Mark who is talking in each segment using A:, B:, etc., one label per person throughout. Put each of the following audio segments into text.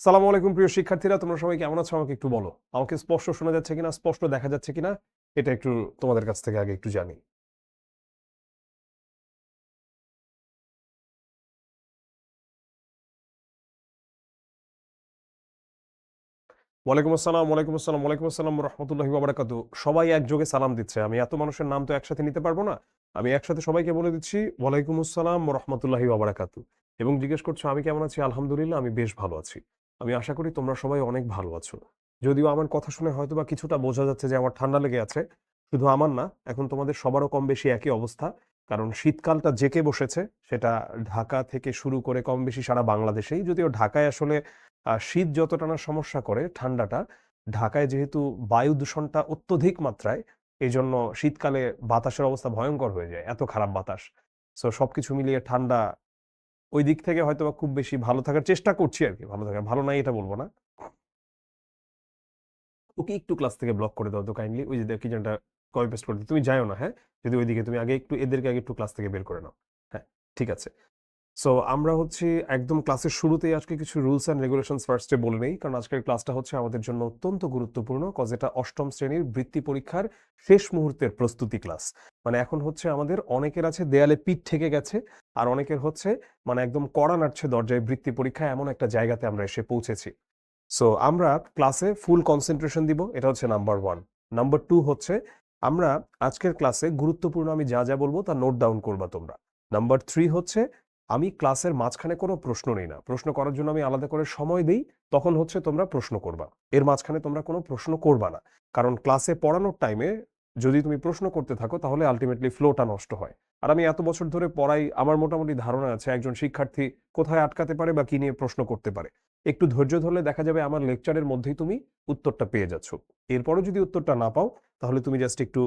A: সালামু আলাইকুম প্রিয় শিক্ষার্থীরা, তোমরা সবাই কেমন আছো? আমাকে একটু বলো। আমাকে স্পষ্ট শোনা যাচ্ছে কিনা, স্পষ্ট দেখা যাচ্ছে কিনা, এটা একটু তোমাদের কাছ থেকে আগে একটু জানি। ওয়ালাইকুম আসসালাম, ওয়ালাইকুম আসসালাম, ওয়ালাইকুম আসসালাম রহমতুল্লাহি ওয়া বারাকাতু। সবাই একযোগে সালাম দিচ্ছে। আমি এত মানুষের নাম তো একসাথে নিতে পারবো না। আমি একসাথে সবাইকে বলে দিচ্ছি ওয়ালাইকুম আসসালাম রহমতুল্লাহি ওয়া বারাকাতু। এবং জিজ্ঞেস করছো আমি কেমন আছি? আলহামদুলিল্লাহ, আমি বেশ ভালো আছি। আমি আশা করি তোমরা সবাই অনেক ভালো আছো। যদিও আমার কথা শুনে হয়তোবা কিছুটা বোঝা যাচ্ছে যে আমার ঠান্ডা লেগে আছে। শুধু আমার না, এখন তোমাদের সবারও কম বেশি একই অবস্থা। কারণ শীতকালটা জেঁকে বসেছে। সেটা ঢাকা থেকে শুরু করে কম বেশি সারা বাংলাদেশেই। যদিও ঢাকায় আসলে শীত যতটা না সমস্যা করে, ঠান্ডাটা ঢাকায় যেহেতু বায়ু দূষণটা অত্যধিক মাত্রায়, এই জন্য শীতকালে বাতাসের অবস্থা ভয়ঙ্কর হয়ে যায়, এত খারাপ বাতাস। সো সবকিছু মিলিয়ে ঠান্ডা ওই দিক থেকে হয়তো বা খুব বেশি ভালো থাকার চেষ্টা করছি আর কি। ভালো থাকা ভালো নাই এটা বলবো না। ওকে একটু ক্লাস থেকে ব্লক করে দাও তো কাইন্ডলি। ওই যে কি যেন কপি পেস্ট করে দিও। তুমি যাও না, হ্যাঁ? যদি ওইদিকে তুমি আগে একটু এদেরকে আগে একটু ক্লাস থেকে বের করে নাও। হ্যাঁ, ঠিক আছে। সো আমরা হচ্ছে একদম ক্লাসের শুরুতেই আজকে কিছু রুলস অ্যান্ড রেগুলেশনস ফার্স্টে বলে নেই, কারণ আজকের ক্লাসটা হচ্ছে আমাদের জন্য অত্যন্ত গুরুত্বপূর্ণ, কজ এটা অষ্টম শ্রেণীর বৃত্তি পরীক্ষার শেষ মুহূর্তের প্রস্তুতি ক্লাস। মানে এখন হচ্ছে আমাদের অনেকের আছে দেয়ালে পিঠ ঠেকে গেছে, আর অনেকের হচ্ছে মানে একদম কড়া নাড়ছে দরজায় বৃত্তি পরীক্ষা, এমন একটা জায়গাতে আমরা এসে পৌঁছেছি। সো আমরা ক্লাসে ফুল কনসেন্ট্রেশন দিব, এটা হচ্ছে নাম্বার ওয়ান। নাম্বার টু হচ্ছে আমরা আজকের ক্লাসে গুরুত্বপূর্ণ আমি যা যা বলবো তা নোট ডাউন করবা তোমরা। নাম্বার থ্রি হচ্ছে আমি ক্লাসের মাঝখানে কোনো প্রশ্ন নেই না, প্রশ্ন করার জন্য আমি আলাদা করে সময় দিই, তখন হচ্ছে তোমরা প্রশ্ন করবা। এর মাঝখানে তোমরা কোনো প্রশ্ন করবা না, কারণ ক্লাসে পড়ানোর টাইমে যদি তুমি প্রশ্ন করতে থাকো তাহলে আলটিমেটলি ফ্লোটা নষ্ট হয়। আর আমি এত বছর ধরে পড়াই, আমার মোটামুটি ধারণা আছে একজন শিক্ষার্থী কোথায় আটকাতে পারে বা কি নিয়ে প্রশ্ন করতে পারে। একটু ধৈর্য ধরলে দেখা যাবে আমার লেকচারের মধ্যেই তুমি উত্তরটা পেয়ে যাচ্ছ। এরপরও যদি উত্তরটা না পাও, তাহলে তুমি জাস্ট একটু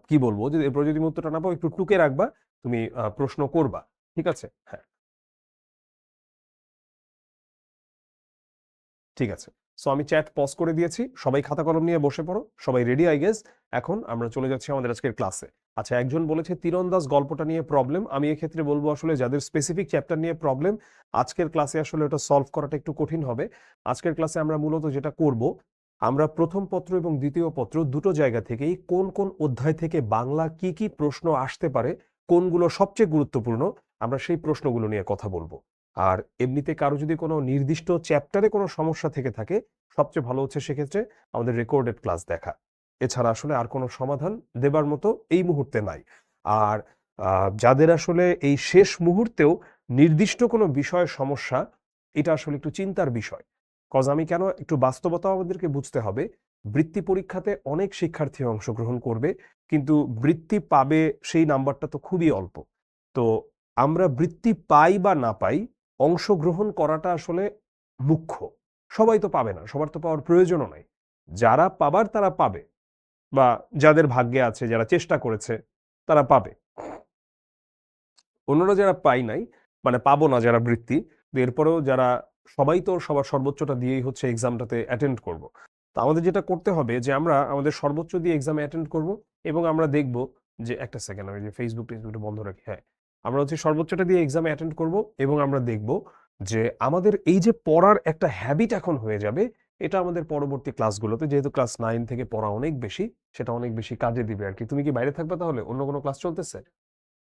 A: কি বলবো, যদি এরপর যদি তুমি উত্তরটা না পাও একটু টুকে রাখবা, তুমি প্রশ্ন করবা। ঠিক আছে? হ্যাঁ, ঠিক আছে। সো আমি চ্যাট পজ করে দিয়েছি, সবাই খাতা কলম নিয়ে বসে পড়ো, সবাই রেডি আই গেস। এখন আমরা চলে যাচ্ছি আমাদের আজকের ক্লাসে। আচ্ছা, একজন বলেছে তীরন্দাজ গল্পটা নিয়ে প্রবলেম। আমি এক্ষেত্রে বলবো আসলে যাদের স্পেসিফিক চ্যাপ্টার নিয়ে প্রবলেম, আজকের ক্লাসে আসলে ওটা সলভ করাটা একটু কঠিন হবে। আজকের ক্লাসে আমরা মূলত যেটা করব, আমরা প্রথম পত্র এবং দ্বিতীয় পত্র দুটো জায়গা থেকেই কোন কোন অধ্যায় থেকে বাংলা কি কি প্রশ্ন আসতে পারে, কোনগুলো সবচেয়ে গুরুত্বপূর্ণ, আমরা সেই প্রশ্নগুলো নিয়ে কথা বলবো। আর এমনিতে কারো যদি কোনো নির্দিষ্ট চ্যাপ্টারে কোনো সমস্যা থেকে থাকে, সবচেয়ে ভালো হচ্ছে সেক্ষেত্রে আমাদের রেকর্ডেড ক্লাস দেখা। এছাড়া আসলে আর কোনো সমাধান দেবার মতো এই মুহূর্তে নাই। আর যাদের আসলে এই শেষ মুহূর্তেও নির্দিষ্ট কোনো বিষয়ে সমস্যা, এটা আসলে একটু চিন্তার বিষয়। কজ আমি কেন, একটু বাস্তবতা আমাদেরকে বুঝতে হবে। বৃত্তি পরীক্ষাতে অনেক শিক্ষার্থী অংশগ্রহণ করবে, কিন্তু বৃত্তি পাবে সেই নাম্বারটা তো খুবই অল্প। তো আমরা বৃত্তি পাই বা না পাই, অংশগ্রহণ করাটা আসলে মুখ্য। সবাই তো পাবে না, সবার তো পাওয়ার প্রয়োজনও নাই। যারা পাবার তারা পাবে, বা যাদের ভাগ্যে আছে, যারা চেষ্টা করেছে তারা পাবে। অন্যরা যারা পাই নাই, মানে পাবো না যারা বৃত্তি, এরপরেও যারা, সবাই তো সবার সর্বোচ্চটা দিয়েই হচ্ছে এক্সামটাতে অ্যাটেন্ড করব। তো আমাদের যেটা করতে হবে যে আমরা আমাদের সর্বোচ্চ দিয়ে এক্সামে অ্যাটেন্ড করব, এবং আমরা দেখব যে, একটা সেকেন্ড আমি যে ফেসবুক টেসবুকটা বন্ধ রাখি, হ্যাঁ। আমরা হচ্ছে সর্বোচ্চটা দিয়ে এক্সামে অ্যাটেন্ড করব, এবং আমরা দেখব যে আমাদের এই যে পড়ার একটা হ্যাবিট এখন হয়ে যাবে, এটা আমাদের পরবর্তী ক্লাসগুলোতে, যেহেতু ক্লাস 9 থেকে পড়া অনেক বেশি, সেটা অনেক বেশি কাজে দিবে আর কি। তুমি কি বাইরে থাকবে তাহলে? অন্য কোনো ক্লাস চলতেছে?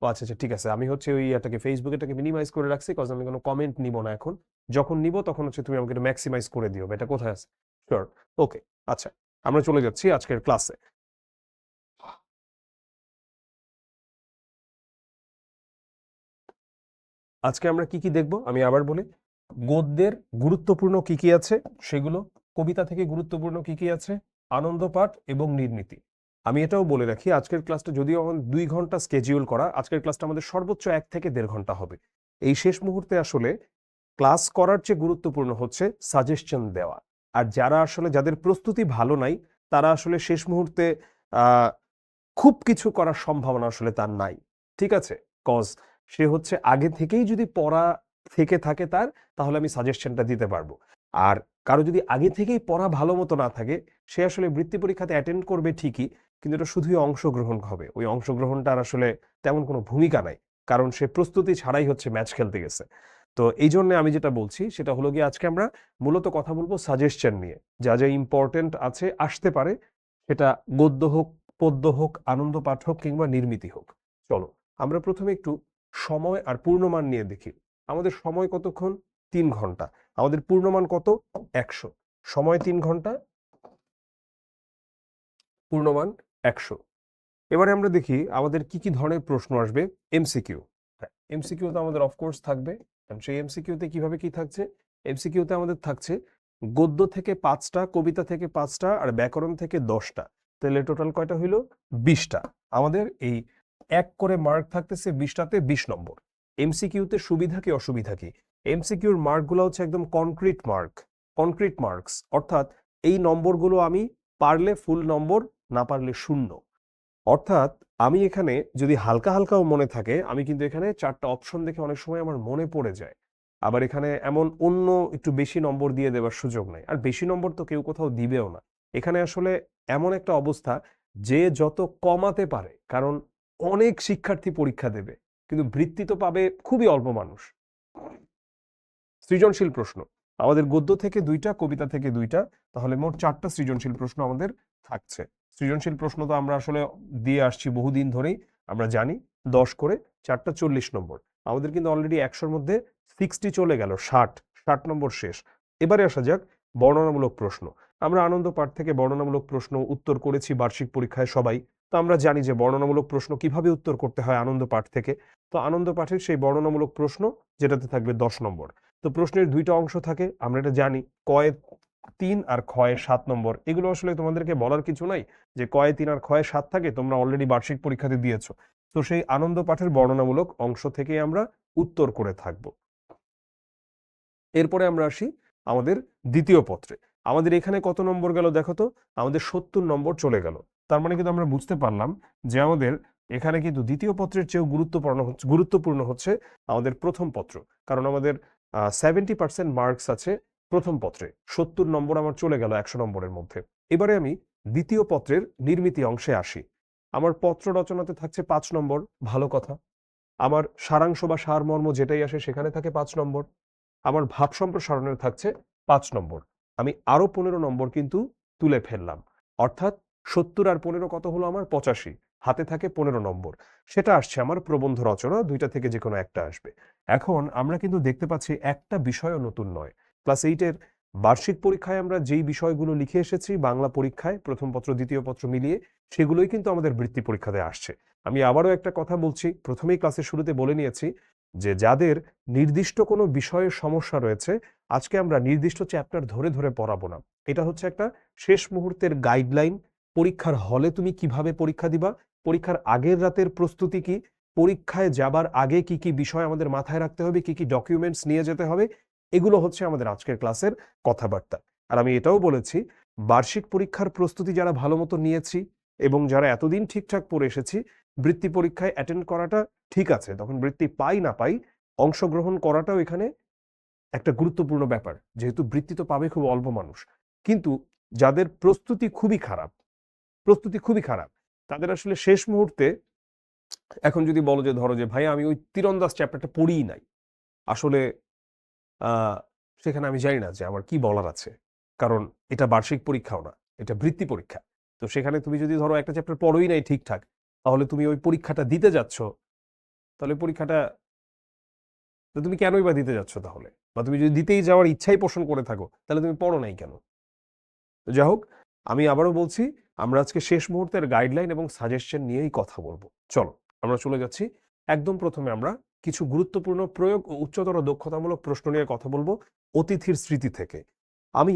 A: ও আচ্ছা, আচ্ছা, ঠিক আছে। আমি হচ্ছে ওই এটাকে ফেসবুক এটাকে মিনিমাইজ করে রাখছি, কজ আমি কোনো কমেন্ট নিব না এখন। যখন নিব তখন হচ্ছে তুমি আমাকে একটু ম্যাক্সিমাইজ করে দিও, এটা কোথায় আছে? শিওর। ওকে। আচ্ছা, আমরা চলে যাচ্ছি আজকের ক্লাসে। আজকে আমরা কি কি দেখব আমি আবার বলি। গদ্যের গুরুত্বপূর্ণ কি কি আছে সেগুলো, কবিতা থেকে গুরুত্বপূর্ণ কি কি আছে, আনন্দ পাঠ এবং নির্মিতি। আমি এটাও বলে রাখি, আজকের ক্লাসটা যদিও আমাদের 2 ঘন্টা স্কেজিউল করা, আজকের ক্লাসটা আমাদের সর্বোচ্চ 1 থেকে 1.5 ঘন্টা হবে। এই শেষ মুহূর্তে আসলে ক্লাস করার চেয়ে গুরুত্বপূর্ণ হচ্ছে সাজেশন দেওয়া। আর যারা আসলে, যাদের প্রস্তুতি ভালো নাই, তারা আসলে শেষ মুহূর্তে আহ খুব কিছু করার সম্ভাবনা আসলে তার নাই। ঠিক আছে? কজ সে হচ্ছে আগে থেকেই যদি পড়া থেকে থাকে তার, তাহলে আমি সাজেশনটা দিতে পারবো। আর কারো যদি আগে থেকেই পড়া ভালো মতো না থাকে, সে আসলে বৃত্তি পরীক্ষাতে অ্যাটেন্ড করবে ঠিকই, কিন্তু এটা শুধুই অংশগ্রহণ হবে। ওই অংশগ্রহণটার আসলে তেমন কোনো ভূমিকা নাই, কারণ সে প্রস্তুতি ছাড়াই হচ্ছে ম্যাচ খেলতে গেছে। তো এই জন্য আমি যেটা বলছি সেটা হলো গিয়ে আজকে আমরা মূলত কথা বলবো সাজেশন নিয়ে, যা যা ইম্পর্টেন্ট আছে আসতে পারে, সেটা গদ্য হোক, পদ্য হোক, আনন্দ পাঠ হোক কিংবা নির্মিতি হোক। চলো আমরা প্রথমে একটু সময় আর পূর্ণমান নিয়ে দেখি। আমাদের সময় কতক্ষণ? 3 ঘন্টা। আমাদের পূর্ণমান কত? 100। সময় 3 ঘন্টা, পূর্ণমান 100। এবারে আমরা দেখি আমাদের কি কি ধরনের প্রশ্ন আসবে। এমসিকিউ, হ্যাঁ এমসিকিউ তো আমাদের অফকোর্স থাকবে। সেই এমসিকিউতে কিভাবে কি থাকছে? এমসিকিউতে আমাদের থাকছে গদ্য থেকে 5টা, কবিতা থেকে 5টা, আর ব্যাকরণ থেকে 10টা। তাহলে টোটাল কয়টা হইল? 20টা। আমাদের এই 1 করে মার্ক থাকতেছে 20টাতে 20 নম্বর। এমসিকিউতে সুবিধা কি অসুবিধা কি? এমসিকিউর মার্কগুলো হচ্ছে একদম কনক্রিট মার্ক, কনক্রিট মার্কস, অর্থাৎ এই নম্বরগুলো আমি পারলে ফুল নম্বর, না পারলে 0। অর্থাৎ আমি এখানে যদি হালকা হালকাও মনে থাকে, আমি কিন্তু এখানে 4টা অপশন দেখে অনেক সময় আমার মনে পড়ে যায়। আবার এখানে এমন অন্য একটু বেশি নম্বর দিয়ে দেওয়ার সুযোগ নাই, আর বেশি নম্বর তো কেউ কোথাও দিবেও না। এখানে আসলে এমন একটা অবস্থা যে যত কমাতে পারে, কারণ অনেক শিক্ষার্থী পরীক্ষা দেবে, কিন্তু বৃত্তি তো পাবে খুবই অল্প মানুষ। সৃজনশীল প্রশ্ন আমাদের গদ্য থেকে 2টা, কবিতা থেকে 2টা, তাহলে মোট 4টা সৃজনশীল প্রশ্ন আমাদের থাকছে। সৃজনশীল প্রশ্ন তো আমরা আসলে দিয়ে আসছি বহুদিন ধরেই, আমরা জানি 10 করে 4টা 40 নম্বর। আমাদের কিন্তু অলরেডি 100-র মধ্যে 60 চলে গেল, 60 নম্বর শেষ। এবারে আসা যাক বর্ণনামূলক প্রশ্ন। আমরা আনন্দ পাঠ থেকে বর্ণনামূলক প্রশ্ন উত্তর করেছি বার্ষিক পরীক্ষায় সবাই। তো আমরা জানি যে বর্ণনামূলক প্রশ্ন কিভাবে উত্তর করতে হয় আনন্দ পাঠ থেকে। তো আনন্দ পাঠের সেই বর্ণনামূলক প্রশ্ন, যেটাতে থাকবে 10 নম্বর। তো প্রশ্নের 2টা অংশ থাকে, আমরা এটা জানি, কয়ে 3 আর ক্ষয়ে 7 নম্বর। এগুলো আসলে তোমাদেরকে বলার কিছু নাই যে কয়ে 3 আর ক্ষয়ে 7 থাকে, তোমরা অলরেডি বার্ষিক পরীক্ষাতে দিয়েছো। তো সেই আনন্দ পাঠের বর্ণনামূলক অংশ থেকেই আমরা উত্তর করে থাকব। এরপরে আমরা আসি আমাদের দ্বিতীয় পত্রে। আমাদের এখানে কত নম্বর গেল দেখো তো? আমাদের 70 নম্বর চলে গেল। তার মানে কিন্তু আমরা বুঝতে পারলাম যে আমাদের এখানে কিন্তু দ্বিতীয় পত্রের চেয়েও গুরুত্বপূর্ণ হচ্ছে আমাদের প্রথম পত্র। কারণ আমাদের 70% মার্কস আছে প্রথম পত্রে, 70 নম্বর আমার চলে গেল 100 নম্বরের মধ্যে। এবারে আমি দ্বিতীয় পত্রের নির্মিতি অংশে আসি। আমার পত্র রচনাতে থাকছে 5 নম্বর, ভালো কথা। আমার সারাংশ বা সারমর্ম যেটাই আসে সেখানে থাকে 5 নম্বর। আমার ভাব সম্প্রসারণের থাকছে 5 নম্বর। আমি আরো 15 নম্বর কিন্তু তুলে ফেললাম, অর্থাৎ 70 আর 15 কত হলো আমার? 85। হাতে থাকে 15 নম্বর। সেটা আসছে আমার প্রবন্ধ রচনা, 2টা থেকে যে কোনো একটা আসবে। এখন আমরা কিন্তু দেখতে পাচ্ছি একটা বিষয়ও নতুন নয়। ক্লাস 8-এর বার্ষিক পরীক্ষায় আমরা যেই বিষয়গুলো লিখে এসেছি বাংলা পরীক্ষায় প্রথম পত্র দ্বিতীয় পত্র মিলিয়ে, সেগুলোই কিন্তু আমাদের বৃত্তি পরীক্ষাতে আসছে। আমি আবারও একটা কথা বলছি, প্রথমেই ক্লাসের শুরুতে বলে নিয়েছি যে যাদের নির্দিষ্ট কোনো বিষয়ের সমস্যা রয়েছে, আজকে আমরা নির্দিষ্ট চ্যাপ্টার ধরে ধরে পড়াবো না। এটা হচ্ছে একটা শেষ মুহূর্তের গাইডলাইন। পরীক্ষার হলে তুমি কিভাবে পরীক্ষা দিবা, পরীক্ষার আগের রাতের প্রস্তুতি কি, পরীক্ষায় যাবার আগে কি কি বিষয় আমাদের মাথায় রাখতে হবে, কি কি ডকুমেন্টস নিয়ে যেতে হবে, এগুলো হচ্ছে আমাদের আজকের ক্লাসের কথাবার্তা। আর আমি এটাও বলেছি, বার্ষিক পরীক্ষার প্রস্তুতি যারা ভালো মতো নিয়েছি এবং যারা এতদিন ঠিকঠাক পড়ে এসেছি, বৃত্তি পরীক্ষায় অ্যাটেন্ড করাটা ঠিক আছে, তখন বৃত্তি পাই না পাই অংশগ্রহণ করাটাও এখানে একটা গুরুত্বপূর্ণ ব্যাপার, যেহেতু বৃত্তি তো পাবে খুব অল্প মানুষ। কিন্তু যাদের প্রস্তুতি খুবই খারাপ, তাদের আসলে শেষ মুহূর্তে, এখন যদি বলো যে ধরো যে ভাই আমি ওই তীরন্দাজ চ্যাপ্টারটা পড়িই নাই, আসলে আহ, সেখানে আমি জানি না যে আমার কি বলার আছে। কারণ এটা বার্ষিক পরীক্ষাও না, এটা বৃত্তি পরীক্ষা। তো সেখানে তুমি যদি ধরো একটা চ্যাপ্টার পড়োই নাই ঠিকঠাক, তাহলে তুমি ওই পরীক্ষাটা দিতে যাচ্ছ, তাহলে পরীক্ষাটা তো তুমি কেনই বা দিতে যাচ্ছ তাহলে? বা তুমি যদি দিতেই যাওয়ার ইচ্ছাই পোষণ করে থাকো, তাহলে তুমি পড়ো নাই কেন? তো যাই হোক, আমি আবারও বলছি, আমরা আজকে শেষ মুহূর্তের গাইডলাইন এবং সাজেশন নিয়েই কথা বলবো। চলো আমরা চলে যাচ্ছি। একদম প্রথমে আমরা কিছু গুরুত্বপূর্ণ প্রয়োগ ও উচ্চতর দক্ষতামূলক প্রশ্ন নিয়ে কথা বলবো অতিথির স্মৃতি থেকে। আমি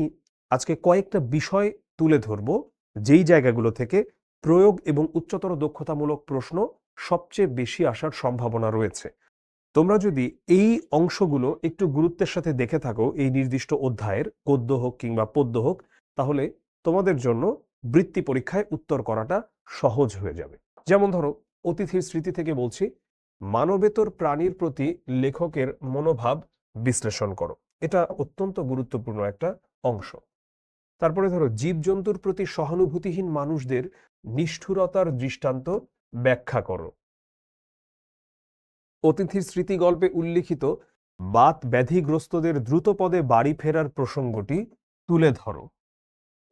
A: আজকে কয়েকটা বিষয় তুলে ধরবো যেই জায়গাগুলো থেকে প্রয়োগ এবং উচ্চতর দক্ষতামূলক প্রশ্ন সবচেয়ে বেশি আসার সম্ভাবনা রয়েছে। তোমরা যদি এই অংশগুলো একটু গুরুত্বের সাথে দেখে থাকো, এই নির্দিষ্ট অধ্যায়ের গদ্য হোক কিংবা পদ্য হোক, তাহলে তোমাদের জন্য বৃত্তি পরীক্ষায় উত্তর করাটা সহজ হয়ে যাবে। যেমন ধরো, অতিথির স্মৃতি থেকে বলছি, মানবেতর প্রাণীর প্রতি লেখকের মনোভাব বিশ্লেষণ করো। এটা অত্যন্ত গুরুত্বপূর্ণ একটা অংশ। তারপরে ধরো, জীবজন্তুর প্রতি সহানুভূতিহীন মানুষদের নিষ্ঠুরতার দৃষ্টান্ত ব্যাখ্যা করো। অতিথির স্মৃতি গল্পে উল্লিখিত বাত ব্যাধিগ্রস্তদের দ্রুতপদে বাড়ি ফেরার প্রসঙ্গটি তুলে ধরো।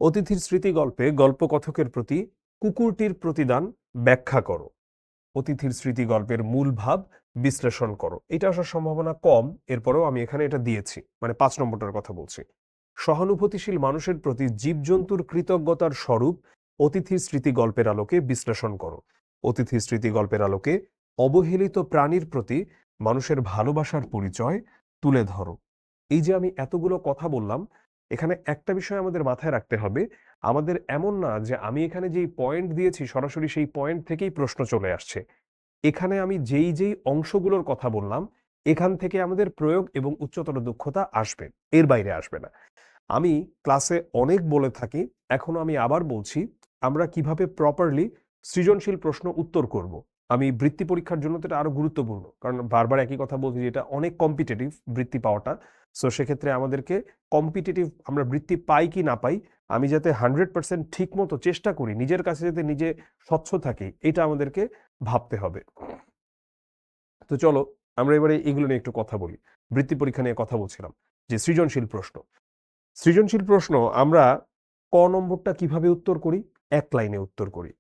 A: অতিথির স্মৃতি গল্পে গল্পকথকের প্রতি কুকুরটির প্রতিদান ব্যাখ্যা করো। অতিথির স্মৃতি গল্পের মূল ভাব বিশ্লেষণ করো। এটা আসার সম্ভাবনা কম, এরপরেও আমি এখানে এটা দিয়েছি, মানে 5 নম্বরটার কথা বলছি। সহানুভূতিশীল মানুষের প্রতি জীবজন্তুর কৃতজ্ঞতার স্বরূপ অতিথির স্মৃতি গল্পের আলোকে বিশ্লেষণ করো। অতিথির স্মৃতি গল্পের আলোকে অবহেলিত প্রাণীর প্রতি মানুষের ভালোবাসার পরিচয় তুলে ধরো। এই যে আমি এতগুলো কথা বললাম, এখানে একটা বিষয় আমাদের মাথায় রাখতে হবে, আমাদের এমন না যে আমি এখানে যেই পয়েন্ট দিয়েছি সরাসরি সেই পয়েন্ট থেকেই প্রশ্ন চলে আসছে। এখানে আমি যেই অংশগুলোর কথা বললাম, এখান থেকে আমাদের প্রয়োগ এবং উচ্চতর দক্ষতা আসবে, এর বাইরে আসবে না। আমি ক্লাসে অনেক বলে থাকি, এখনো আমি আবার বলছি, আমরা কিভাবে প্রপারলি সৃজনশীল প্রশ্ন উত্তর করব। আমি বৃত্তি পরীক্ষার জন্য তো এটা আরো গুরুত্বপূর্ণ, কারণ বারবার একই কথা বলছি যে এটা অনেক কম্পিটিটিভ বৃত্তি পাওয়াটা। সো সেক্ষেত্রে আমাদেরকে কম্পিটিটিভ আমরা বৃত্তি পাই কি না পাই, আমি যাতে 100% ঠিক মতো চেষ্টা করি, নিজের কাছে যাতে নিজে স্বচ্ছ থাকি, এটা আমাদেরকে ভাবতে হবে। তো চলো আমরা এবারে এগুলো নিয়ে একটু কথা বলি। বৃত্তি পরীক্ষা নিয়ে কথা বলছিলাম, যে সৃজনশীল প্রশ্ন। সৃজনশীল প্রশ্ন আমরা ক নম্বরটা কিভাবে উত্তর করি? এক লাইনে উত্তর করি,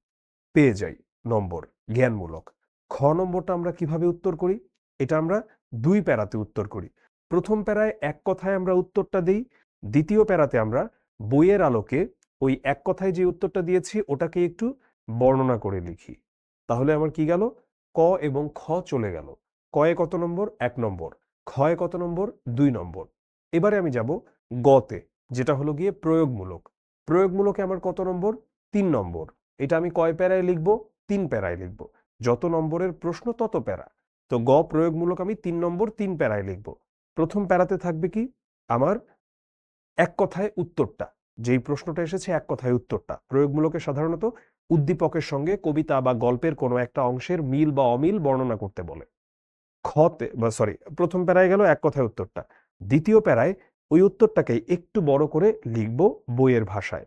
A: পেয়ে যাই নম্বর, জ্ঞানমূলক। খ নম্বরটা আমরা কিভাবে উত্তর করি? এটা আমরা 2 প্যারাতে উত্তর করি। প্রথম প্যারায় এক কথায় আমরা উত্তরটা দিই, দ্বিতীয় প্যারাতে আমরা বইয়ের আলোকে ওই এক কথায় যে উত্তরটা দিয়েছি ওটাকে একটু বর্ণনা করে লিখি। তাহলে আমার কি গেল? ক এবং খ চলে গেল। কয়ে কত নম্বর? 1 নম্বর। খয়ে কত নম্বর? 2 নম্বর। এবারে আমি যাব গতে, যেটা হলো গিয়ে প্রয়োগমূলক। প্রয়োগমূলকে আমার কত নম্বর? 3 নম্বর। এটা আমি কয় প্যারায় লিখব? 3 প্যারায় লিখব। যত নম্বরের প্রশ্ন তত প্যারা। তো গ প্রয়োগমূলক আমি 3 নম্বর 3 প্যারায় লিখব। প্রথম প্যারাতে থাকবে কি? আমার এক কথায় উত্তরটা, যেই প্রশ্নটা এসেছে এক কথায় উত্তরটা। প্রয়োগমূলকে সাধারণত উদ্দীপকের সঙ্গে কবিতা বা গল্পের কোনো একটা অংশের মিল বা অমিল বর্ণনা করতে বলে। খতে বা সরি, প্রথম প্যারায় গেল এক কথায় উত্তরটা। দ্বিতীয় প্যারায় ওই উত্তরটাকে একটু বড় করে লিখব বইয়ের ভাষায়।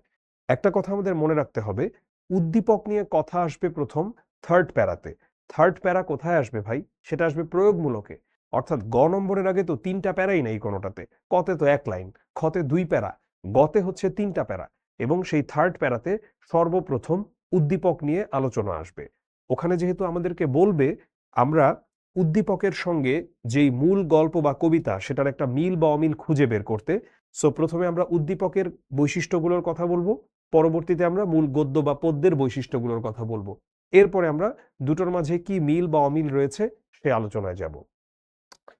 A: একটা কথা আমাদের মনে রাখতে হবে, উদ্দীপক নিয়ে কথা আসবে প্রথম থার্ড প্যারাতে। থার্ড প্যারা কোথায় আসবে ভাই? সেটা আসবে প্রয়োগমূলকে। অর্থাৎ গ নম্বরের আগে তো 3টা প্যারাই নেই কোনোটাতে। কতে তো 1 লাইন, খতে 2 প্যারা, গতে হচ্ছে 3টা প্যারা, এবং সেই থার্ড প্যারাতে সর্বপ্রথম উদ্দীপক নিয়ে আলোচনা আসবে। ওখানে যেহেতু আমাদেরকে বলবে আমরা উদ্দীপকের সঙ্গে যেই মূল গল্প বা কবিতা সেটার একটা মিল বা অমিল খুঁজে বের করতে, সো প্রথমে আমরা উদ্দীপকের বৈশিষ্ট্যগুলোর কথা বলবো, পরবর্তীতে আমরা মূল গদ্য বা পদ্যের বৈশিষ্ট্যগুলোর কথা বলবো, এরপরে আমরা দুটোর মাঝে কি মিল বা অমিল রয়েছে সে আলোচনায় যাব।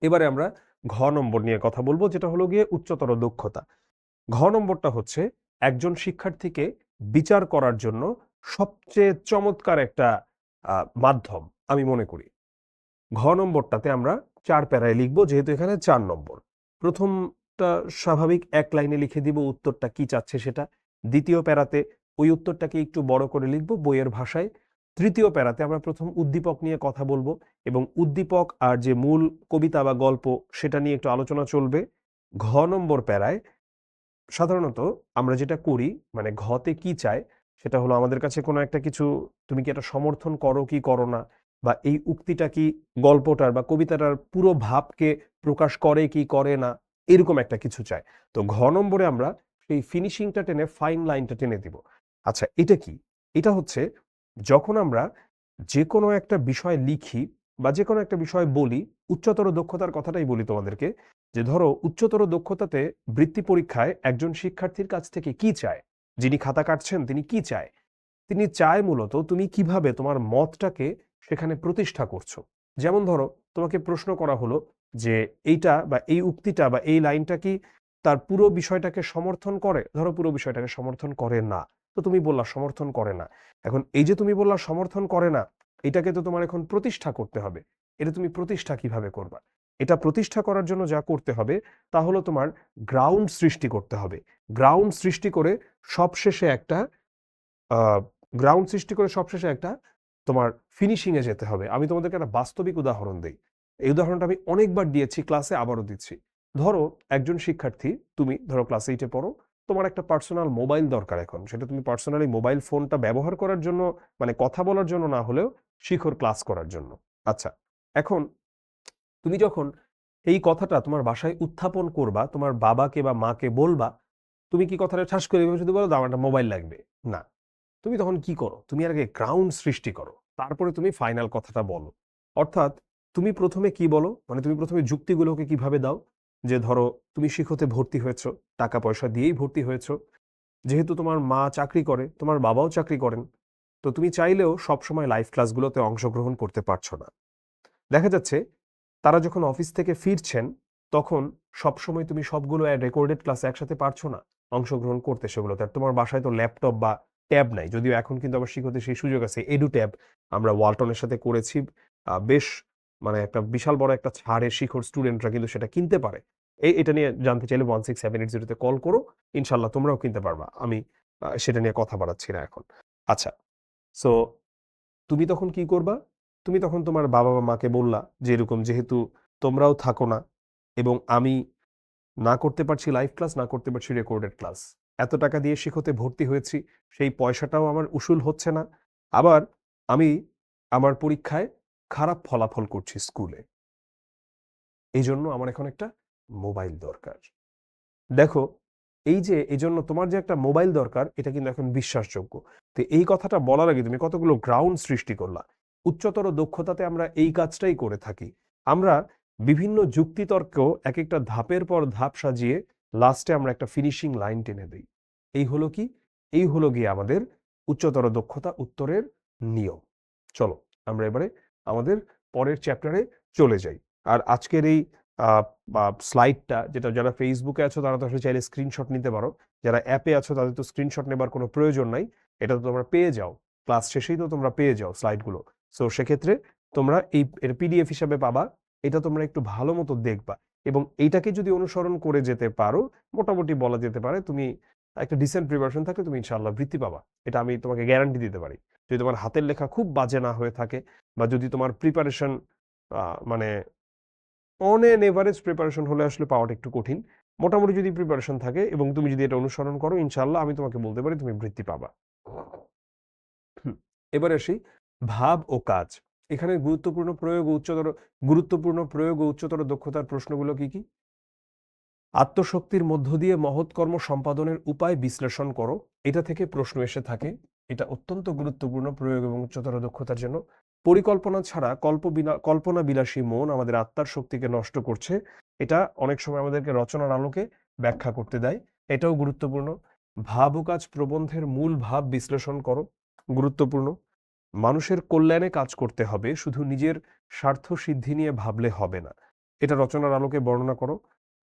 A: এবারে আমরা ঘ নম্বর নিয়ে কথা বলবো, যেটা হলো গিয়ে উচ্চতর দক্ষতা। ঘ নম্বরটা হচ্ছে একজন শিক্ষার্থীকে বিচার করার জন্য সবচেয়ে চমৎকার একটা মাধ্যম আমি মনে করি। ঘ নম্বরটাতে আমরা 4 প্যারায় লিখব, যেহেতু এখানে 4 নম্বর। প্রথমটা স্বাভাবিক, এক লাইনে লিখে দিব উত্তরটা কি চাচ্ছে সেটা। দ্বিতীয় প্যারাতে ওই উত্তরটাকে একটু বড় করে লিখব বইয়ের ভাষায়। তৃতীয় প্যারাতে আমরা প্রথম উদ্দীপক নিয়ে কথা বলবো, এবং উদ্দীপক আর যে মূল কবিতা বা গল্প সেটা নিয়ে একটু আলোচনা চলবে। ঘ নম্বর প্যারায় সাধারণত আমরা যেটা করি, মানে ঘতে কি চায় সেটা হলো আমাদের কাছে কোনো একটা কিছু, তুমি কি এটা সমর্থন করো কি করো না, বা এই উক্তিটা কি গল্পটার বা কবিতাটার পুরো ভাবকে প্রকাশ করে কি করে না, এরকম একটা কিছু চায়। তো ঘ নম্বরে আমরা সেই ফিনিশিংটা টেনে ফাইন লাইনটা টেনে দিব। আচ্ছা, এটা কি? এটা হচ্ছে যখন আমরা যে কোনো একটা বিষয় লিখি বা যে কোনো একটা বিষয় বলি, উচ্চতর দক্ষতার কথাটাই বলি তোমাদেরকে, যে ধরো উচ্চতর দক্ষতাতে বৃত্তি পরীক্ষায় একজন শিক্ষার্থীর কাছ থেকে কি চায়, যিনি খাতা কাটছেন তিনি কি চায়? তিনি চায় মূলত তুমি কিভাবে তোমার মতটাকে সেখানে প্রতিষ্ঠা করছো। যেমন ধরো তোমাকে প্রশ্ন করা হলো যে এইটা বা এই উক্তিটা বা এই লাইনটা কি তার পুরো বিষয়টাকে সমর্থন করে? ধরো পুরো বিষয়টাকে সমর্থন করে না, তো তুমি বললা সমর্থন করে না। এখন এই যে তুমি বললা সমর্থন করে না, এটাকে তো তোমার এখন প্রতিষ্ঠা করতে হবে। এটা তুমি প্রতিষ্ঠা কিভাবে করবা? এটা প্রতিষ্ঠা করার জন্য যা করতে হবে তা হলো তোমার গ্রাউন্ড সৃষ্টি করতে হবে। গ্রাউন্ড সৃষ্টি করে সবশেষে একটা আহ গ্রাউন্ড সৃষ্টি করে সবশেষে একটা তোমার ফিনিশিং এ যেতে হবে। আমি তোমাদেরকে একটা বাস্তবিক উদাহরণ দেই। এই উদাহরণটা আমি অনেকবার দিয়েছি ক্লাসে, আবারও দিচ্ছি। ধরো একজন শিক্ষার্থী, তুমি ধরো ক্লাস 8-এ পড়ো, তোমার একটা পার্সোনাল মোবাইল দরকার এখন। সেটা তুমি পার্সোনালি মোবাইল ফোনটা ব্যবহার করার জন্য, মানে কথা বলার জন্য না হলেও শিখর ক্লাস করার জন্য। আচ্ছা, এখন তুমি যখন এই কথাটা তোমার বাসায় উত্থাপন করবা, তোমার বাবাকে বা মাকে বলবা, তুমি কি কথাটা ঠাস করে এভাবে যদি বলো দাও আমার একটা মোবাইল লাগবে, না, তুমি তখন কি করো, তুমি আগে গ্রাউন্ড সৃষ্টি করো, তারপরে তুমি ফাইনাল কথাটা বলো। অর্থাৎ তুমি প্রথমে কি বলো, মানে তুমি প্রথমে যুক্তিগুলোকে কিভাবে দাও, যে ধরো তুমি শিক্ষতে ভর্তি হয়েছো, টাকা পয়সা দিয়েই ভর্তি হয়েছো, যেহেতু তোমার মা চাকরি করে, তোমার বাবাও চাকরি করেন, তো তুমি চাইলেও সবসময় লাইভ ক্লাসগুলোতে অংশগ্রহণ করতে পারছো না। দেখা যাচ্ছে তারা যখন অফিস থেকে ফিরছেন, তখন সবসময় তুমি সবগুলো রেকর্ডেড ক্লাসে একসাথে পারছো না অংশগ্রহণ করতে সেগুলোতে। আর তোমার বাসায় তো ল্যাপটপ বা ট্যাব নাই, যদিও এখন কিন্তু আবার শিক্ষতে সেই সুযোগ আছে, এডু ট্যাব আমরা ওয়ালটনের সাথে করেছি। বেশ মানে একটা বিশাল বড় একটা ছাড়ে শিক্ষক স্টুডেন্টরা কিন্তু সেটা কিনতে পারে। এটা নিয়ে জানতে চাইলে 16780 কল করো, ইনশাল্লাহ তোমরাও কিনতে পারবা। আমি সেটা নিয়ে কথা বাড়াচ্ছি না এখন। আচ্ছা, সো তুমি তখন কি করবা? তুমি তখন তোমার বাবা বা মাকে বললা যে এরকম যেহেতু তোমরাও থাকো না এবং আমি না করতে পারছি লাইভ ক্লাস, না করতে পারছি রেকর্ডেড ক্লাস। এত টাকা দিয়ে শিক্ষতে ভর্তি হয়েছি, সেই পয়সাটাও আমার উসুল হচ্ছে না। আবার আমি আমার পরীক্ষায় খারাপ ফলাফল করছি স্কুলে। এইজন্য আমার এখন একটা মোবাইল দরকার। দেখো, এই যে এজন্য তোমার যে একটা মোবাইল দরকার, এটা কিন্তু এখন বিশ্বাসযোগ্য। তো এই কথাটা বলার আগে তুমি কতগুলো গ্রাউন্ড সৃষ্টি করলা। উচ্চতর দক্ষতাতে আমরা এই কাজটাই করে থাকি। আমরা বিভিন্ন যুক্তিতর্ক এক একটা ধাপের পর ধাপ সাজিয়ে লাস্টে আমরা একটা ফিনিশিং লাইন টেনে দিই। এই হলো কি? এই হলো গিয়ে আমাদের উচ্চতর দক্ষতা উত্তরের নিয়ম। চলো আমরা এবারে আমাদের পরের চ্যাপ্টারে চলে যাই। আর আজকের এই স্লাইডটা, যেটা যারা ফেসবুকে আছো তারা তো আসলে চাইলে স্ক্রিনশট নিতে পারো, যারা অ্যাপে আছো তাদের তো স্ক্রিনশট নেবার কোনো প্রয়োজন নাই, এটা তো তোমরা পেয়ে যাও, ক্লাস শেষেই তো তোমরা পেয়ে যাও স্লাইডগুলো। সো সেক্ষেত্রে তোমরা এর পিডিএফ হিসাবে পাবা, এটা তোমরা একটু ভালো মতো দেখবা এবং এইটাকে যদি অনুসরণ করে যেতে পারো, মোটামুটি বলা যেতে পারে তুমি একটা ডিসেন্ট প্রিপারেশন থাকলে তুমি ইনশাআল্লাহ বৃত্তি পাবা। এটা আমি তোমাকে গ্যারান্টি দিতে পারি। যদি তোমার হাতের লেখা খুব বাজে না হয়ে থাকে, বা যদি তোমার প্রিপারেশন মানে অন এন এভারেজ প্রিপারেশন হলে আসলে পাওয়াটা একটু কঠিন, মোটামুটি যদি প্রিপারেশন থাকে এবং তুমি যদি এটা অনুসরণ করো, ইনশাআল্লাহ আমি তোমাকে বলতে পারি তুমি বৃত্তি পাবা। এবার আসি ভাব ও কাজ। এখানে গুরুত্বপূর্ণ প্রয়োগ ও উচ্চতর দক্ষতার প্রশ্নগুলো কি কি? আত্মশক্তির মধ্য দিয়ে মহৎ কর্ম সম্পাদনের উপায় বিশ্লেষণ করো, এটা থেকে প্রশ্ন এসে থাকে। এটা অত্যন্ত গুরুত্বপূর্ণ প্রয়োগ এবং উচ্চতর দক্ষতার জন্য। পরিকল্পনা ছাড়া কল্পনা বিলাসী মন আমাদের আত্মার শক্তিকে নষ্ট করছে, এটা অনেক সময় আমাদেরকে রচনার আলোকে ব্যাখ্যা করতে দেয়, এটাও গুরুত্বপূর্ণ। ভাব ও কাজ প্রবন্ধের মূল ভাব বিশ্লেষণ করো, গুরুত্বপূর্ণ। মানুষের কল্যাণে কাজ করতে হবে, শুধু নিজের স্বার্থ সিদ্ধি নিয়ে ভাবলে হবে না, এটা রচনার আলোকে বর্ণনা করো।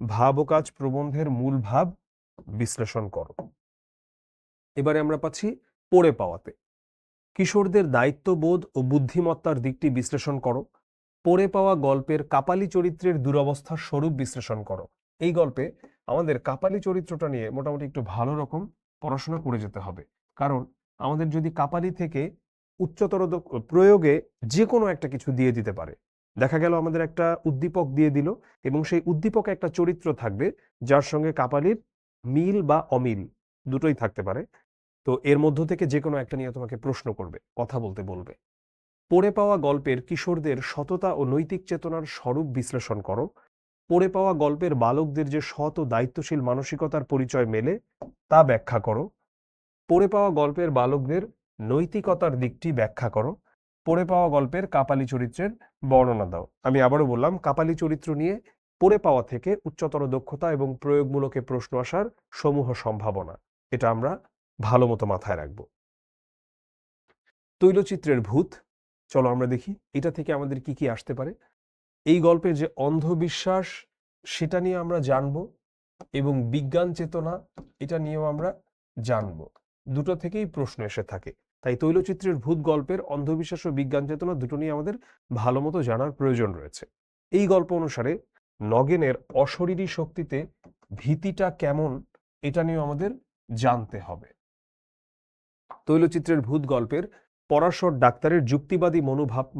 A: ভাব ও কাজ প্রবন্ধের মূল ভাব বিশ্লেষণ করো। এবারে আমরা পাচ্ছি পড়ে পাওয়াতে। কিশোরদের দায়িত্ববোধ ও বুদ্ধিমত্তার দিকটি বিশ্লেষণ করো। পড়ে পাওয়া গল্পের কাপালি চরিত্রের দুরবস্থার স্বরূপ বিশ্লেষণ করো। এই গল্পে আমাদের কাপালি চরিত্রটা নিয়ে মোটামুটি একটু ভালো রকম পড়াশোনা করে যেতে হবে, কারণ আমাদের যদি কাপালি থেকে উচ্চতর প্রয়োগে যে কোনো একটা কিছু দিয়ে দিতে পারে। দেখা গেল আমাদের একটা উদ্দীপক দিয়ে দিল এবং সেই উদ্দীপকে একটা চরিত্র থাকবে যার সঙ্গে কাপালির মিল বা অমিল দুটোই থাকতে পারে। তো এর মধ্য থেকে যে কোনো একটা নিয়ে তোমাকে প্রশ্ন করবে, কথা বলতে বলবে। পড়ে পাওয়া গল্পের কিশোরদের সততা ও নৈতিক চেতনার স্বরূপ বিশ্লেষণ করো। পড়ে পাওয়া গল্পের বালকদের যে সৎ ও দায়িত্বশীল মানসিকতার পরিচয় মেলে তা ব্যাখ্যা করো। পড়ে পাওয়া গল্পের বালকদের নৈতিকতার দিকটি ব্যাখ্যা করো। পড়ে পাওয়া গল্পের কাপালি চরিত্রের বর্ণনা দাও। আমি আবারও বললাম, কাপালি চরিত্র নিয়ে পড়ে পাওয়া থেকে উচ্চতর দক্ষতা এবং প্রয়োগমূলকে প্রশ্ন আসার সমূহ সম্ভাবনা, এটা আমরা ভালো মতো মাথায় রাখবো। তৈলচিত্রের ভূত, চলো আমরা দেখি এটা থেকে আমাদের কি কি আসতে পারে। এই গল্পের যে অন্ধবিশ্বাস সেটা নিয়ে আমরা জানব এবং বিজ্ঞান চেতনা এটা নিয়েও আমরা জানব, দুটো থেকেই প্রশ্ন এসে থাকে। তাই তৈলচিত্রের ভূত গল্পের অন্ধবিশ্বাস ও বিজ্ঞান চেতনা দুটো নিয়ে আমাদের ভালো মতো জানার প্রয়োজন রয়েছে। এই গল্প অনুসারে নগেনের অশরীরী শক্তিতে ভীতিটা কেমন, এটা নিয়েও আমাদের জানতে হবে। তৈলচিত্রের ভূত গল্পের পরাশর ডাক্তারের যুক্তিবাদী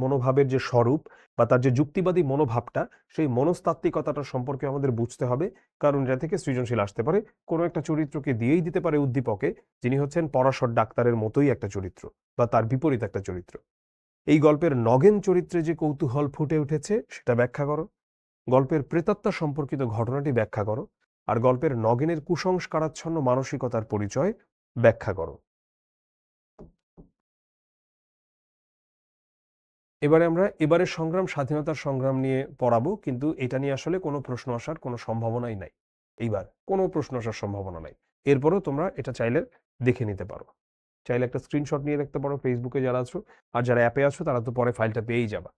A: মনোভাবের যে স্বরূপ বা তার যে যুক্তিবাদী মনোভাবটা, সেই মনস্তাত্ত্বিকতাটা সম্পর্কে আমাদের বুঝতে হবে, কারণ যা থেকে সৃজনশীল আসতে পারে। কোনো একটা চরিত্রকে দিয়েই দিতে পারে উদ্দীপকে, যিনি হচ্ছেন পরাশর ডাক্তারের মতোই একটা চরিত্র বা তার বিপরীত একটা চরিত্র। এই গল্পের নগেন চরিত্রে যে কৌতূহল ফুটে উঠেছে সেটা ব্যাখ্যা করো। গল্পের প্রেতাত্মা সম্পর্কিত ঘটনাটি ব্যাখ্যা করো। আর গল্পের নগেনের কুসংস্কারাচ্ছন্ন মানসিকতার পরিচয় ব্যাখ্যা করো। এবারে আমরা এবারের সংগ্রাম স্বাধীনতার সংগ্রাম নিয়ে পড়াবো, কিন্তু এটা নিয়ে আসলে কোনো প্রশ্ন আসার কোনো সম্ভাবনাই নাই। এইবার কোনো প্রশ্ন আসার সম্ভাবনা নাই। এরপরও তোমরা এটা চাইলে দেখে নিতে পারো, চাইলে একটা স্ক্রিনশট নিয়ে রাখতে পারো ফেসবুকে যারা আছো, আর যারা অ্যাপে আছো তারা তো পরে ফাইলটা পেয়েই যাবা।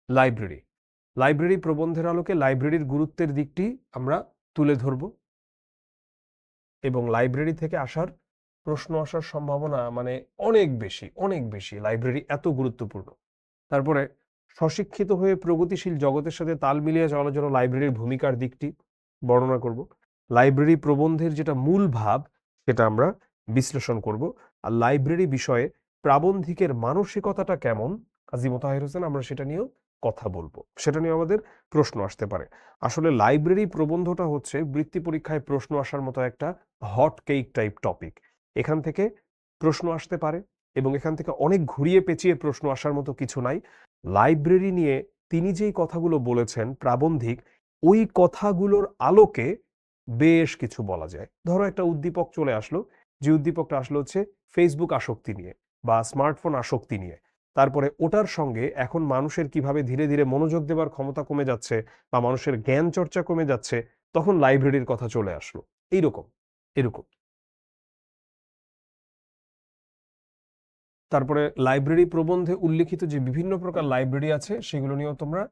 A: লাইব্রেরি, লাইব্রেরি প্রবন্ধের আলোকে লাইব্রেরির গুরুত্বের দিকটি আমরা তুলে ধরব, এবং লাইব্রেরি থেকে আসার প্রশ্ন আসার সম্ভাবনা মানে অনেক বেশি, অনেক বেশি। লাইব্রেরি এত গুরুত্বপূর্ণ। তারপরে স্বশিক্ষিত হয়ে প্রগতিশীল জগতের সাথে তাল মিলিয়ে চলার জন্য লাইব্রেরির ভূমিকার দিকটি বর্ণনা করব। লাইব্রেরি প্রবন্ধের যেটা মূল ভাব সেটা আমরা বিশ্লেষণ করব। আর লাইব্রেরি বিষয়ে প্রাবন্ধিকের মানসিকতাটা কেমন, কাজী মোতাহের হোসেন, আমরা সেটা নিয়েও কথা বলবো। সেটা নিয়ে আমাদের প্রশ্ন আসতে পারে। আসলে লাইব্রেরি প্রবন্ধটা হচ্ছে বৃত্তি পরীক্ষায় প্রশ্ন আসার মতো একটা হট কেক টাইপ টপিক। এখান থেকে প্রশ্ন আসতে পারে, এবং এখান থেকে অনেক ঘুরিয়ে পেঁচিয়ে প্রশ্ন আসার মতো কিছু নাই। লাইব্রেরি নিয়ে তিনি যেই কথাগুলো বলেছেন প্রাবন্ধিক, ওই কথাগুলোর আলোকে বেশ কিছু বলা যায়। ধরো একটা উদ্দীপক চলে আসলো, যে উদ্দীপকটা আসলো হচ্ছে ফেসবুক আসক্তি নিয়ে বা স্মার্টফোন আসক্তি নিয়ে। তারপরে ওটার সঙ্গে এখন মানুষের কিভাবে ধীরে ধীরে মনোযোগ দেওয়ার ক্ষমতা কমে যাচ্ছে বা মানুষের জ্ঞান চর্চা কমে যাচ্ছে, তখন লাইব্রেরির কথা চলে আসলো। এইরকম এরকম। তারপরে লাইব্রেরি প্রবন্ধে উল্লেখিত যে বিভিন্ন প্রকার লাইব্রেরি আছে সেগুলো নিয়েও তোমরা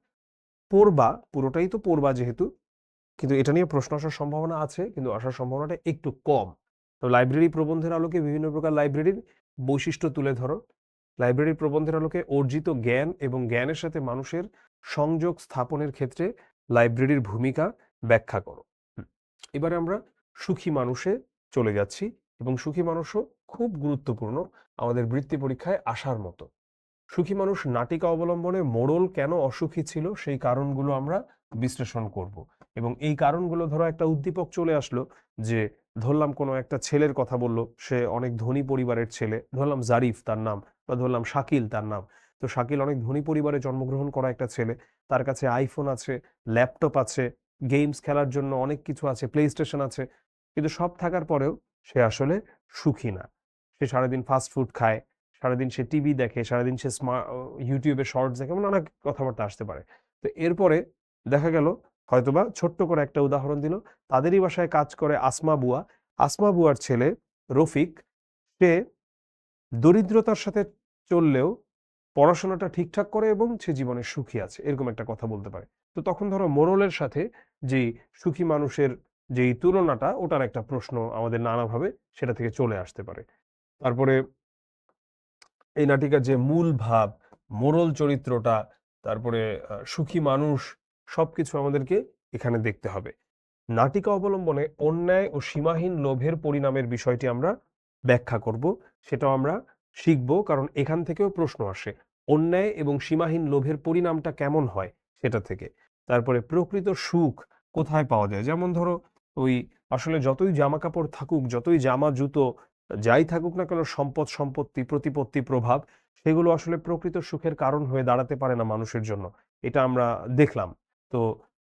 A: পড়বা, পুরোটাই তো পড়বা যেহেতু, কিন্তু এটা নিয়ে প্রশ্ন আসার সম্ভাবনা আছে, কিন্তু আসার সম্ভাবনাটা একটু কম। তো লাইব্রেরি প্রবন্ধের আলোকে বিভিন্ন প্রকার লাইব্রেরির বৈশিষ্ট্য তুলে ধরো। লাইব্রেরি প্রবন্ধের আলোকে অর্জিত জ্ঞান এবং জ্ঞানের সাথে মানুষের সংযোগ স্থাপনের ক্ষেত্রে লাইব্রেরির ভূমিকা ব্যাখ্যা করো। এবারে আমরা সুখী মানুষে চলে যাচ্ছি, এবং সুখী মানুষও খুব গুরুত্বপূর্ণ আমাদের বৃত্তি পরীক্ষায় আসার মতো। সুখী মানুষ নাটিকা অবলম্বনে মোড়ল কেন অসুখী ছিল সেই কারণগুলো আমরা বিশ্লেষণ করব, এবং এই কারণগুলো, ধরো একটা উদ্দীপক চলে আসলো, যে ধরলাম কোনো একটা ছেলের কথা বললো, সে অনেক ধনী পরিবারের ছেলে, ধরলাম জারিফ তার নাম, বা ধরলাম শাকিল তার নাম। তো শাকিল অনেক ধনী পরিবারে জন্মগ্রহণ করা একটা ছেলে, তার কাছে আইফোন আছে, ল্যাপটপ আছে, গেমস খেলার জন্য অনেক কিছু আছে, প্লে স্টেশন আছে, কিন্তু সব থাকার পরেও সে আসলে সুখী না। সে সারাদিন ফাস্ট ফুড খায়, সারাদিন সে টিভি দেখে, সারাদিন সে ইউটিউবে শর্টস দেখে, মানে অনেক কথাবার্তা আসতে পারে। তো এরপরে দেখা গেল, হয়তোবা ছোট্ট করে একটা উদাহরণ দিল, তাদেরই বাসায় কাজ করে আসমা বুয়া। আসমা বুয়ার ছেলে রফিক, সে দরিদ্রতার সাথে চললেও পড়াশোনাটা ঠিকঠাক করে এবং সে জীবনে সুখী আছে, এরকম একটা কথা বলতে পারে। তো তখন ধরো মোরলের সাথে যে সুখী মানুষের যেই তুলনাটা, ওটার একটা প্রশ্ন আমাদের নানাভাবে সেটা থেকে চলে আসতে পারে। তারপরে এই নাটিকার যে মূল ভাব, মোরল চরিত্রটা, তারপরে সুখী মানুষ, সবকিছু আমাদেরকে এখানে দেখতে হবে। নাটিকা অবলম্বনে অন্যায় ও সীমাহীন লোভের পরিণামের বিষয়টি আমরা ব্যাখ্যা করব, সেটাও আমরা শিখব, কারণ এখান থেকেও প্রশ্ন আসে অন্যায় এবং সীমাহীন লোভের পরিণামটা কেমন হয় সেটা থেকে। তারপরে প্রকৃত সুখ কোথায় পাওয়া যায়, যেমন ধরো ওই আসলে যতই জামা কাপড় থাকুক, যতই জামা জুতো যাই থাকুক না কেন, সম্পদ সম্পত্তি প্রতিপত্তি প্রভাব, সেগুলো আসলে প্রকৃত সুখের কারণ হয়ে দাঁড়াতে পারে না মানুষের জন্য। এটা আমরা দেখলাম। তো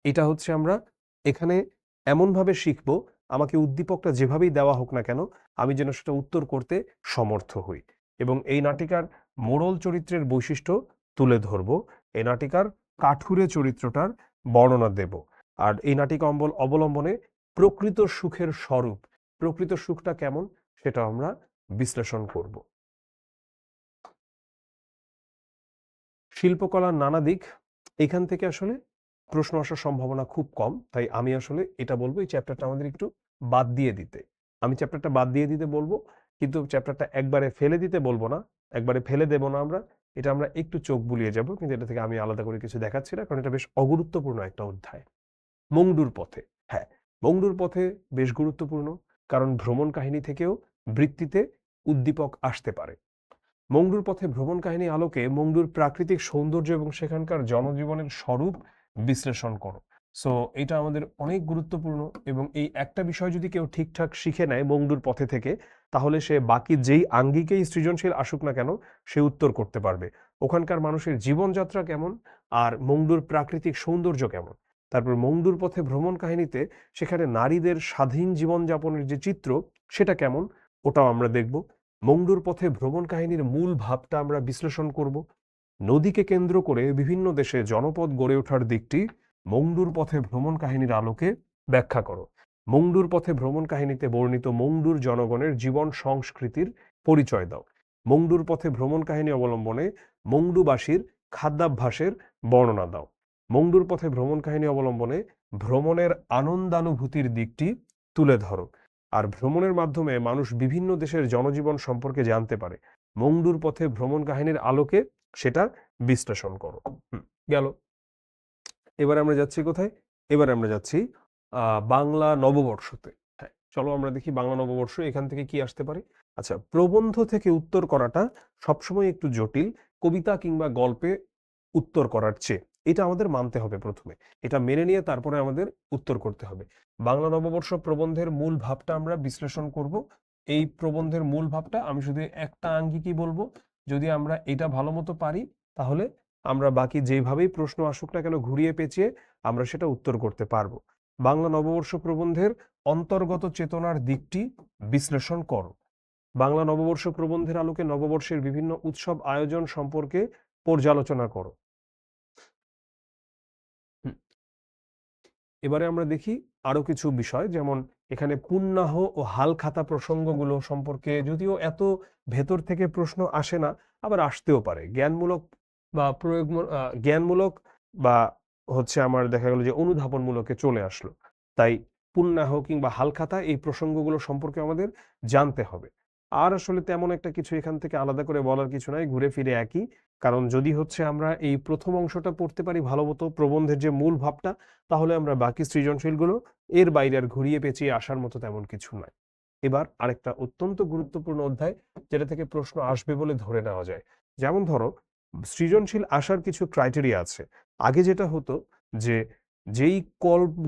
A: এটা হচ্ছে আমরা এখানে এমনভাবে শিখব, আমাকে উদ্দীপকটা যেভাবেই দেওয়া হোক না কেন, আমি যেন সেটা উত্তর করতে সমর্থ হই। এবং এই নাটিকার মোড়ল চরিত্রের বৈশিষ্ট্য তুলে ধরব, এই নাটিকার কাঠুরে চরিত্রটার বর্ণনা দেব, আর এই নাটিকা অবলম্বনে প্রকৃত সুখের স্বরূপ, প্রকৃত সুখটা কেমন সেটা আমরা বিশ্লেষণ করব। শিল্পকলার নানা দিক, এখান থেকে আসলে প্রশ্ন আসার সম্ভাবনা খুব কম, তাই আমি আসলে এটা বলবো এই চ্যাপ্টারটা আমাদের একটু বাদ দিয়ে দিতে। আমি চ্যাপ্টারটা বাদ দিয়ে দিতে বলবো, কিন্তু চ্যাপ্টারটা একবারে ফেলে দিতে বলবো না, একবারে ফেলে দেব না আমরা। এটা আমরা একটু চোখ বুলিয়ে যাব, কিন্তু এটা থেকে আমি আলাদা করে কিছু দেখাচ্ছি না, কারণ এটা বেশ অগুরুত্বপূর্ণ একটা অধ্যায়। মংডুর পথে, হ্যাঁ, মংডুর পথে বেশ গুরুত্বপূর্ণ, কারণ ভ্রমণ কাহিনী থেকেও বৃত্তিতে উদ্দীপক আসতে পারে। মংডুর পথে ভ্রমণ কাহিনী আলোকে মংডুর প্রাকৃতিক সৌন্দর্য এবং সেখানকার জনজীবনের স্বরূপ বিশ্লেষণ করো। সো এটা আমাদের অনেক গুরুত্বপূর্ণ, এবং এই একটা বিষয় যদি কেউ ঠিকঠাক শিখে নেয় মংডুর পথে থেকে, তাহলে সে বাকি যেই আঙ্গিকেই সৃজনশীল আসুক না কেন সে উত্তর করতে পারবে। ওখানকার মানুষের জীবনযাত্রা কেমন, আর মংডুর প্রাকৃতিক সৌন্দর্য কেমন। তারপর মংডুর পথে ভ্রমণ কাহিনীতে সেখানে নারীদের স্বাধীন জীবনযাপনের যে চিত্র সেটা কেমন, ওটাও আমরা দেখব। মংডুর পথে ভ্রমণ কাহিনীর মূল ভাবটা আমরা বিশ্লেষণ করব। নদীকে কেন্দ্র করে বিভিন্ন দেশে জনপদ গড়ে ওঠার দিকটি মংডুর পথে ভ্রমণ কাহিনীর আলোকে ব্যাখ্যা করো। মংডুর পথে ভ্রমণ কাহিনীতে বর্ণিত মংডুর জনগণের জীবন সংস্কৃতির পরিচয় দাও। মংডুর পথে ভ্রমণ কাহিনী অবলম্বনে মংডুবাসীর খাদ্যাভ্যাসের বর্ণনা দাও। মংডুর পথে ভ্রমণ কাহিনী অবলম্বনে ভ্রমণের আনন্দানুভূতির দিকটি তুলে ধরো। আর ভ্রমণের মাধ্যমে মানুষ বিভিন্ন দেশের জনজীবন সম্পর্কে জানতে পারে। মংডুর পথে ভ্রমণ কাহিনীর আলোকে সেটা বিশ্লেষণ করো। গেল। এবার আমরা যাচ্ছি কোথায়? এবার আমরা যাচ্ছি বাংলা নববর্ষতে। হ্যাঁ, চলো আমরা দেখি বাংলা নববর্ষ এখান থেকে কি আসতে পারে। আচ্ছা, প্রবন্ধ থেকে উত্তর করাটা সবসময় একটু জটিল কবিতা কিংবা গল্পে উত্তর করার চেয়ে। এটা আমাদের মানতে হবে প্রথমে, এটা মেনে নিয়ে তারপরে আমাদের উত্তর করতে হবে। বাংলা নববর্ষ প্রবন্ধের মূল ভাবটা আমরা বিশ্লেষণ করব। এই প্রবন্ধের মূল ভাবটা আমি শুধু একটা আঙ্গিকই বলবো। যদি আমরা এটা ভালো মতো পারি তাহলে আমরা বাকি যেভাবেই প্রশ্ন আসুক না কেন ঘুরিয়ে পেঁচিয়ে আমরা সেটা উত্তর করতে পারবো। বাংলা নববর্ষ প্রবন্ধের অন্তর্গত চেতনার দিকটি বিশ্লেষণ করো। বাংলা নববর্ষ প্রবন্ধের আলোকে নববর্ষের বিভিন্ন উৎসব আয়োজন সম্পর্কে পর্যালোচনা করো। এবারে আমরা দেখি আরো কিছু বিষয়, যেমন এখানে পুণ্যাহ ও হালখাতা প্রসঙ্গগুলো সম্পর্কে যদিও এত ভেতর থেকে প্রশ্ন আসে না, আবার আসতেও পারে জ্ঞানমূলক বা জ্ঞানমূলক বা হচ্ছে আমার দেখা গেল যে অনুধাবনমূলকে চলে আসলো। তাই পুণ্যাহ কিংবা হালখাতা এই প্রসঙ্গগুলো সম্পর্কে আমাদের জানতে হবে। আর আসলে তেমন একটা কিছু এখান থেকে আলাদা করে বলার কিছু নাই, ঘুরে ফিরে একই। কারণ যদি হচ্ছে আমরা এই প্রথম অংশটা পড়তে পারি ভালো মতো, প্রবন্ধের যে মূল ভাবটা, তাহলে আমরা বাকি সৃজনশীলগুলো এর বাইরে আর ঘুরিয়ে পেঁচিয়ে আসার মতো তেমন কিছু নয়। এবার আরেকটা অত্যন্ত গুরুত্বপূর্ণ অধ্যায় যেটা থেকে প্রশ্ন আসবে বলে ধরে নেওয়া যায়। যেমন ধরো, সৃজনশীল আসার কিছু ক্রাইটেরিয়া আছে। আগে যেটা হতো যে যেই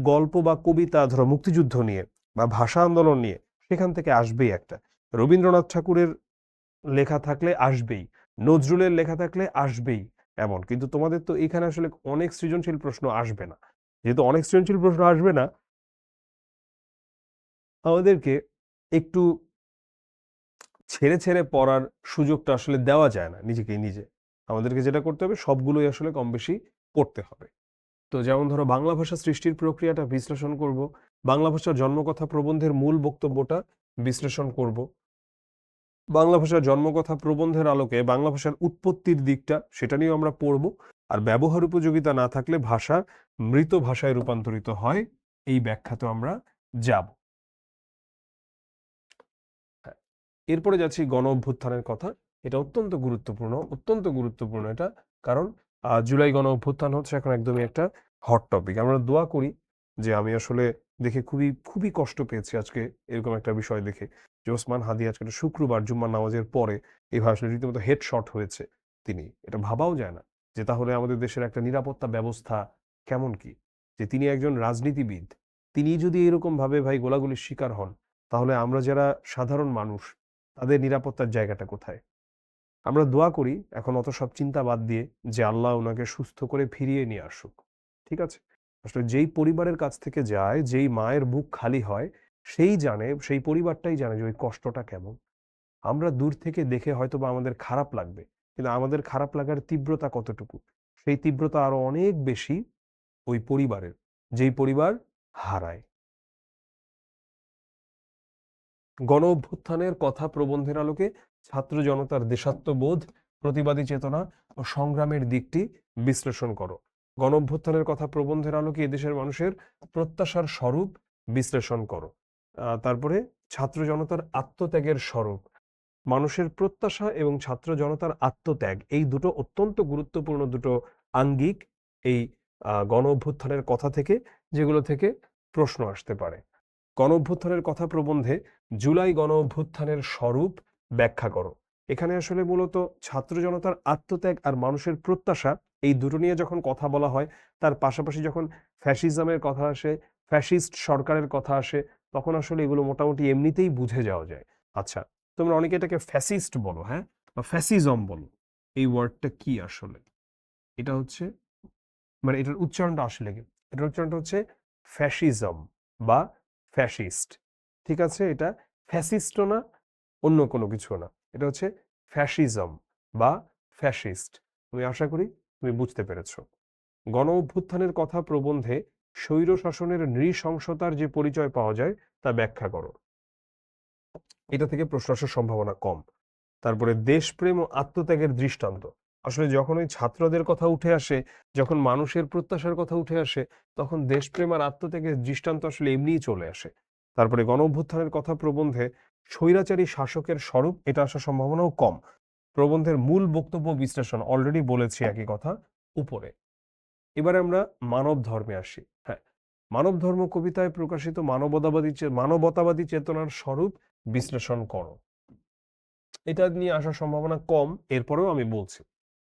A: গল্প বা কবিতা ধরো মুক্তিযুদ্ধ নিয়ে বা ভাষা আন্দোলন নিয়ে, সেখান থেকে আসবেই একটা। রবীন্দ্রনাথ ঠাকুরের লেখা থাকলে আসবেই, নজরুলের লেখা থাকলে আসবেই এমন। কিন্তু তোমাদের তো এখানে আসলে অনেক সৃজনশীল প্রশ্ন আসবে না। যেহেতু অনেক সৃজনশীল প্রশ্ন আসবে না, আমাদেরকে একটু ছেড়ে ছেড়ে পড়ার সুযোগটা আসলে দেওয়া যায় না নিজেকেই নিজে। আমাদেরকে যেটা করতে হবে সবগুলোই আসলে কম বেশি পড়তে হবে। তো যেমন ধরো বাংলা ভাষা সৃষ্টির প্রক্রিয়াটা বিশ্লেষণ করব, বাংলা ভাষার জন্মকথা প্রবন্ধের মূল বক্তব্যটা বিশ্লেষণ করব, বাংলা ভাষার জন্মকথা প্রবন্ধের আলোকে বাংলা ভাষার উৎপত্তির দিকটা সেটা নিয়েও আমরা পড়ব। আর ব্যবহার উপযোগিতা না থাকলে ভাষা মৃত ভাষায় রূপান্তরিত হয়, এই ব্যাখ্যাতে আমরা যাব। এরপরে যাচ্ছি গণ অভ্যুত্থানের কথা। এটা অত্যন্ত গুরুত্বপূর্ণ, অত্যন্ত গুরুত্বপূর্ণ এটা। কারণ জুলাই গণ অভ্যুত্থান হচ্ছে এখন একদমই একটা হট টপিক। আমরা দোয়া করি যে, আমি আসলে দেখে খুবই খুবই কষ্ট পেয়েছি আজকে এরকম একটা বিষয় দেখে, যে ওসমান হাদি আজকে একটা শুক্রবার জুম্মার নামাজের পরে এভাবে আসলে রীতিমতো হেডশট হয়েছে তিনি। এটা ভাবাও যায় না যে তাহলে আমাদের দেশের একটা নিরাপত্তা ব্যবস্থা কেমন কি, যে তিনি একজন রাজনীতিবিদ, তিনি যদি এরকম ভাবে ভাই গোলাগুলির শিকার হন, তাহলে আমরা যারা সাধারণ মানুষ তাদের নিরাপত্তার জায়গাটা কোথায়? আমরা দোয়া করি এখন অত সব চিন্তা বাদ দিয়ে যে আল্লাহ ওনাকে সুস্থ করে ফিরিয়ে নিয়ে আসুক। ঠিক আছে? আসলে যেই পরিবারের কাছ থেকে যায়, যেই মায়ের বুক খালি হয়, সেই জানে, সেই পরিবারটাই জানে যে ওই কষ্টটা কেমন। আমরা দূর থেকে দেখে হয়তোবা আমাদের খারাপ লাগবে, কিন্তু আমাদের খারাপ লাগার তীব্রতা কতটুকু, সেই তীব্রতা আরো অনেক বেশি ওই পরিবারের, যেই পরিবার হারায়। গণ অভ্যুত্থানের কথা প্রবন্ধের আলোকে ছাত্র জনতার দেশাত্মবোধ, প্রতিবাদী চেতনা ও সংগ্রামের দিকটি বিশ্লেষণ করো। গণ অভ্যুত্থানের কথা প্রবন্ধের আলোকে এদেশের মানুষের প্রত্যাশার স্বরূপ বিশ্লেষণ করো। তারপরে ছাত্র জনতার আত্মত্যাগের স্বরূপ, মানুষের প্রত্যাশা এবং ছাত্র জনতার আত্মত্যাগ, এই দুটো অত্যন্ত গুরুত্বপূর্ণ দুটো আঙ্গিক এই গণ অভ্যুত্থানের কথা থেকে, যেগুলো থেকে প্রশ্ন আসতে পারে। গণ অভ্যুত্থানের কথা প্রবন্ধে জুলাই গণ অভ্যুত্থানের স্বরূপ ব্যাখ্যা করো। এখানে আসলে মূলত ছাত্র জনতার আত্মত্যাগ আর মানুষের প্রত্যাশা, এই দুটো নিয়ে যখন কথা বলা হয়, তার পাশাপাশি যখন ফ্যাসিজমের কথা আসে, ফ্যাসিস্ট সরকারের কথা আসে, তখন আসলে এগুলো মোটামুটি এমনিতেই বুঝে যাওয়া যায়। আচ্ছা, তোমরা অনেকে এটাকে ফ্যাসিস্ট বলো, হ্যাঁ, বা ফ্যাসিজম বলো। এই ওয়ার্ডটা কি আসলে? এটা হচ্ছে মানে এটার উচ্চারণটা আসলে কি? এটার উচ্চারণটা হচ্ছে ফ্যাসিজম বা ফ্যাসিস্ট। ঠিক আছে? এটা ফ্যাসিস্টও না, অন্য কোনো কিছুও না। এটা হচ্ছে ফ্যাসিজম বা ফ্যাসিস্ট। আমি আশা করি তুমি বুঝতে পেরেছো। গণ অভ্যুত্থানের কথা প্রবন্ধে স্বৈর শাসনের নৃশংসতার যে পরিচয় পাওয়া যায় তা ব্যাখ্যা করো। এটা থেকে প্রশ্ন আসার সম্ভাবনা কম। তারপরে দেশপ্রেম ও আত্মত্যাগের দৃষ্টান্ত। আসলে যখন ওই ছাত্রদের কথা উঠে আসে, যখন মানুষের প্রত্যাশার কথা উঠে আসে, তখন দেশপ্রেম আর আত্মত্যাগের দৃষ্টান্ত আসলে এমনিই চলে আসে। তারপরে গণ অভ্যুত্থানের কথা প্রবন্ধে স্বৈরাচারী শাসকের স্বরূপ, এটা আসার সম্ভাবনাও কম। প্রবন্ধের মূল বক্তব্য বিশ্লেষণ অলরেডি বলেছি একই কথা উপরে। এবারে আমরা মানব ধর্মে আসি। হ্যাঁ, মানব ধর্ম কবিতায় প্রকাশিত মানবতাবাদী চেতনার স্বরূপ বিশ্লেষণ করো। এটা নিয়ে আসার সম্ভাবনা কম, এরপরেও আমি বলছি।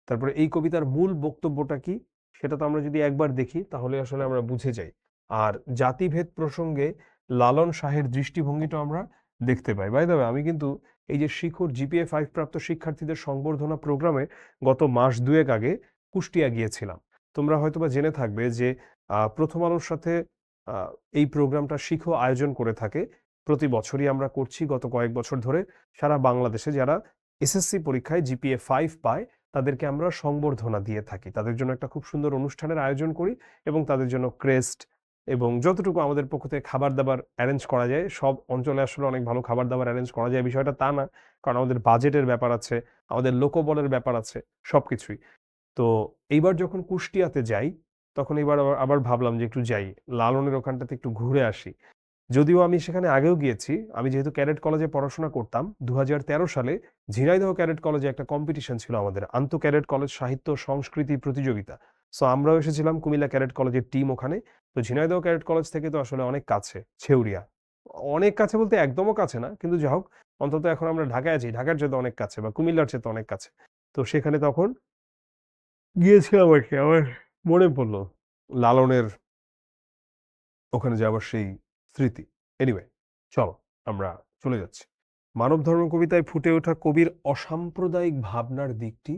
A: তারপরে এই কবিতার মূল বক্তব্যটা কি সেটা তো আমরা যদি একবার দেখি তাহলে আসলে আমরা বুঝে যাই। আর জাতিভেদ প্রসঙ্গে লালন শাহের দৃষ্টিভঙ্গিটা আমরা দেখতে পাই। বাই দ্য ওয়ে, আমি কিন্তু এই যে শিখর জিপিএ 5 প্রাপ্ত শিক্ষার্থীদের সংবর্ধনা প্রোগ্রামে গত মাস দুয়েক আগে কুষ্টিয়া গিয়েছিলাম। তোমরা হয়তোবা জেনে থাকবে যে প্রথম আলোর সাথে আহ, এই প্রোগ্রামটা শিখো আয়োজন করে থাকে। প্রতি বছরই আমরা করছি গত কয়েক বছর ধরে। সারা বাংলাদেশে যারা এসএসসি পরীক্ষায় জিপিএ 5 পায় তাদেরকে আমরা সংবর্ধনা দিয়ে থাকি। তাদের জন্য একটা খুব সুন্দর অনুষ্ঠানের আয়োজন করি এবং তাদের জন্য ক্রেস্ট এবং যতটুকু আমাদের পক্ষ থেকে খাবার দাবার অ্যারেঞ্জ করা যায়, সব অঞ্চলে আসলে অনেক ভালো খাবার দাবার অ্যারেঞ্জ করা যায় বিষয়টা তা না, কারণ আমাদের বাজেটের ব্যাপার আছে, আমাদের লোকবলের ব্যাপার আছে, সবকিছুই। তো এইবার যখন কুষ্টিয়াতে যাই তখন এবার আবার ভাবলাম যে একটু যাই, লালনের ওখানটাতে একটু ঘুরে আসি। যদিও আমি সেখানে আগেও গিয়েছি। আমি যেহেতু ক্যাডেট কলেজে পড়াশোনা করতাম, 2013 সালে ঝিনাইদহ ক্যাডেট কলেজে একটা কম্পিটিশন ছিল আমাদের, আন্তঃ ক্যাডেট কলেজ সাহিত্য সংস্কৃতি প্রতিযোগিতা। সো আমরাও এসেছিলাম, কুমিল্লা ক্যাডেট কলেজের টিম ওখানে। তো ঝিনাইদহ ক্যাডেট কলেজ থেকে তো আসলে অনেক কাছে ছেউরিয়া, অনেক কাছে বলতে একদমও কাছে না, কিন্তু যা হোক, অন্তত এখন আমরা ঢাকায় আছি, ঢাকার চেয়ে তো অনেক কাছে বা কুমিল্লার চেয়ে তো অনেক কাছে। তো সেখানে তখন গিয়েছিলাম আর কি। আমার মনে পড়লো লালনের ওখানে যাওয়ার সেই স্মৃতি। এনিওয়ে, চলো আমরা চলে যাচ্ছি। মানব ধর্ম কবিতায় ফুটে ওঠা কবির অসাম্প্রদায়িক ভাবনার দিকটি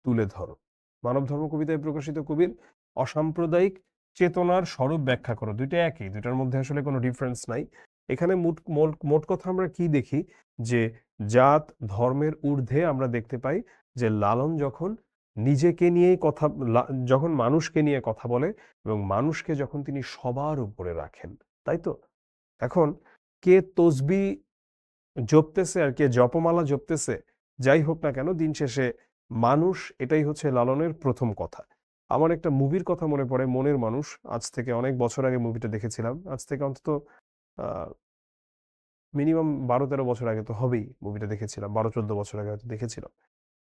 A: তুলে ধরো। মানব ধর্ম কবিতায় প্রকাশিত কবির অসাম্প্রদায়িক চেতনার স্বরূপ ব্যাখ্যা করো। দুইটা একই, দুইটার মধ্যে আসলে কোনো ডিফারেন্স নাই। এখানে মোট কথা আমরা কি দেখি যে জাত ধর্মের ঊর্ধ্বে আমরা দেখতে পাই যে লালন যখন নিজেকে নিয়েই কথা যখন মানুষকে নিয়ে কথা বলে এবং মানুষকে যখন তিনি সবার উপরে রাখেন, তাই তো? এখন কে তসবি জপতেছে আর কে জপমালা জপতেছে, যাই হোক না কেন, দিন শেষে মানুষ, এটাই হচ্ছে লালনের প্রথম কথা। আমার একটা মুভির কথা মনে পড়ে, মনের মানুষ। আজ থেকে অনেক বছর আগে মুভিটা দেখেছিলাম, আজ থেকে অন্তত মিনিমাম 12-13 বছর আগে তো হবেই মুভিটা দেখেছিলাম, 12-14 বছর আগে হয়তো দেখেছিলাম।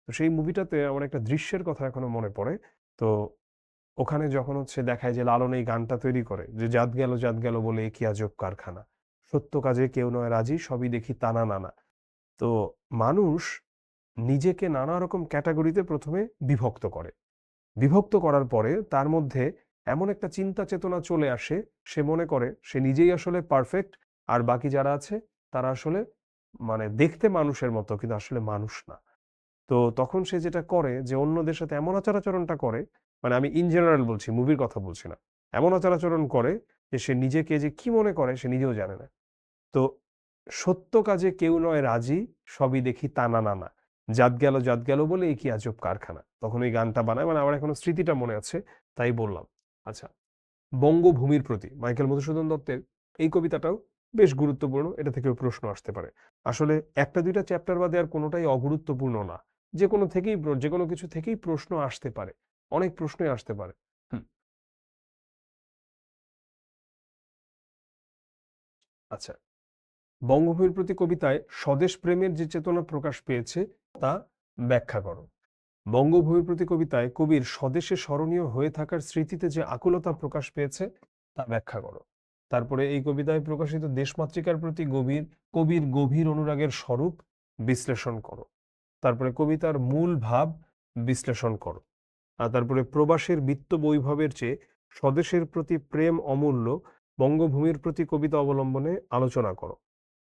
A: তো সেই মুভিটাতে আমার একটা দৃশ্যের কথা এখনো মনে পড়ে। তো ওখানে যখন হচ্ছে দেখায় যে লালন এই গানটা তৈরি করে যে জাত গেল বলে এ কি আজব কারখানা, সত্য কাজে কেউ নয় রাজি সবই দেখি তানা নানা। তো মানুষ নিজেকে নানা রকম ক্যাটাগরিতে প্রথমে বিভক্ত করে, বিভক্ত করার পরে তার মধ্যে এমন একটা চিন্তা চেতনা চলে আসে, সে মনে করে সে নিজেই আসলে পারফেক্ট, আর বাকি যারা আছে তারা আসলে মানে দেখতে মানুষের মতো কিন্তু আসলে মানুষ না। তো তখন সে যেটা করে যে অন্যদের সাথে এমন আচার-আচরণটা করে, মানে আমি ইন জেনারেল বলছি, মুভির কথা বলছি না। এমন আচার-আচরণ করে যে সে নিজেকে যে কি মনে করে সে নিজেও জানে না। তো সত্য কাজে কেউ নয় রাজি, সবই দেখি তানা নানা। জাত গেল বলে এ কি আজব কারখানা। তখন ওই গানটা বানায়, মানে আমার এখনো স্মৃতিটা মনে আছে, তাই বললাম। আচ্ছা, বঙ্গভূমির প্রতি মাইকেল মধুসূদন দত্তের এই কবিতাটাও বেশ গুরুত্বপূর্ণ, এটা থেকেও প্রশ্ন আসতে পারে। আসলে একটা দুইটা চ্যাপ্টার বাদে আর কোনোটাই অগুরুত্বপূর্ণ না। যে কোনো কিছু থেকেই প্রশ্ন আসতে পারে, অনেক প্রশ্নই আসতে পারে। হুম, আচ্ছা, বঙ্গভূমির প্রতি কবিতায় স্বদেশ প্রেমের যে চেতনা প্রকাশ পেয়েছে তা ব্যাখ্যা করো। বঙ্গভূমির প্রতি কবিতায় কবির স্বদেশে স্মরণীয় হয়ে থাকার স্মৃতিতে যে আকুলতা প্রকাশ পেয়েছে তা ব্যাখ্যা করো। তারপরে এই কবিতায় প্রকাশিত দেশমাতৃকার প্রতি কবির গভীর অনুরাগের স্বরূপ বিশ্লেষণ করো। তারপরে কবিতার মূল ভাব বিশ্লেষণ করো। আর তারপরে প্রবাসের বিত্ত বৈভবের চেয়ে স্বদেশের প্রতি প্রেম অমূল্য, বঙ্গভূমির প্রতি কবিতা অবলম্বনে আলোচনা করো।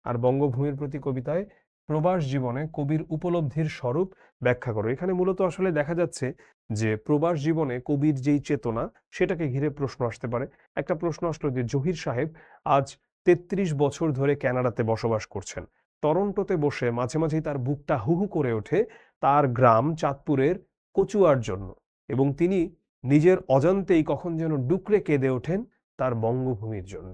A: আর বঙ্গভূমির প্রতি কবিতায় প্রবাস জীবনে কবির উপলব্ধির স্বরূপ ব্যাখ্যা করো। এখানে মূলত আসলে দেখা যাচ্ছে যে প্রবাস জীবনে কবির যেই চেতনা সেটাকে ঘিরে প্রশ্ন আসতে পারে। একটা প্রশ্ন আসলো যে জহির সাহেব আজ ৩৩ বছর ধরে কানাডাতে বসবাস করছেন। টরন্টোতে বসে মাঝে মাঝেই তার বুকটা হুহু করে ওঠে তার গ্রাম চাঁদপুরের কচুয়ার জন্য, এবং তিনি নিজের অজান্তেই কখন যেন ডুকরে কেঁদে ওঠেন তার বঙ্গভূমির জন্য।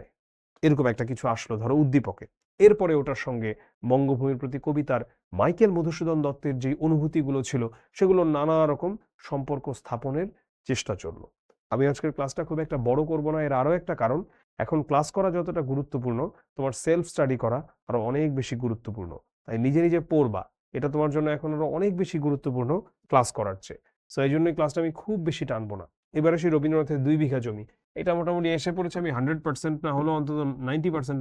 A: এরকম একটা কিছু আসলো ধরো উদ্দীপকে। এরপরে ওটার সঙ্গে বঙ্গভূমির প্রতি কবিতার মাইকেল মধুসূদন দত্তের যে অনুভূতিগুলো ছিল সেগুলো নানা রকম সম্পর্ক স্থাপনের চেষ্টা চলল। আমি আজকের ক্লাসটা খুব একটা বড় করব না, এর আরো একটা কারণ, এখন ক্লাস করা যতটা গুরুত্বপূর্ণ তোমার সেলফ স্টাডি করা আরো অনেক বেশি গুরুত্বপূর্ণ। তাই নিজে নিজে পড়বা, এটা তোমার জন্য এখন আরো অনেক বেশি গুরুত্বপূর্ণ ক্লাস করার চেয়ে। সো এই জন্যই ক্লাসটা আমি খুব বেশি টানবো না। এবারে সেই রবীন্দ্রনাথের 2 বিঘা জমি, এটা মোটামুটি এসে পড়েছে, আমি 100% না হলেও অন্তত 90%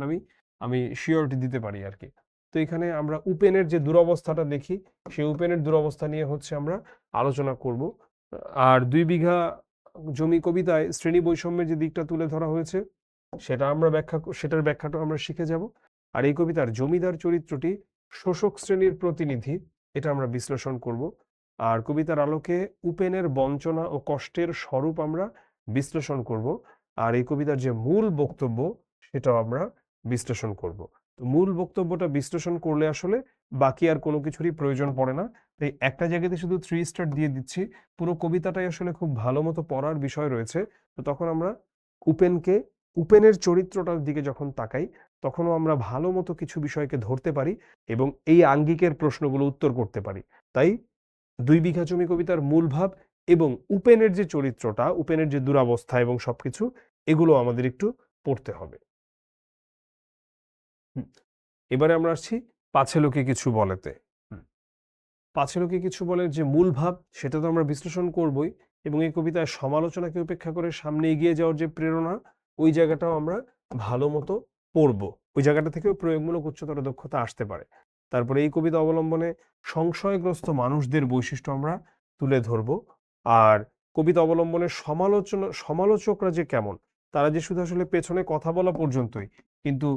A: আমি শিওরিটি দিতে পারি আর কি। তো এখানে আমরা উপেনের যে দুরবস্থাটা দেখি, সেই উপেনের দুরবস্থা নিয়ে হচ্ছে আমরা আলোচনা করব। আর 2 বিঘা জমি কবিতায় শ্রেণী বৈষম্যের যে দিকটা তুলে ধরা হয়েছে সেটার ব্যাখ্যাটা আমরা শিখে যাব। আর এই কবিতার জমিদার চরিত্রটি শোষক শ্রেণীর প্রতিনিধি, এটা আমরা বিশ্লেষণ করব। আর কবিতার আলোকে উপেনের বঞ্চনা ও কষ্টের স্বরূপ আমরা বিশ্লেষণ করব। আর এই কবিতার যে মূল বক্তব্য সেটাও আমরা বিশ্লেষণ করব। তো মূল বক্তব্যটা বিশ্লেষণ করলে আসলে বাকি আর কোনো কিছুরই প্রয়োজন পড়ে না। তাই একটা জায়গাতে শুধু 3 স্টার দিয়ে দিচ্ছি, পুরো কবিতাটাই আসলে খুব ভালো মতো পড়ার বিষয় রয়েছে। তো তখন আমরা উপেনের চরিত্রটার দিকে যখন তাকাই, তখনও আমরা ভালো মতো কিছু বিষয়কে ধরতে পারি এবং এই আঙ্গিকের প্রশ্নগুলো উত্তর করতে পারি। তাই 2 বিঘা জমি কবিতার মূল ভাব এবং উপেনের যে চরিত্রটা, উপেনের যে দুরবস্থা এবং সবকিছু, এগুলো আমাদের একটু পড়তে হবে। এবারে আমরা আসছি পাছে লোকে কিছু বলেতে। পাছে লোকে কিছু বলে যে মূল ভাব সেটা তো আমরা বিশ্লেষণ করবই, এবং এই কবিতায় সমালোচনাকে উপেক্ষা করে সামনে এগিয়ে যাওয়ার যে প্রেরণা, ওই জায়গাটাও আমরা ভালো মতো পড়ব। ওই জায়গাটা থেকেও প্রয়োগমূলক উচ্চতর দক্ষতা আসতে পারে। তারপরে এই কবিতা অবলম্বনে সংশয়গ্রস্ত মানুষদের বৈশিষ্ট্য আমরা তুলে ধরব। আর কবিতা অবলম্বনে সমালোচকরা যে কেমন, তারা যে শুধু আসলে পেছনে কথা বলা পর্যন্তই, কিন্তু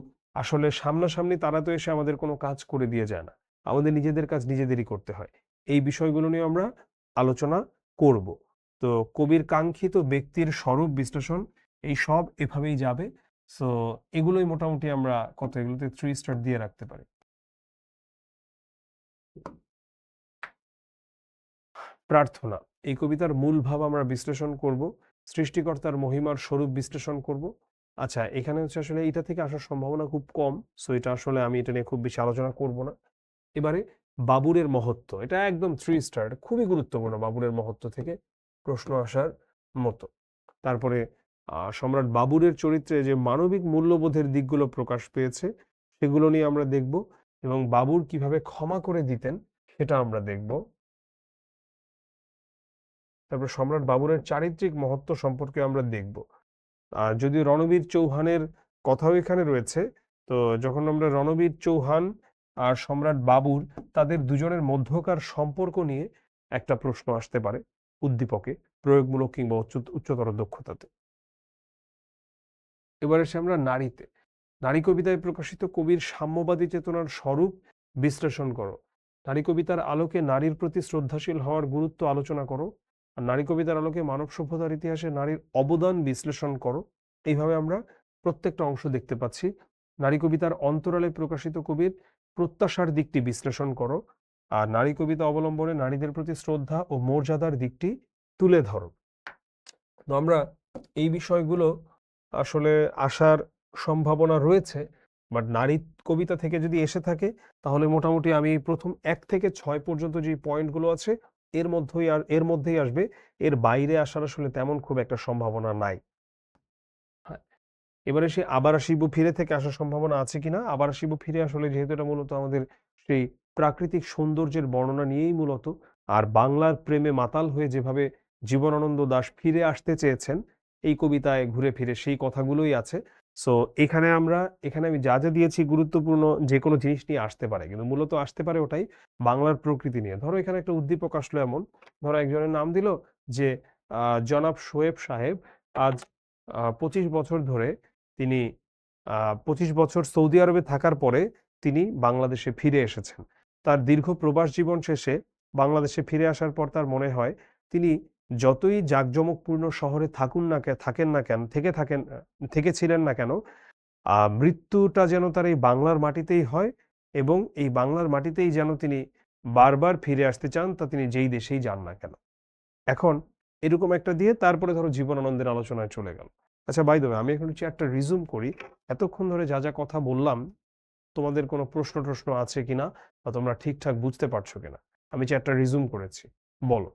A: আসলে সামনাসামনি তারা তো এসে আমাদের কোনো কাজ করে দিয়ে যায় না, আমাদের নিজেদের কাজ নিজেদেরই করতে হয়। এই বিষয়গুলো নিয়ে আমরা আলোচনা করব। তো কবির কাঙ্ক্ষিত ব্যক্তির স্বরূপ বিশ্লেষণ, এই সব এভাবেই যাবে। সো এগুলোই মোটামুটি আমরা এগুলোতে 3 স্টার দিয়ে রাখতে পারি। প্রার্থনা, এই কবিতার মূল ভাব আমরা বিশ্লেষণ করব, সৃষ্টিকর্তার মহিমার স্বরূপ বিশ্লেষণ করব। আচ্ছা, এখানে হচ্ছে আসলে এটা থেকে আসার সম্ভাবনা খুব কম, সো এটা আসলে আমি এটা নিয়ে খুব বেশি আলোচনা করব না। এবারে বাবুরের মহত্ব, এটা একদম 3 স্টার, খুবই গুরুত্বপূর্ণ বাবুরের মহত্ব থেকে প্রশ্ন আসার মতো। তারপরে সম্রাট বাবুরের চরিত্রে যে মানবিক মূল্যবোধের দিকগুলো প্রকাশ পেয়েছে সেগুলো নিয়ে আমরা দেখব, এবং বাবুর কিভাবে ক্ষমা করে দিতেন সেটা আমরা দেখব। তারপর সম্রাট বাবুরের চারিত্রিক মহত্ব সম্পর্কে আমরা দেখব। আর যদি রণবীর চৌহানের কথাও এখানে রয়েছে, তো যখন আমরা রণবীর চৌহান আর সম্রাট বাবুর তাদের দুজনের মধ্যকার সম্পর্ক নিয়ে একটা প্রশ্ন আসতে পারে উদ্দীপকে, প্রয়োগমূলক কিংবা উচ্চতর দক্ষতাতে। এবার এসে আমরা নারীতে। নারী কবিতায় প্রকাশিত কবির সাম্যবাদী চেতনার স্বরূপ বিশ্লেষণ করো। নারী কবিতার আলোকে নারীর প্রতি শ্রদ্ধাশীল হওয়ার গুরুত্ব আলোচনা করো। আর নারী কবিতার আলোকে মানব সভ্যতার ইতিহাসে নারীর অবদান বিশ্লেষণ করো। এইভাবে আমরা প্রত্যেকটা অংশ দেখতে পাচ্ছি। নারী কবিতার অন্তরালে প্রকাশিত কবির প্রত্যাশার দিকটি বিশ্লেষণ করো। আর নারী কবিতা অবলম্বনে নারীদের প্রতি শ্রদ্ধা ও মর্যাদার দিকটি তুলে ধরো। তো আমরা এই বিষয়গুলো আসলে আসার সম্ভাবনা রয়েছে, বাট নারী কবিতা থেকে যদি এসে থাকে তাহলে মোটামুটি আমি প্রথম 1 থেকে 6 পর্যন্ত যে পয়েন্টগুলো আছে এর মধ্যেই আসবে, এর বাইরে আসার আসলে তেমন খুব একটা সম্ভাবনা নাই। হ্যাঁ, এবারে সে আবার আসিব ফিরে থেকে আসার সম্ভাবনা আছে কিনা। আবার আসিব ফিরে আসলে যেহেতু এটা মূলত আমাদের সেই প্রাকৃতিক সৌন্দর্যের বর্ণনা নিয়েই মূলত, আর বাংলার প্রেমে মাতাল হয়ে যেভাবে জীবনানন্দ দাশ ফিরে আসতে চেয়েছেন এই কবিতায় ঘুরে ফিরে সেই কথাগুলোই আছে। সো এখানে আমি যা যা দিয়েছি গুরুত্বপূর্ণ যে কোনো জিনিস নিয়ে আসতে পারে, কিন্তু মূলত আসতে পারে ওটাই বাংলার প্রকৃতি নিয়ে। ধরো এখানে একটা উদ্দীপক আসলো এমন, ধরো একজনের নাম দিল যে জনাব শোয়েব সাহেব আজ 25 বছর ধরে তিনি 25 বছর সৌদি আরবে থাকার পরে তিনি বাংলাদেশে ফিরে এসেছেন। তার দীর্ঘ প্রবাস জীবন শেষে বাংলাদেশে ফিরে আসার পর তার মনে হয় তিনি যতই জাঁকজমকপূর্ণ শহরে থেকেছিলেন না কেন, মৃত্যুটা যেন তার এই বাংলার মাটিতেই হয় এবং এই বাংলার মাটিতেই যেন তিনি বারবার ফিরে আসতে চান, তা তিনি যেই দেশেই যান না কেন। এখন এরকম একটা দিয়ে তারপরে ধরো জীবনানন্দের আলোচনায় চলে গেল। আচ্ছা, বাই দ্য ওয়ে, আমি এখন একটা রিজুম করি। এতক্ষণ ধরে যা যা কথা বললাম, তোমাদের কোনো প্রশ্ন আছে কিনা বা তোমরা ঠিকঠাক বুঝতে পারছো কিনা? আমি একটা রিজুম করেছি, বলো।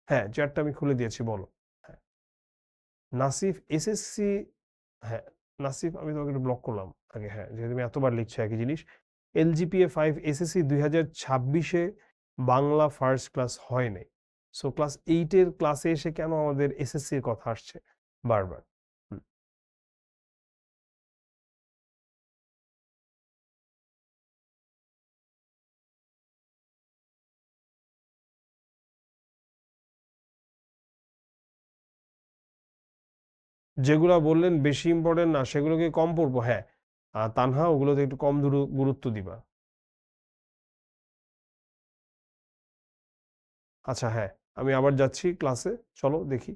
A: হ্যাঁ, চ্যাটটা আমি খুলে দিয়েছি, বলো। হ্যাঁ, নাসিফ এসএসসি। হ্যাঁ, নাসিফ, আমি তোমাকে একটু ব্লক করলাম আগে। হ্যাঁ, যেহেতু তুমি এতবার লিখছো একই জিনিস। LGPA 5 এসএসসি 2026-এ বাংলা ফার্স্ট ক্লাস হয় নাই। সো ক্লাস 8-এর ক্লাসে এসে কেন আমাদের এসএসসির কথা আসছে বারবার? হুম। যেগুলা বললেন বেশি ইম্পর্টেন্ট না সেগুলোকে কম পড়বো, হ্যাঁ। তানহা, ওগুলোতে একটু কম গুরুত্ব দিবা। আচ্ছা, হ্যাঁ, আমি আবার যাচ্ছি ক্লাসে। চলো দেখি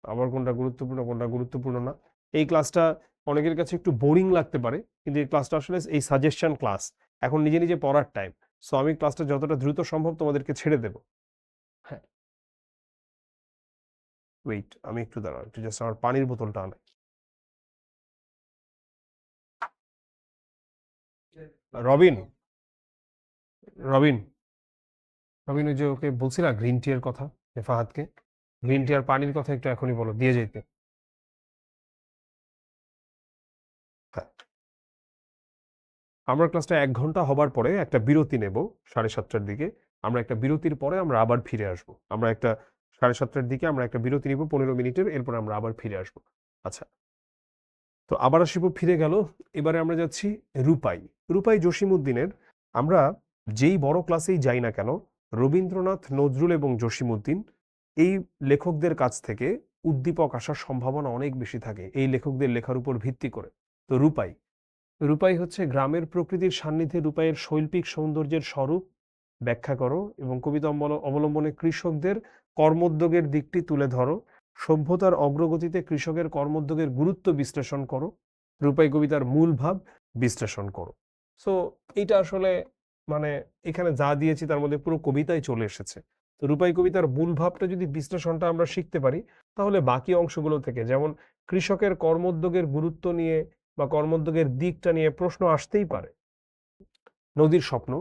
A: আবার কোনটা গুরুত্বপূর্ণ কোনটা গুরুত্বপূর্ণ না। এই ক্লাসটা অনেকের কাছে একটু বোরিং লাগতে পারে, কিন্তু এই ক্লাসটা আসলে এই সাজেশন ক্লাস। এখন নিজে নিজে পড়ার টাইম। সো আমি ক্লাসটা যতটা দ্রুত সম্ভব তোমাদেরকে ছেড়ে দেবো। হ্যাঁ, ওয়েট, আমি একটু দাঁড়াও, একটু জাস্ট আমার পানির বোতলটা আনে। রবিন, রবিন, রবিন, ওই যে ওকে বলছি না গ্রিন টি এর কথা, ফাহাদকে গ্রিন টি আর পানির কথা একটু এখনই বলো, দিয়ে যেতে। হ্যাঁ, আমরা ক্লাসটা 1 ঘন্টা হবার পরে একটা বিরতি নেব 7:30টার দিকে। আমরা একটা বিরতির পরে আমরা আবার ফিরে আসব। আমরা একটা 7:30টার দিকে আমরা একটা বিরতি নিব 15 মিনিটের, এরপর আমরা আবার ফিরে আসব। আচ্ছা, তো আবার আসিব, ফিরে গেল। এবারে আমরা যাচ্ছি রূপাই। রূপাই জসিমউদ্দিনের। আমরা যেই বড় ক্লাসেই যাই না কেন, রবীন্দ্রনাথ, নজরুল এবং জসিমউদ্দিন, এই লেখকদের কাছ থেকে উদ্দীপক আসার সম্ভাবনা অনেক বেশি থাকে এই লেখকদের লেখার উপর ভিত্তি করে। তো রূপাই, রূপাই হচ্ছে গ্রামের প্রকৃতির সান্নিধ্যে রূপাইয়ের শৈল্পিক সৌন্দর্যের স্বরূপ ব্যাখ্যা করো এবং কবিতা অবলম্বনে কৃষকদের কর্মোদ্যোগের দিকটি তুলে ধরো। সভ্যতার অগ্রগতিতে কৃষকের কর্মোদ্যোগের গুরুত্ব বিশ্লেষণ করো। রূপাই কবিতার মূল ভাব বিশ্লেষণ করো। সো এটা আসলে মানে এখানে যা দিয়েছি তার মধ্যে পুরো কবিতায় চলে এসেছে। তো রূপাই কবিতার মূল ভাবটা যদি বিশ্লেষণটা আমরা শিখতে পারি, তাহলে বাকি অংশগুলো থেকে, যেমন কৃষকের কর্মোদ্যোগের গুরুত্ব নিয়ে বা কর্মোদ্যোগের দিকটা নিয়ে প্রশ্ন আসতেই পারে। নদীর স্বপ্ন,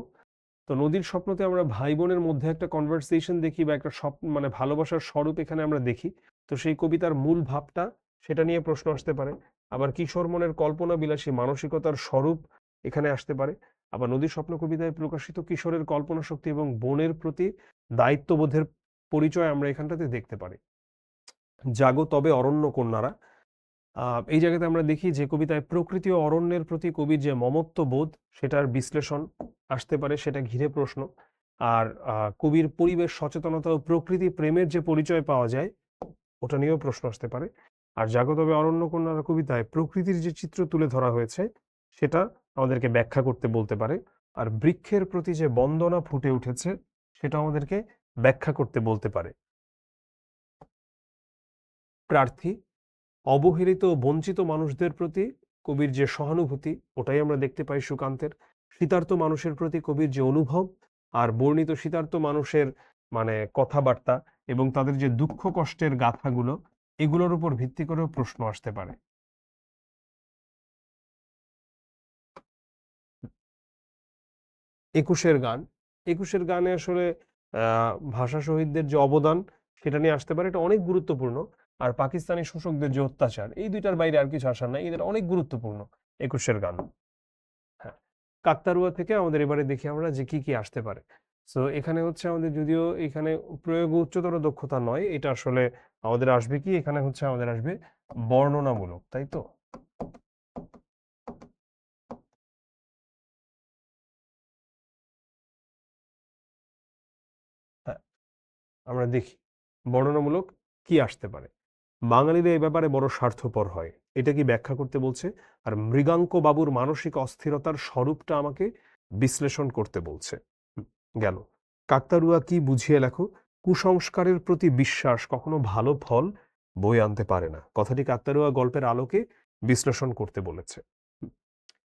A: তো নদীর স্বপ্নতে আমরা ভাই বোনের মধ্যে একটা কনভারসেশন দেখি বা একটা স্বপ্ন মানে ভালোবাসার স্বরূপ এখানে আমরা দেখি। তো সেই কবিতার মূল ভাবটা, সেটা নিয়ে প্রশ্ন আসতে পারে। আবার কিশোর মনের কল্পনা বিলাসী মানসিকতার স্বরূপ এখানে আসতে পারে। আবার নদীর স্বপ্ন কবিতায় প্রকাশিত কিশোরের কল্পনা শক্তি এবং বনের প্রতি দায়িত্ববোধের পরিচয় আমরা এখানটাতে দেখতে পারি। জাগো তবে অরণ্য কন্যারা, এই জায়গাতে আমরা দেখি যে কবিতায় প্রকৃতি ও অরণ্যের প্রতি কবির যে মমত্ববোধ, সেটার বিশ্লেষণ আসতে পারে, সেটা ঘিরে প্রশ্ন। আর কবির পরিবেশ সচেতনতা ও প্রকৃতি প্রেমের যে পরিচয় পাওয়া যায়, ওটা নিয়েও প্রশ্ন আসতে পারে। আর জাগতবে অরণ্যকন্যার কবিতায় প্রকৃতির যে চিত্র তুলে ধরা হয়েছে, সেটা আমাদেরকে ব্যাখ্যা করতে বলতে পারে। আর বৃক্ষের প্রতি যে বন্দনা ফুটে উঠেছে, সেটা আমাদেরকে ব্যাখ্যা করতে বলতে পারে। প্রার্থী, অবহেলিত ও বঞ্চিত মানুষদের প্রতি কবির যে সহানুভূতি, ওটাই আমরা দেখতে পাই সুকান্তের। শীতার্ত মানুষের প্রতি কবির যে অনুভব, আর বর্ণিত শীতার্ত মানুষের মানে কথাবার্তা এবং তাদের যে দুঃখ কষ্টের গাথাগুলো, এগুলোর উপর ভিত্তি করেও প্রশ্ন আসতে পারে। একুশের গান, একুশের গানে আসলে ভাষা শহীদদের যে অবদান, সেটা নিয়ে আসতে পারে, এটা অনেক গুরুত্বপূর্ণ। আর পাকিস্তানি শোষকদের যে অত্যাচার, এই দুইটার বাইরে আর কিছু আসার নাই, এদের অনেক গুরুত্বপূর্ণ একুশের গান। হ্যাঁ, কাকতারুয়া থেকে আমাদের এবারে দেখি আমরা যে কি কি আসতে পারে। সো এখানে হচ্ছে আমাদের, যদিও এখানে প্রয়োগ উচ্চতর দক্ষতা নয়, এটা আসলে আমাদের আসবে কি, এখানে হচ্ছে আমাদের আসবে বর্ণনামূলক, তাই তো? হ্যাঁ, আমরা দেখি বর্ণনামূলক কি আসতে পারে। বাঙালিরা এ ব্যাপারে বড় স্বার্থপর হয়। এটা কি ব্যাখ্যা করতে বলছে? আর মৃগাঙ্ক বাবুর মানসিক অস্থিরতার স্বরূপটা আমাকে বিশ্লেষণ করতে বলছে। গেল। কাকতাড়ুয়া কি বুঝিয়ে লেখো? কুসংস্কারের প্রতি বিশ্বাস কখনো ভালো ফল বয়ে আনতে পারে না। কথাটি কাকতাড়ুয়া গল্পের আলোকে বিশ্লেষণ করতে বলেছে। হুম,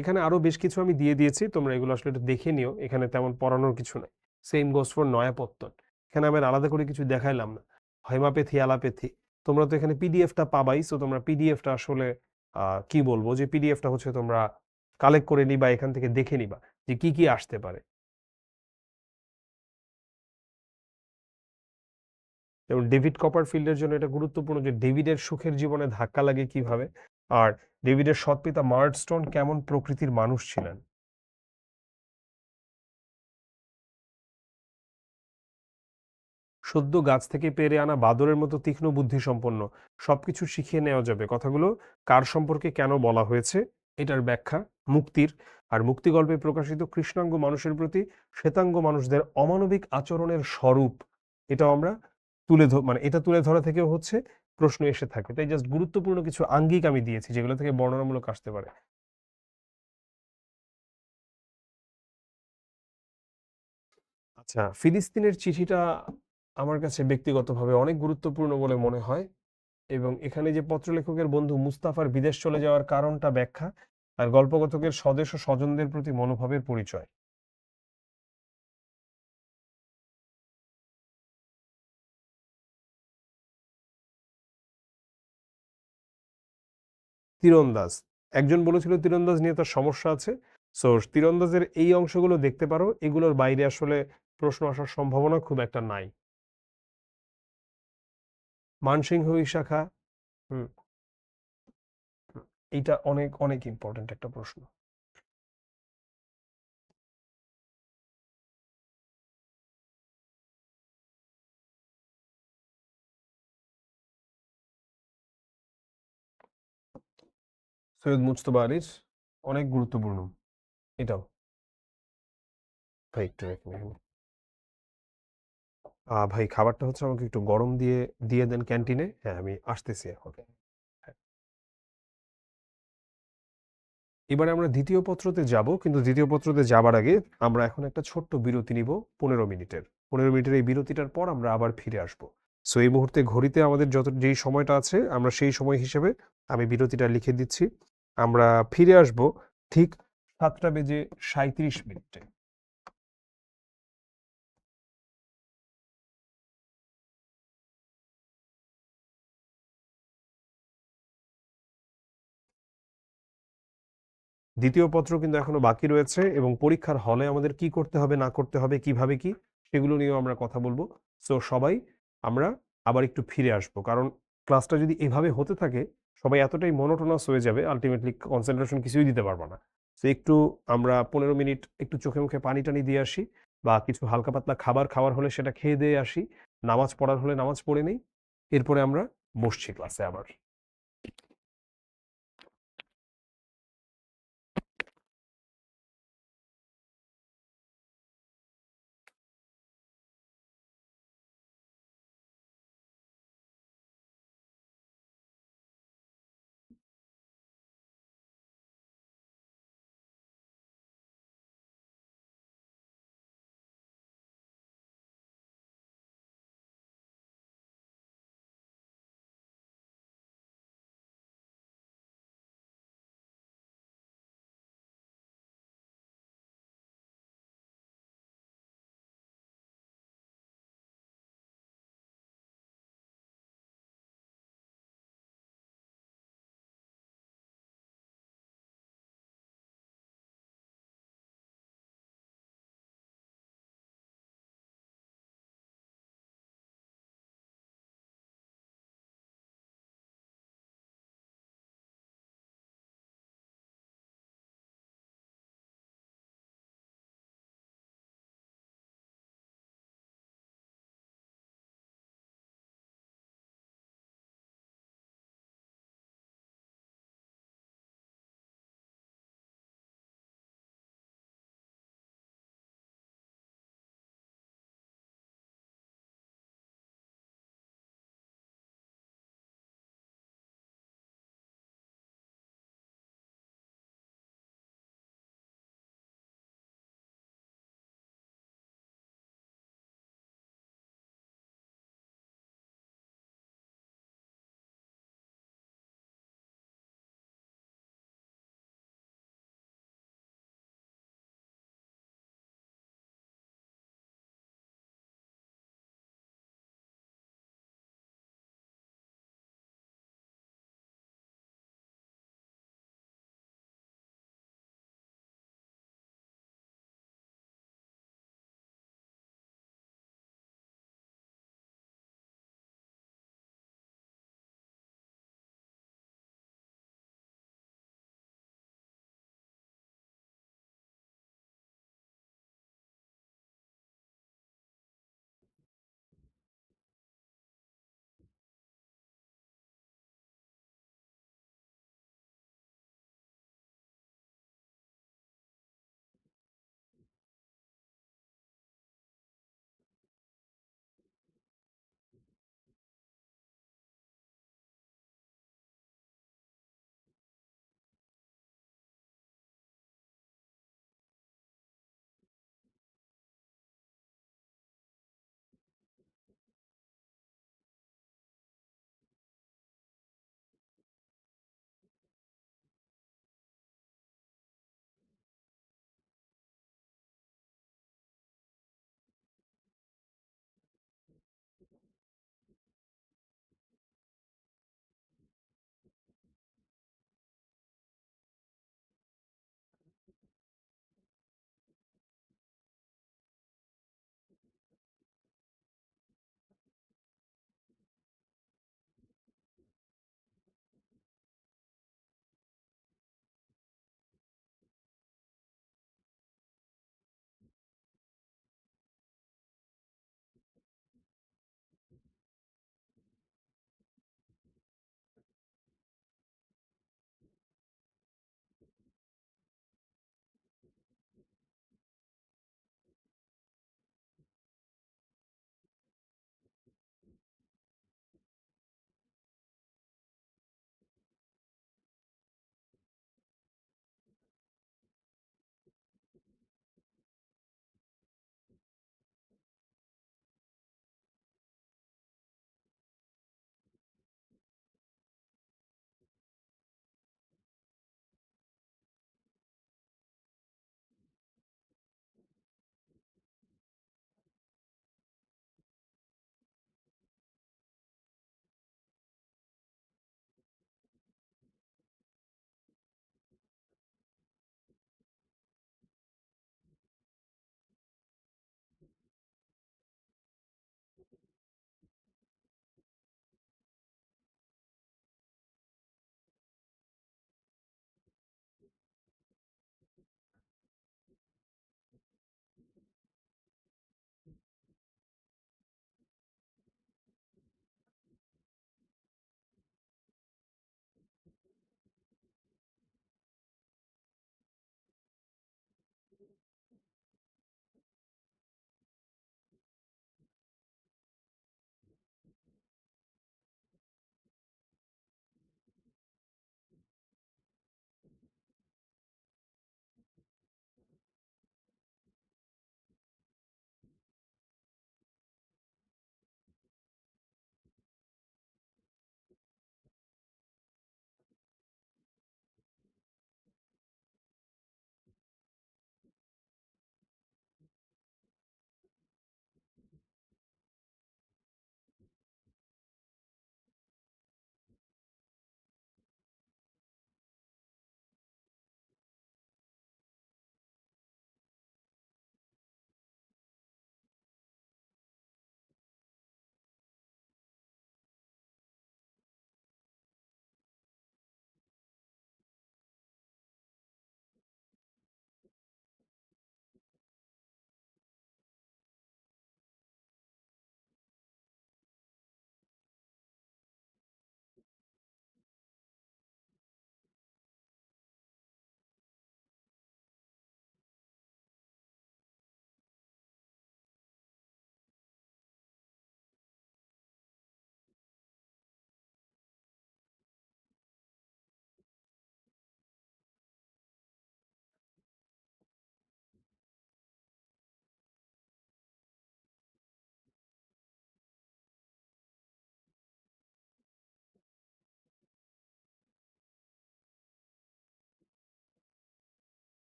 A: এখানে আরো বেশ কিছু আমি দিয়ে দিয়েছি। তোমরা এগুলো আসলে একটু দেখে নিও। এখানে তেমন পড়ানোর কিছু নাই। সেম গোস ফর নয়াপত্তন। এখানে আমি আর আলাদা করে কিছু দেখাইলাম না। Homeopathy, allopathy. তোমরা তো এখানে পিডিএফটা পাবাই। সো তোমরা পিডিএফটা আসলে কি বলবো যে পিডিএফটা হচ্ছে তোমরা কালেক্ট করে নিবা, এখান থেকে দেখে নিবা যে কি আসতে পারে। এবং ডেভিড কপারফিল্ডের জন্য এটা গুরুত্বপূর্ণ যে ডেভিডের সুখের জীবনে ধাক্কা লাগে কিভাবে, আর ডেভিডের সৎপিতা মার্ডস্টোন কেমন প্রকৃতির মানুষ ছিলেন। সদ্য গাছ থেকে পেরে আনা বাদরের মতো তীক্ষ্ণ বুদ্ধি সম্পন্ন, সবকিছু শিখিয়ে নেওয়া যাবে। কথাগুলো কার সম্পর্কে কেন বলা হয়েছে এটার ব্যাখ্যা মুক্তির। আর মুক্তি গল্পে প্রকাশিত কৃষ্ণাঙ্গ মানুষের প্রতি শ্বেতাঙ্গ মানুষদের অমানবিক আচরণের স্বরূপ, এটাও আমরা মানে এটা তুলে ধরা থেকেও হচ্ছে প্রশ্ন এসে থাকে। তাই জাস্ট গুরুত্বপূর্ণ কিছু আঙ্গিক আমি দিয়েছি যেগুলো থেকে বর্ণনামূলক আসতে পারে। আচ্ছা, ফিলিস্তিনের চিঠিটা আমার কাছে ব্যক্তিগতভাবে অনেক গুরুত্বপূর্ণ বলে মনে হয়। এবং এখানে যে পত্রলেখকের বন্ধু মুস্তাফার বিদেশ চলে যাওয়ার কারণটা ব্যাখ্যা, আর গল্পকথকের স্বদেশ ও স্বজনদের প্রতি মনোভাবের পরিচয়। তীরন্দাজ, একজন বলেছিল তীরন্দাজ নিয়ে তার সমস্যা আছে। সো তীরন্দাজের এই অংশগুলো দেখতে পারো, এগুলোর বাইরে আসলে প্রশ্ন আসার সম্ভাবনা খুব একটা নাই। মানসিংহ শাখা, হুম, এইটা অনেক অনেক ইম্পর্টেন্ট একটা প্রশ্ন। সৈয়দ মুজতবা আলীর অনেক গুরুত্বপূর্ণ এটাও। ভাই একটু ভাই খাবারটা হচ্ছে আমাকে একটু গরম দিয়ে দিয়ে দেন ক্যান্টিনে। হ্যাঁ, আমি আসতেছি এখন। হ্যাঁ। এবারে আমরা দ্বিতীয় পত্রতে যাব, কিন্তু দ্বিতীয় পত্রতে যাবার আগে আমরা এখন একটা ছোট্ট বিরতি নিব 15 মিনিটের। 15 মিনিটের এই বিরতিটার পর আমরা আবার ফিরে আসব। সো এই মুহূর্তে ঘড়িতে আমাদের যেই সময়টা আছে আমরা সেই সময় হিসেবে আমি বিরতিটা লিখে দিচ্ছি। আমরা ফিরে আসব ঠিক 7টা বেজে 37 মিনিটে। দ্বিতীয় পত্র কিন্তু এখনো বাকি রয়েছে এবং পরীক্ষার হলে আমাদের কি করতে হবে না করতে হবে কিভাবে কি সেগুলো নিয়েও আমরা কথা বলবো। সো সবাই আমরা আবার একটু ফিরে আসবো, কারণ ক্লাসটা যদি এভাবে হতে থাকে সবাই এতটাই মনোটোনাস হয়ে যাবে, আলটিমেটলি কনসেন্ট্রেশন কিছুই দিতে পারবো না। তো একটু আমরা 15 মিনিট একটু চোখে মুখে পানি টানি দিয়ে আসি, বা কিছু হালকা পাতলা খাবার খাওয়ার হলে সেটা খেয়ে দিয়ে আসি, নামাজ পড়ার হলে নামাজ পড়ে নেই, এরপরে আমরা বসছি ক্লাসে আবার।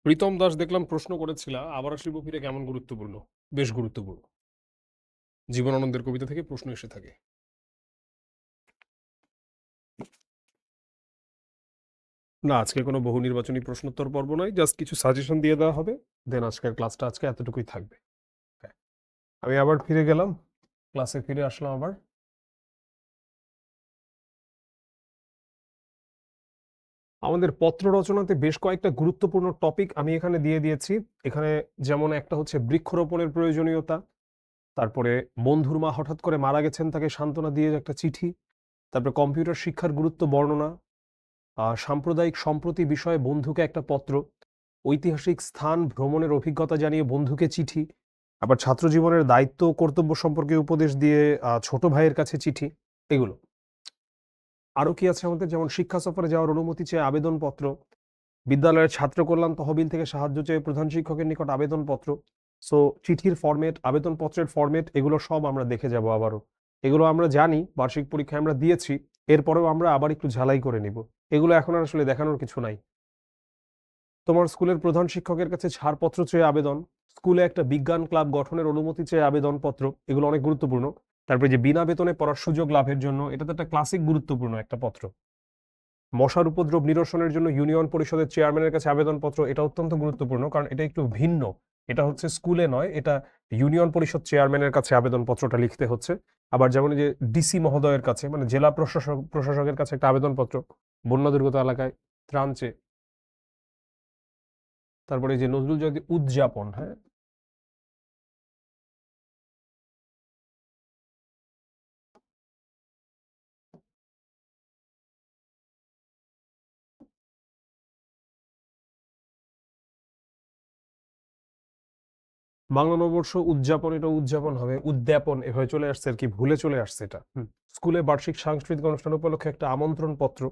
A: প্রীতম দাস দেখলাম প্রশ্ন করেছিল আবার আসিব ফিরে কেমন গুরুত্বপূর্ণ? বেশ গুরুত্বপূর্ণ। জীবনানন্দের কবিতা থেকে প্রশ্ন এসে থাকে। না, আজকে কোনো বহু নির্বাচনী প্রশ্নোত্তর পর্ব নয়, জাস্ট কিছু সাজেশন দিয়ে দেওয়া হবে, দেন আজকের ক্লাসটা আজকে এতটুকুই থাকবে। হ্যাঁ, আমি আবার ফিরে গেলাম, ক্লাসে ফিরে আসলাম আবার। আমাদের পত্র রচনাতে বেশ কয়েকটা গুরুত্বপূর্ণ টপিক আমি এখানে দিয়ে দিয়েছি। এখানে যেমন একটা হচ্ছে বৃক্ষরোপণের প্রয়োজনীয়তা, তারপরে বন্ধুর মা হঠাৎ করে মারা গেছেন তাকে সান্ত্বনা দিয়ে একটা চিঠি, তারপরে কম্পিউটার শিক্ষার গুরুত্ব বর্ণনা, সাম্প্রদায়িক সম্প্রতি বিষয়ে বন্ধুকে একটা পত্র, ঐতিহাসিক স্থান ভ্রমণের অভিজ্ঞতা জানিয়ে বন্ধুকে চিঠি, আবার ছাত্র জীবনের দায়িত্ব ও কর্তব্য সম্পর্কে উপদেশ দিয়ে ছোট ভাইয়ের কাছে চিঠি, এগুলো। আরো কি আছে আমাদের, যেমন শিক্ষা সফরে যাওয়ার অনুমতি চেয়ে আবেদনপত্র, বিদ্যালয়ের ছাত্র কল্যাণ তহবিল থেকে সাহায্য চেয়ে প্রধান শিক্ষকের নিকট আবেদনপত্র। সো চিঠির ফরম্যাট, আবেদনপত্রের ফরম্যাট, এগুলো সব আমরা দেখে যাব আবারও। এগুলো আমরা জানি, বার্ষিক পরীক্ষায় আমরা দিয়েছি, এরপরেও আমরা আবার একটু ঝালাই করে নিব। এগুলো এখন আর আসলে দেখানোর কিছু নাই। তোমার স্কুলের প্রধান শিক্ষকের কাছে ছাড়পত্র চেয়ে আবেদন, স্কুলে একটা বিজ্ঞান ক্লাব গঠনের অনুমতি চেয়ে আবেদনপত্র, এগুলো অনেক গুরুত্বপূর্ণ। তারপরে যে বিনা বেতনে পড়ার সুযোগ লাভের জন্য, এটা তো একটা ক্লাসিক গুরুত্বপূর্ণ একটা পত্র। মশার উপদ্রব নিরসনের জন্য ইউনিয়ন পরিষদের চেয়ারম্যানের কাছে আবেদনপত্র, এটা অত্যন্ত গুরুত্বপূর্ণ, কারণ এটা একটু ভিন্ন। এটা হচ্ছে স্কুলে নয়, এটা ইউনিয়ন পরিষদ চেয়ারম্যানের কাছে আবেদনপত্রটা লিখতে হচ্ছে। আবার যেমন এই যে ডিসি মহোদয়ের কাছে, মানে জেলা প্রশাসকের কাছে একটা আবেদনপত্র বন্যা দুর্গত এলাকায় ত্রাণ চেয়ে। তারপরে এই যে নজরুল জয়ন্তী উদযাপন, হ্যাঁ, বাংলা নববর্ষ উদযাপন, এটা উদযাপন হবে, উদ্যাপন এভাবে চলে আসছে আর কি, ভুলে চলে আসছে এটা। স্কুলে বার্ষিক সাংস্কৃতিক অনুষ্ঠান উপলক্ষে একটা আমন্ত্রণ পত্র।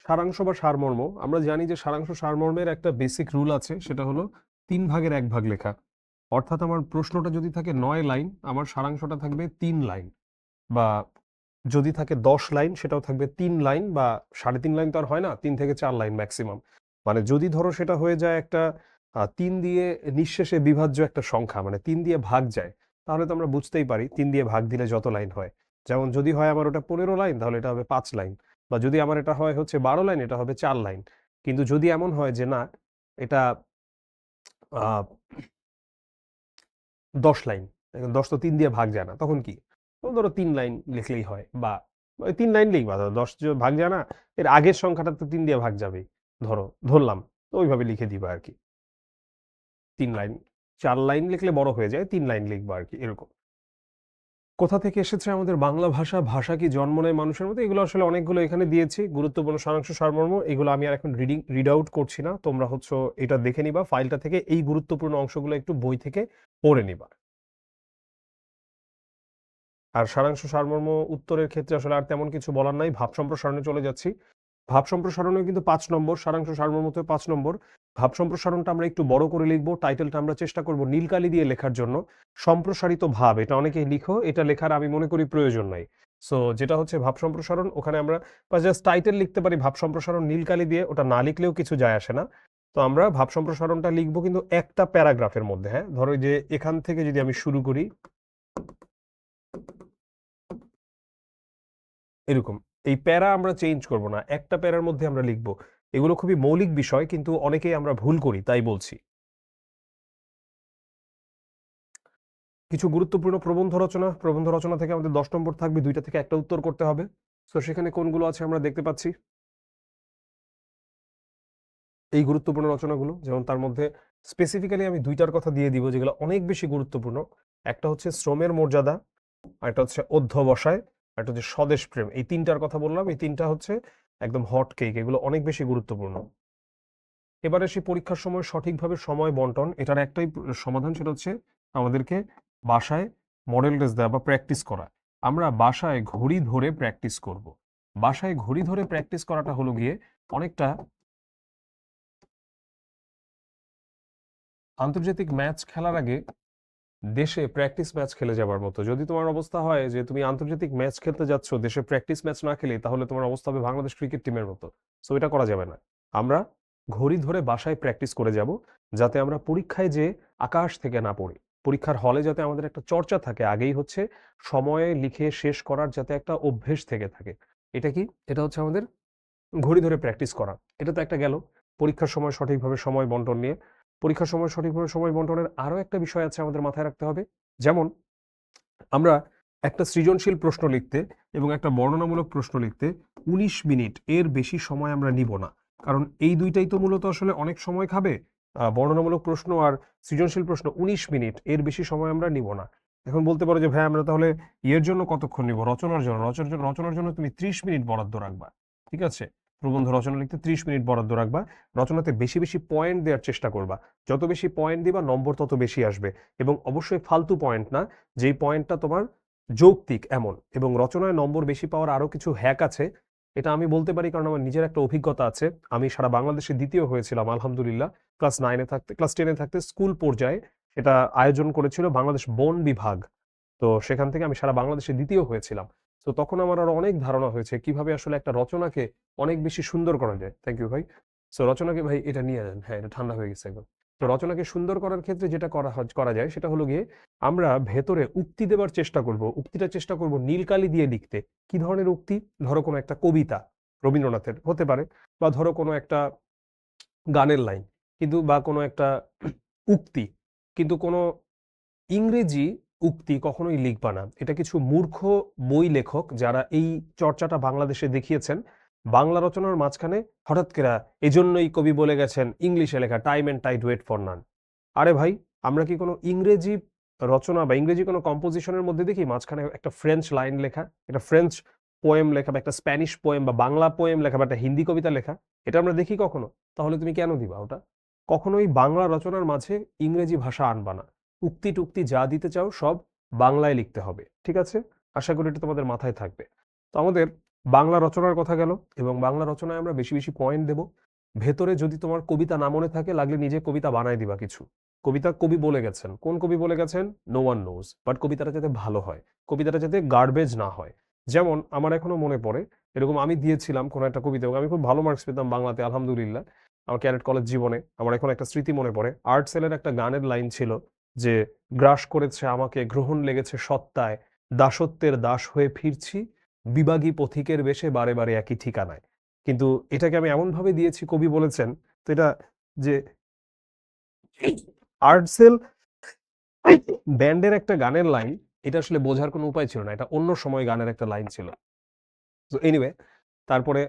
A: সারাংশ বা সারমর্ম, আমরা জানি যে সারাংশ সারমর্মের একটা বেসিক রুল আছে, সেটা হলো 3 ভাগের 1 ভাগ লেখা। অর্থাৎ আমার প্রশ্নটা যদি থাকে 9 লাইন, আমার সারাংশটা থাকবে 3 লাইন, বা যদি থাকে 10 লাইন সেটাও থাকবে 3 লাইন, বা 3.5 লাইন তো আর হয় না, 3 থেকে 4 লাইন ম্যাক্সিমাম। মানে যদি ধরো সেটা হয়ে যায় একটা 3 দিয়ে নিঃশেষে বিভাজ্য একটা সংখ্যা, মানে 3 দিয়ে ভাগ যায়, তাহলে তো আমরা বুঝতেই পারি 3 দিয়ে ভাগ দিলে যত লাইন হয়। যেমন যদি হয় আমার ওটা 15 লাইন, তাহলে এটা হবে 5 লাইন, বা যদি আমার এটা হয় হচ্ছে 12 লাইন, এটা হবে 4 লাইন। কিন্তু যদি এমন হয় যে না, এটা 10 লাইন, 10 তো 3 দিয়ে ভাগ যায় না, তখন কি? তখন ধরো 3 লাইন লিখলেই হয়, বা ওই 3 লাইন লিখবা, ধরো 10 যে ভাগ যায় না, এর আগের সংখ্যাটা তো 3 দিয়ে ভাগ যাবেই, ধরো ধরলাম, তো ওইভাবে লিখে দিবা আর কি। 3 লাইন, 4 লাইন লিখলে বড় হয়ে যায়, 3 লাইন লিখবা আর কি, এরকম। কোথা থেকে এসেছে আমাদের বাংলা ভাষা, ভাষা কি জন্ম নেয় মানুষের মধ্যে, এগুলো আসলে অনেকগুলো এখানে দিয়েছি, গুরুত্বপূর্ণ সারাংশ সারমর্ম, এগুলো আমি আর এখন রিড আউট করছি না, তোমরা হচ্ছে এটা দেখে নিবা ফাইলটা থেকে, এই গুরুত্বপূর্ণ অংশগুলো একটু বই থেকে পড়ে নিবা। আর সারাংশ সারমর্ম উত্তরের ক্ষেত্রে আসলে আর তেমন কিছু বলার নাই, ভাব সম্প্রসারণে চলে যাচ্ছি। ভাব সম্প্রসারণে কিন্তু 5 নম্বর, সারাংশ সারমর্মতে 5 নম্বর। ভাব সম্প্রসারণটা আমরা একটু বড় করে লিখবো, টাইটেলটা আমরা চেষ্টা করব নীলকালি দিয়ে লেখার জন্য। সম্প্রসারিত ভাব, এটা অনেকেই লিখো, এটা লেখার আমি মনে করি প্রয়োজন নাই। সো যেটা হচ্ছে ভাব সম্প্রসারণ, ওখানে আমরা জাস্ট টাইটেল লিখতে পারি ভাব সম্প্রসারণ নীলকালি দিয়ে, ওটা না লিখলেও কিছু যায় আসে না। তো আমরা ভাব সম্প্রসারণটা লিখবো কিন্তু একটা প্যারাগ্রাফের মধ্যে, হ্যাঁ, ধরো যে এখান থেকে যদি আমি শুরু করি এরকম, এই প্যারা আমরা চেঞ্জ করব না, একটা প্যারার মধ্যে আমরা লিখব। এগুলো খুবই মৌলিক বিষয়, কিন্তু অনেকেই আমরা ভুল করি, তাই বলছি। কিছু গুরুত্বপূর্ণ প্রবন্ধ রচনা, প্রবন্ধ রচনা থেকে আমাদের 10 নম্বর থাকবে, 2টা থেকে একটা উত্তর করতে হবে। তো সেখানে কোনগুলো আছে আমরা দেখতে পাচ্ছি, এই গুরুত্বপূর্ণ রচনাগুলো, যেমন তার মধ্যে স্পেসিফিক্যালি আমি 2টার কথা দিয়ে দিব যেগুলো অনেক বেশি গুরুত্বপূর্ণ। একটা হচ্ছে শ্রমের মর্যাদা, আর একটা হচ্ছে অধ্যবসায়, আর একটা হচ্ছে স্বদেশ প্রেম। এই 3টার কথা বললাম, এই 3টা হচ্ছে একদম হট কেক, এগুলো অনেক বেশি গুরুত্বপূর্ণ। এবারে সেই পরীক্ষার সময় সঠিকভাবে সময় বন্টন, এটার একটাই সমাধান, সেটা হচ্ছে আমাদেরকে বাসায় মডেল টেস্ট দেওয়া বা প্র্যাকটিস করা। আমরা বাসায় ঘড়ি ধরে প্র্যাকটিস করব। বাসায় ঘড়ি ধরে প্র্যাকটিস করাটা হলো গিয়ে অনেকটা আন্তর্জাতিক ম্যাচ খেলার আগে দেশে প্র্যাকটিস ম্যাচ খেলে যাবার মতো। যদি তোমার অবস্থা হয় যে তুমি আন্তর্জাতিক ম্যাচ খেলতে যাচ্ছ দেশে প্র্যাকটিস ম্যাচ না খেলে, তাহলে তোমার অবস্থা হবে বাংলাদেশ ক্রিকেট টিমের মতো। সো এটা করা যাবে না। আমরা ঘড়ি ধরে বাসায় প্র্যাকটিস করে যাব, যাতে আমরা পরীক্ষায় যে আকাশ থেকে না পড়ি। পরীক্ষার হলে যাতে আমাদের একটা চর্চা থাকে, আগেই হচ্ছে সময়ে লিখে শেষ করার যাতে একটা অভ্যেস থেকে থাকে। এটা কি? এটা হচ্ছে আমাদের ঘড়ি ধরে প্র্যাকটিস করা। এটা তো একটা গেল পরীক্ষার সময় সঠিকভাবে সময় বন্টন নিয়ে। পরীক্ষার সময় সঠিকভাবে সময় বন্টনের আরো একটা বিষয় আছে আমাদের মাথায় রাখতে হবে। যেমন আমরা একটা সৃজনশীল প্রশ্ন লিখতে এবং একটা বর্ণনামূলক প্রশ্ন লিখতে ১৯ মিনিট এর বেশি সময় আমরা নিব না। কারণ এই দুইটাই তো মূলত আসলে অনেক সময় খাবে। বর্ণনামূলক প্রশ্ন আর সৃজনশীল প্রশ্ন ১৯ মিনিট এর বেশি সময় আমরা নিব না। এখন বলতে পারো যে ভাই আমরা তাহলে ইয়ের জন্য কতক্ষণ নিব? রচনার জন্য। রচনার জন্য তুমি ৩০ মিনিট বরাদ্দ রাখবা। ঠিক আছে? প্রবন্ধ রচনা লিখতে ৩০ মিনিট বরাদ্দ রাখবা। রচনাতে বেশি, বেশি পয়েন্ট দেওয়ার চেষ্টা করবা। যত বেশি পয়েন্ট দিবা নম্বর তত বেশি আসবে এবং অবশ্যই ফালতু পয়েন্ট না, যেই পয়েন্টটা তোমার যৌক্তিক এমন। এবং রচনায় নম্বর বেশি পাওয়ার আরো কিছু হ্যাক আছে। এটা আমি বলতে পারি কারণ আমার নিজের একটা অভিজ্ঞতা আছে। আমি সারা বাংলাদেশে ২য় হয়েছিলাম আলহামদুলিল্লাহ। ক্লাস 10 এ থাকতে স্কুল পর্যায়ে এটা আয়োজন করেছিল বাংলাদেশ বন বিভাগ। তো সেখান থেকে আমি সারা বাংলাদেশে ২য় হয়েছিলাম। তো তখন আমার আরো অনেক ধারণা হয়েছে কিভাবে আসলে একটা রচনাকে অনেক বেশি সুন্দর করা যায়। থ্যাংক ইউ ভাই। সো রচনাকে ভাই এটা নিয়ে যান। হ্যাঁ, এটা ঠান্ডা হয়ে গেছে একদম। তো রচনাকে সুন্দর করার ক্ষেত্রে যেটা করা যায় সেটা হলো গিয়ে আমরা ভেতরে উক্তি দেবার চেষ্টা করব। উক্তিটা চেষ্টা করব নীলকালি দিয়ে লিখতে। কি ধরনের উক্তি? ধরো কোনো একটা কবিতা রবীন্দ্রনাথের হতে পারে, বা ধরো কোনো একটা গানের লাইন, কিন্তু বা কোনো একটা উক্তি, কিন্তু কোনো ইংরেজি উক্তি কখনোই লিখবা না। এটা কিছু মূর্খ বই লেখক যারা এই চর্চাটা বাংলাদেশে দেখিয়েছেন। বাংলা রচনার মাঝখানে হঠাৎ করে এজন্যই কবি বলে গেছেন ইংলিশে লেখা time and tide wait for none. আরে ভাই, আমরা কি কোনো ইংরেজি রচনা বা ইংরেজি কোনো কম্পোজিশনের মধ্যে দেখি মাঝখানে একটা ফ্রেঞ্চ লাইন লেখা, একটা ফ্রেঞ্চ পোয়েম লেখা, বা একটা স্প্যানিশ পোয়েম বা বাংলা পোয়েম লেখা, বা একটা হিন্দি কবিতা লেখা? এটা আমরা দেখি কখনো? তাহলে তুমি কেন দিবা ওটা? কখনোই বাংলা রচনার মাঝে ইংরেজি ভাষা আনবা না। উক্তি টুক্তি যা দিতে চাও সব বাংলায় লিখতে হবে। ঠিক আছে? আশা করি এটা তোমাদের মাথায় থাকবে। তো আমাদের বাংলা রচনার কথা গেল, এবং বাংলা রচনায় আমরা বেশি, বেশি পয়েন্ট দেব। ভেতরে যদি তোমার কবিতা না মনে থাকে, লাগলে নিজে কবিতা বানায় দিবা কিছু। কবিতা কবি বলে গেছেন। কোন কবি বলে গেছেন? No one knows. বাট কবিতাটা যাতে ভালো হয়। কবিতাটা যাতে গার্বেজ না হয়। যেমন আমার এখনো মনে পড়ে, এরকম আমি দিয়েছিলাম কোনো একটা কবিতা এবং আমি খুব ভালো মার্কস পেতাম বাংলাতে আলহামদুলিল্লাহ। আমার ক্যাডেট কলেজ জীবনে আমার এখন একটা স্মৃতি মনে পড়ে। আর্টসেলের একটা গানের লাইন ছিল যে, গ্রাস করেছে আমাকে গ্রহণ লেগেছে সত্তায়, দাসত্বের দাস হয়ে ফিরছি, বিবাগী পথিকের বেশে বারে, বারে একই ঠিকানায়। কিন্তু এটাকে আমি এমনভাবে দিয়েছি, কবি বলেছেন, তো এটা যে আর্টসেল ব্যান্ডের একটা গানের লাইন, এটা আসলে বোঝার কোনো উপায় ছিল না। এটা অন্য সময় গানের একটা লাইন ছিল। তো এনিওয়ে, তারপরে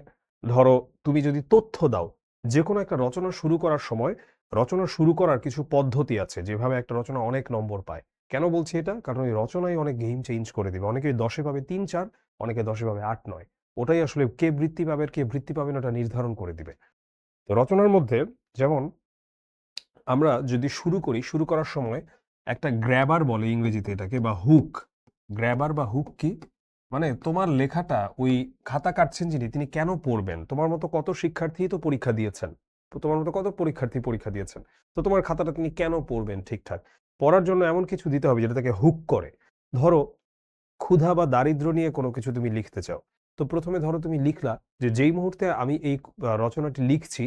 A: ধরো তুমি যদি তথ্য দাও, যেকোনো একটা রচনা শুরু করার সময় রচনা শুরু করার কিছু পদ্ধতি আছে যেভাবে একটা রচনা অনেক নম্বর পায়। কেন বলছি এটা? কারণ এই রচনাই অনেক গেম চেঞ্জ করে দিবে। অনেকে ১০ এ পাবে ৩-৪, অনেকে ১০ এ পাবে ৮-৯। ওটাই আসলে কে বৃত্তি পাবে আর কে বৃত্তি পাবে না ওটা নির্ধারণ করে দিবে। তো রচনার মধ্যে যেমন আমরা যদি শুরু করি, শুরু করার সময় একটা গ্র্যাবার বলে ইংরেজিতে এটাকে, বা হুক। গ্র্যাবার বা হুক কি? মানে তোমার লেখাটা ওই খাতা কাটছেন যিনি তিনি কেন পড়বেন? তোমার মতো কত শিক্ষার্থীই তো পরীক্ষা দিয়েছেন। তো তোমার মতো কত পরীক্ষার্থী পরীক্ষা দিয়েছেন। তো তোমার খাতাটা তিনি কেন পড়বেন ঠিকঠাক? পড়ার জন্য এমন কিছু দিতে হবে যেটা তাকে হুক করে। ধরো ক্ষুধা বা দারিদ্র্য নিয়ে কোনো কিছু তুমি লিখতে চাও। তো ১ম এ ধরো তুমি লিখলা যে, যেই মুহূর্তে আমি এই রচনাটি লিখছি,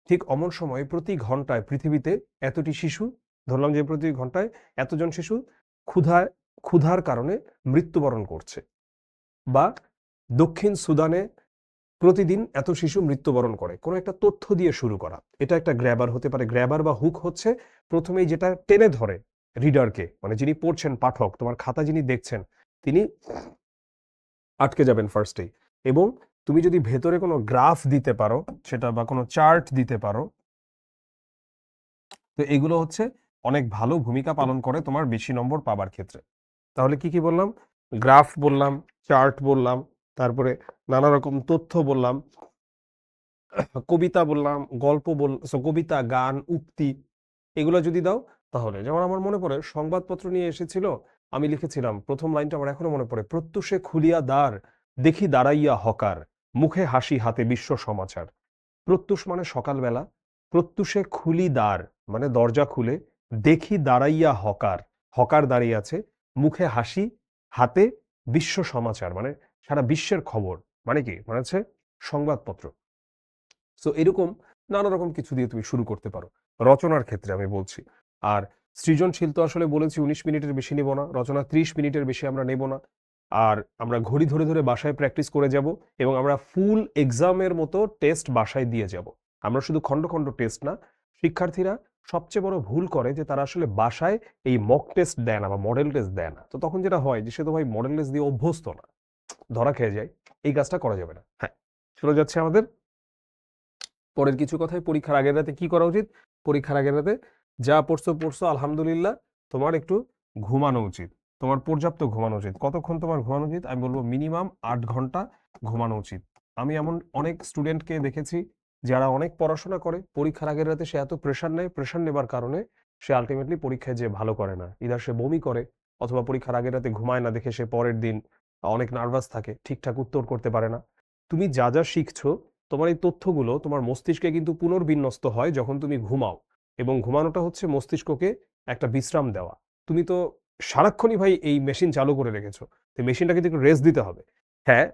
A: ঠিক অমন সময়ে প্রতি ঘন্টায় পৃথিবীতে এতটি শিশু, ধরলাম যে প্রতি ঘন্টায় এতজন শিশু ক্ষুধায় ক্ষুধার কারণে মৃত্যুবরণ করছে। বা দক্ষিণ সুদানে প্রতিদিন এত শিশু মৃত্যুবরণ করে। কোনো একটা তথ্য দিয়ে শুরু করা। এটা একটা গ্র্যাবার হতে পারে। গ্র্যাবার বা হুক হচ্ছে ১ম এই যেটা টেনে ধরে রিডারকে, মানে যিনি পড়ছেন পাঠক, তোমার খাতা যিনি দেখছেন, তিনি আটকে যাবেন ফার্স্টেই। এবং তুমি যদি ভেতরে কোনো গ্রাফ দিতে পারো সেটা, বা কোনো চার্ট দিতে পারো, তো এগুলো হচ্ছে অনেক ভালো ভূমিকা পালন করে তোমার বেশি নম্বর পাবার ক্ষেত্রে। তাহলে কি, কি বললাম? গ্রাফ বললাম, চার্ট বললাম, তারপরে নানা রকম তথ্য বললাম, কবিতা বললাম, গল্প কবিতা, গান, উক্তি, এগুলো যদি দাও তাহলে। যেমন আমার মনে পড়ে সংবাদপত্র নিয়ে এসেছিল, আমি লিখেছিলাম ১ম লাইনটা আমার এখনো মনে পড়ে, প্রত্যুষে খুলিয়া দ্বার দেখি দাঁড়াইয়া হকার, মুখে হাসি হাতে বিশ্ব সমাচার। প্রত্যুষ মানে সকালবেলা, প্রত্যুষে খুলি দ্বার মানে দরজা খুলে, দেখি দাঁড়াইয়া হকার, হকার দাঁড়িয়ে আছে, মুখে হাসি, হাতে বিশ্ব সমাচার মানে সারা বিশ্বের খবর। মানে কি? মানে হচ্ছে সংবাদপত্র। সো এরকম নানা রকম কিছু দিয়ে তুমি শুরু করতে পারো, রচনার ক্ষেত্রে আমি বলছি। আর সৃজনশীল তো আসলে বলেছি 19 মিনিটের বেশি নেব না, রচনা 30 মিনিটের বেশি আমরা নেব না। আর আমরা ঘড়ি ধরে ধরে বাসায় প্র্যাকটিস করে যাব, এবং আমরা ফুল এক্সামের মতো টেস্ট বাসায় দিয়ে যাব। আমরা শুধু খণ্ড খণ্ড টেস্ট না। শিক্ষার্থীরা সবচেয়ে বড় ভুল করে যে তারা আসলে বাসায় এই মক টেস্ট দেয় না বা মডেল টেস্ট দেয় না। তো তখন যেটা হয় যে সে তো ভাই মডেল টেস্ট দিয়ে অভ্যস্ত না, ধরা খেয়ে যায়। এই কাজটা করা যাবে না। হ্যাঁ, চলে যাচ্ছে আমাদের পরের কিছু কথায়। পরীক্ষার আগের রাতে কি করা উচিত? পরীক্ষার আগের রাতে যা পড়ছো পড়ছো, আলহামদুলিল্লাহ, তোমার একটু ঘুমানো উচিত। তোমার পর্যাপ্ত ঘুমানো উচিত। কতক্ষণ তোমার ঘুমানো উচিত? আমি বলবো মিনিমাম 8 ঘন্টা ঘুমানো উচিত। আমি এমন অনেক স্টুডেন্টকে দেখেছি যারা অনেক পড়াশোনা করে, পরীক্ষার আগের রাতে সে এত প্রেশার নেয়, প্রেশার নেবার কারণে সে আলটিমেটলি পরীক্ষায় যে ভালো করে না, ইদার সে বমি করে, অথবা পরীক্ষার আগের রাতে ঘুমায় না দেখে সে পরের দিন অনেক নার্ভাস থাকে, ঠিকঠাক উত্তর করতে পারে না। তুমি যা যা শিখছো, তোমার এই তথ্যগুলো তোমার মস্তিষ্কে কিন্তু পুনর্বিন্যস্ত হয় যখন তুমি ঘুমাও, এবং ঘুমানোটা হচ্ছে মস্তিষ্ককে একটা বিশ্রাম দেওয়া। তুমি তো সারাক্ষণই ভাই এই মেশিন চালু করে রেখেছো, তো মেশিনটাকে কিন্তু একটু রেস্ট দিতে হবে। হ্যাঁ,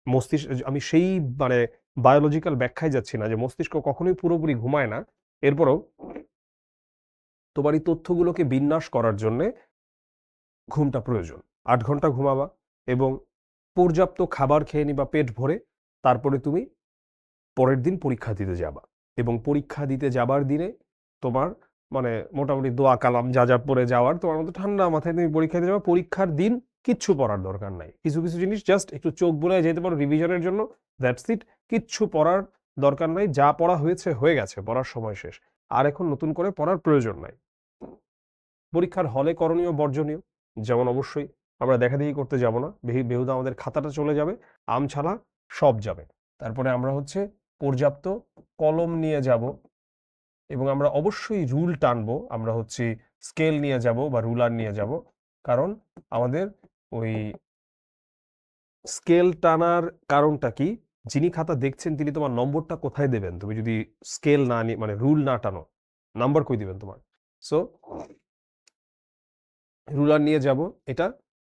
A: মস্তিষ্ক, আমি সেই মানে বায়োলজিক্যাল ব্যাখ্যায় যাচ্ছি না যে মস্তিষ্ক কখনোই পুরোপুরি ঘুমায় না। এরপরও তোমার এই তথ্যগুলোকে বিন্যাস করার জন্য ঘুমটা প্রয়োজন। 8 ঘন্টা ঘুমাবা, এবং পর্যাপ্ত খাবার খেয়ে নিবা পেট ভরে। তারপরে তুমি পরের দিন পরীক্ষা দিতে যাবা, এবং পরীক্ষা দিতে যাবার দিনে তোমার মানে মোটামুটি দোয়া কালাম যা যা পড়ে যাওয়ার, তোমার মতো ঠান্ডা মাথায় তুমি পরীক্ষা দিতে যাবা। পরীক্ষার দিন কিচ্ছু পড়ার দরকার নাই, কিছু কিছু জিনিস জাস্ট একটু চোখ বুলায় যেতে পারো রিভিশনের জন্য, দ্যাটস ইট। কিচ্ছু পড়ার দরকার নাই, যা পড়া হয়েছে হয়ে গেছে, পড়ার সময় শেষ। আর এখন নতুন করে পড়ার প্রয়োজন নাই। পরীক্ষার হলে করণীয় বর্জনীয়, যেমন অবশ্যই আমরা দেখাদেখি করতে যাব না, বেহুদা আমাদের খাতাটা চলে যাবে, আম ছাড়া সব যাবে। তারপরে আমরা হচ্ছে পর্যাপ্ত কলম নিয়ে যাব, এবং আমরা অবশ্যই রুল টানবো। আমরা হচ্ছে স্কেল নিয়ে যাব বা রুলার নিয়ে যাব, কারণ আমাদের ওই স্কেল টানার কারণটা কি, যিনি খাতা দেখছেন তিনি তোমার নম্বরটা কোথায় দেবেন? তুমি যদি স্কেল না নিয়ে মানে রুল না টানো, নাম্বার কই দিবেন তোমার? সো রুলার নিয়ে যাব এটা।